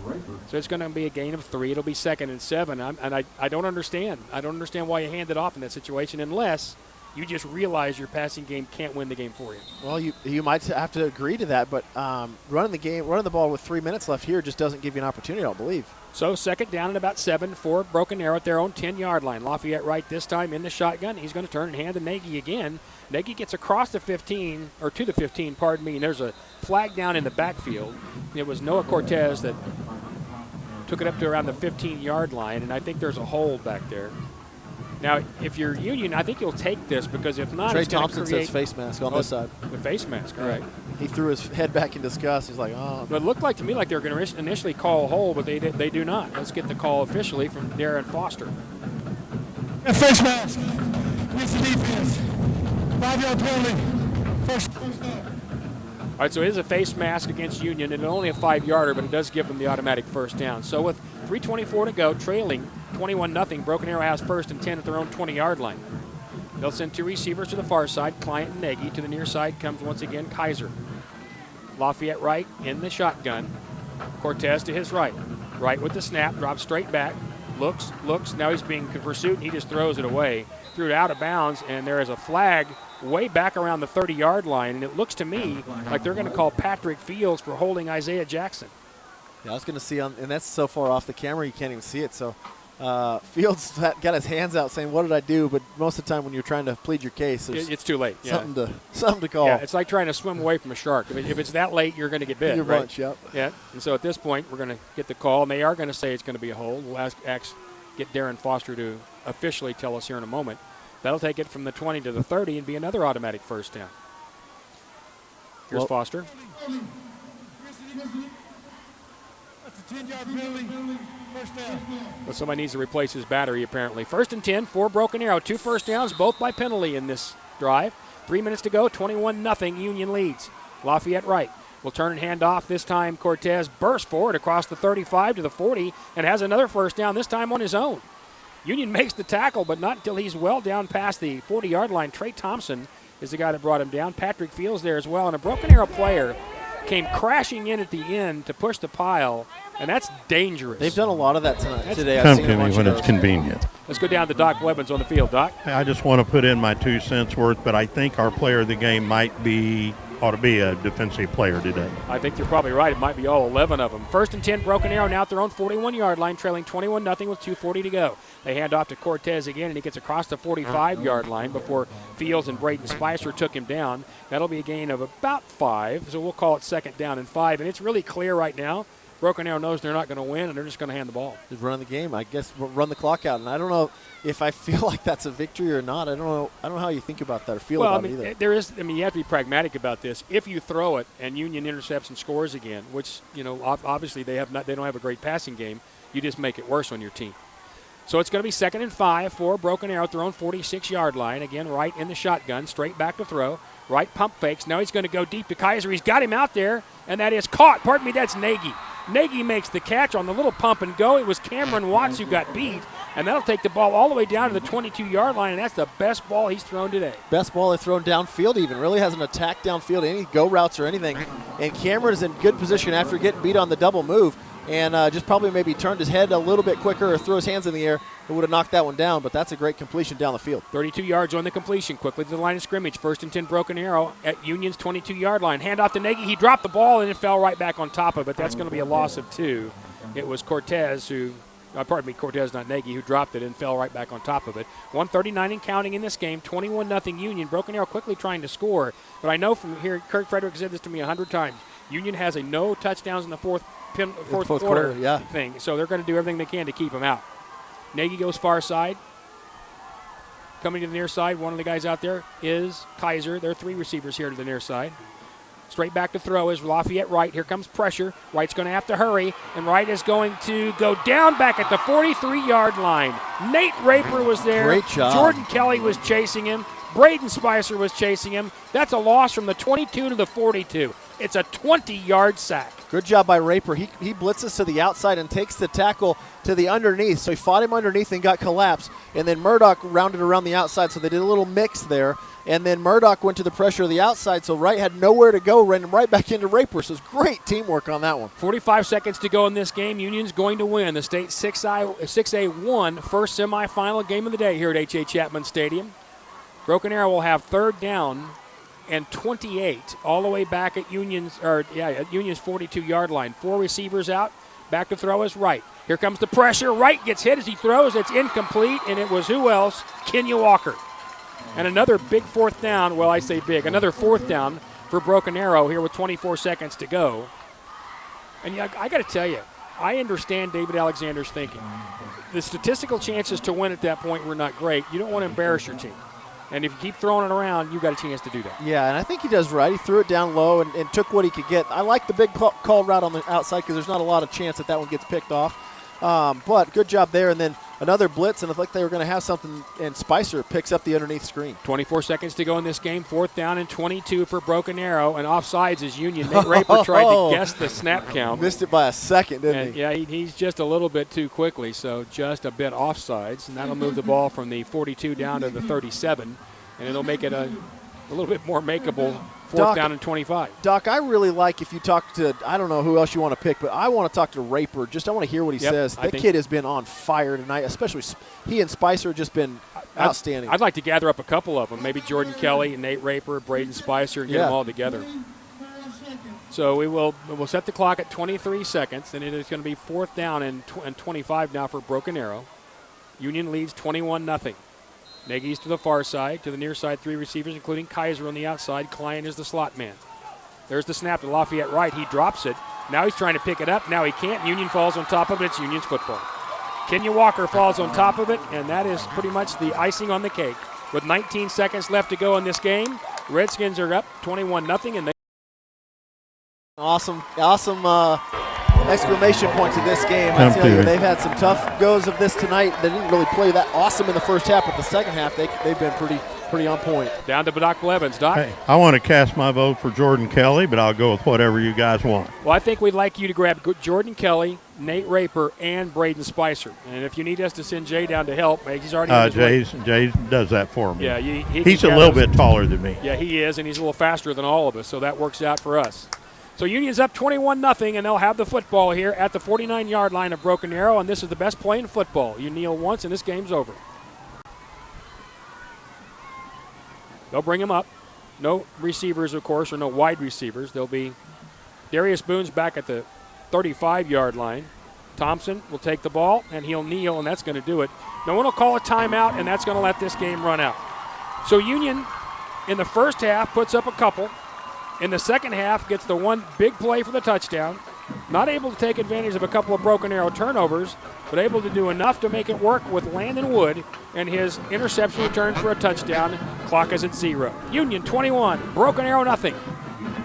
So it's going to be a gain of 3. It'll be 2nd and 7. I don't understand. I don't understand why you hand it off in that situation unless You just realize your passing game can't win the game for you. Well, you might have to agree to that, but running the ball with 3 minutes left here just doesn't give you an opportunity, I don't believe. So second down and about 7 for Broken Arrow at their own 10-yard line. Lafayette Wright this time in the shotgun. He's going to turn and hand to Nagy again. Nagy gets across the 15, or to the 15, pardon me, and there's a flag down in the backfield. It was Noah Cortez that took it up to around the 15-yard line, and I think there's a hold back there. Now, if you're Union, I think you'll take this, because if not, Trey it's going to Thompson create says face mask on this side. the face mask. All right. He threw his head back in disgust. He's like, oh. But it looked like to me like they were going to initially call a hold, but they do not. Let's get the call officially from Darren Foster. And face mask against the defense. 5-yard penalty. First. All right, so it is a face mask against Union, and only a 5-yarder, but it does give them the automatic first down. So with 3:24 to go, trailing 21-0, Broken Arrow has first and 10 at their own 20-yard line. They'll send 2 receivers to the far side, Client and Nagy. To the near side comes once again Kaiser. Lafayette Wright in the shotgun. Cortez to his right. Wright with the snap, drops straight back, looks. Now he's being pursued, and he just throws it away. Threw it out of bounds, and there is a flag way back around the 30-yard line, and it looks to me like they're going to call Patrick Fields for holding Isaiah Jackson. Yeah, I was going to see, and that's so far off the camera you can't even see it. So Fields got his hands out saying, "What did I do?" But most of the time when you're trying to plead your case, it's too late. Yeah. Something to call. Yeah, it's like trying to swim away from a shark. If it's that late, you're going to get bit. Your right? bunch, yep. Yeah, and so at this point, we're going to get the call, and they are going to say it's going to be a hold. We'll get Darren Foster to officially tell us here in a moment. That'll take it from the 20 to the 30 and be another automatic first down. Here's Foster. That's a 10-yard penalty. First down. Well, somebody needs to replace his battery, apparently. First and 10 for Broken Arrow. 2 first downs, both by penalty in this drive. 3 minutes to go, 21-0 Union leads. Lafayette Wright will turn and hand off. This time Cortez bursts forward across the 35 to the 40 and has another first down, this time on his own. Union makes the tackle, but not until he's well down past the 40-yard line. Trey Thompson is the guy that brought him down. Patrick Fields there as well. And a Broken Arrow player came crashing in at the end to push the pile, and that's dangerous. They've done a lot of that today. Come to me when it's convenient. Let's go down to Doc Blevins on the field. Doc? I just want to put in my 2 cents worth, but I think our player of the game ought to be a defensive player today. I think you're probably right. It might be all 11 of them. First and 10, Broken Arrow now at their own 41-yard line, trailing 21-0 with 2:40 to go. They hand off to Cortez again, and he gets across the 45-yard line before Fields and Braden Spicer took him down. That'll be a gain of about 5, so we'll call it second down and 5. And it's really clear right now. Broken Arrow knows they're not going to win, and they're just going to hand the ball. Just running the game. I guess we'll run the clock out, and I don't know if I feel like that's a victory or not. I don't know how you think about that or feel about it either. You have to be pragmatic about this. If you throw it and Union intercepts and scores again, which obviously they don't have a great passing game, you just make it worse on your team. So it's going to be second and 5 for Broken Arrow at their own 46-yard line. Again, Wright in the shotgun, straight back to throw. Wright pump fakes. Now he's going to go deep to Kaiser. He's got him out there, and that is caught. Pardon me, that's Nagy. Nagy makes the catch on the little pump and go. It was Cameron Watts who got beat, and that'll take the ball all the way down to the 22-yard line, and that's the best ball he's thrown today. Best ball they've thrown downfield even. Really hasn't attacked downfield, any go routes or anything. And Cameron is in good position after getting beat on the double move, and just probably maybe turned his head a little bit quicker or threw his hands in the air. It would have knocked that one down, but that's a great completion down the field. 32 yards on the completion, quickly to the line of scrimmage. First and 10, Broken Arrow at Union's 22-yard line. Hand off to Nagy. He dropped the ball, and it fell right back on top of it. That's going to be a loss of 2. It was Cortez Cortez, not Nagy, who dropped it and fell right back on top of it. 1:39 and counting in this game, 21-0 Union. Broken Arrow quickly trying to score, but I know from here, Kirk Frederick said this to me 100 times, Union has a no touchdowns in the fourth quarter thing, so they're going to do everything they can to keep him out. Nagy goes far side. Coming to the near side, one of the guys out there is Kaiser. There are 3 receivers here to the near side. Straight back to throw is Lafayette Wright. Here comes pressure. Wright's going to have to hurry, and Wright is going to go down back at the 43-yard line. Nate Raper was there. Great job. Jordan Kelly was chasing him. Braden Spicer was chasing him. That's a loss from the 22 to the 42. It's a 20-yard sack. Good job by Raper. He blitzes to the outside and takes the tackle to the underneath. So he fought him underneath and got collapsed. And then Murdoch rounded around the outside, so they did a little mix there. And then Murdoch went to the pressure of the outside, so Wright had nowhere to go, ran right back into Raper. So it's great teamwork on that one. 45 seconds to go in this game. Union's going to win the state 6A1 first semifinal game of the day here at H.A. Chapman Stadium. Broken Arrow will have 3rd down and 28 all the way back at Union's 42-yard line. 4 receivers out. Back to throw is Wright. Here comes the pressure. Wright gets hit as he throws. It's incomplete, and it was who else? Kenya Walker. And another big 4th down. Well, I say big. Another 4th down for Broken Arrow here with 24 seconds to go. And yeah, I got to tell you, I understand David Alexander's thinking. The statistical chances to win at that point were not great. You don't want to embarrass your team. And if you keep throwing it around, you've got a chance to do that. Yeah, and I think he does right. He threw it down low and took what he could get. I like the big call route on the outside because there's not a lot of chance that one gets picked off. But good job there. And then another blitz, and it looked like they were going to have something, and Spicer picks up the underneath screen. 24 seconds to go in this game. 4th down and 22 for Broken Arrow. And offsides is Union. Nate Raper tried to guess the snap count. Missed it by a second, didn't he? Yeah, he's just a little bit too quickly, so just a bit offsides. And that'll move the ball from the 42 down to the 37. And it'll make it a little bit more makeable 4th down and 25. Doc, I really like if you talk to, I don't know who else you want to pick, but I want to talk to Raper. I want to hear what he says. That kid has been on fire tonight, especially he and Spicer have just been outstanding. I'd like to gather up a couple of them, maybe Jordan Kelly and Nate Raper, Braden Spicer, and get them all together. So we'll set the clock at 23 seconds, and it is going to be 4th down and 25 now for Broken Arrow. Union leads 21-0. Nagy's to the far side, to the near side, 3 receivers, including Kaiser on the outside. Klein is the slot man. There's the snap to Lafayette Wright. He drops it. Now he's trying to pick it up. Now he can't. Union falls on top of it. It's Union's football. Kenya Walker falls on top of it, and that is pretty much the icing on the cake. With 19 seconds left to go in this game, Redskins are up 21-0, and they awesome exclamation point to this game. I tell you, they've had some tough goes of this tonight. They didn't really play that awesome in the first half, but the second half they've been pretty on point. Down to Doc Blevins. Doc? Hey, I want to cast my vote for Jordan Kelly, but I'll go with whatever you guys want. Well, I think we'd like you to grab Jordan Kelly, Nate Raper, and Braden Spicer. And if you need us to send Jay down to help, he's already on his way. Jay does that for me. Yeah, he's a little bit taller than me. Yeah, he is, and he's a little faster than all of us, so that works out for us. So Union's up 21-0, and they'll have the football here at the 49-yard line of Broken Arrow, and this is the best play in football. You kneel once, and this game's over. They'll bring him up. No receivers, of course, or no wide receivers. There'll be Darius Boone's back at the 35-yard line. Thompson will take the ball, and he'll kneel, and that's going to do it. No one will call a timeout, and that's going to let this game run out. So Union, in the first half, puts up a couple. In the second half, gets the one big play for the touchdown. Not able to take advantage of a couple of Broken Arrow turnovers, but able to do enough to make it work with Landon Wood and his interception return for a touchdown. Clock is at 0. Union 21, Broken Arrow 0.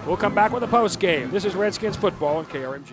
We'll come back with a post game. This is Redskins football on KRMG.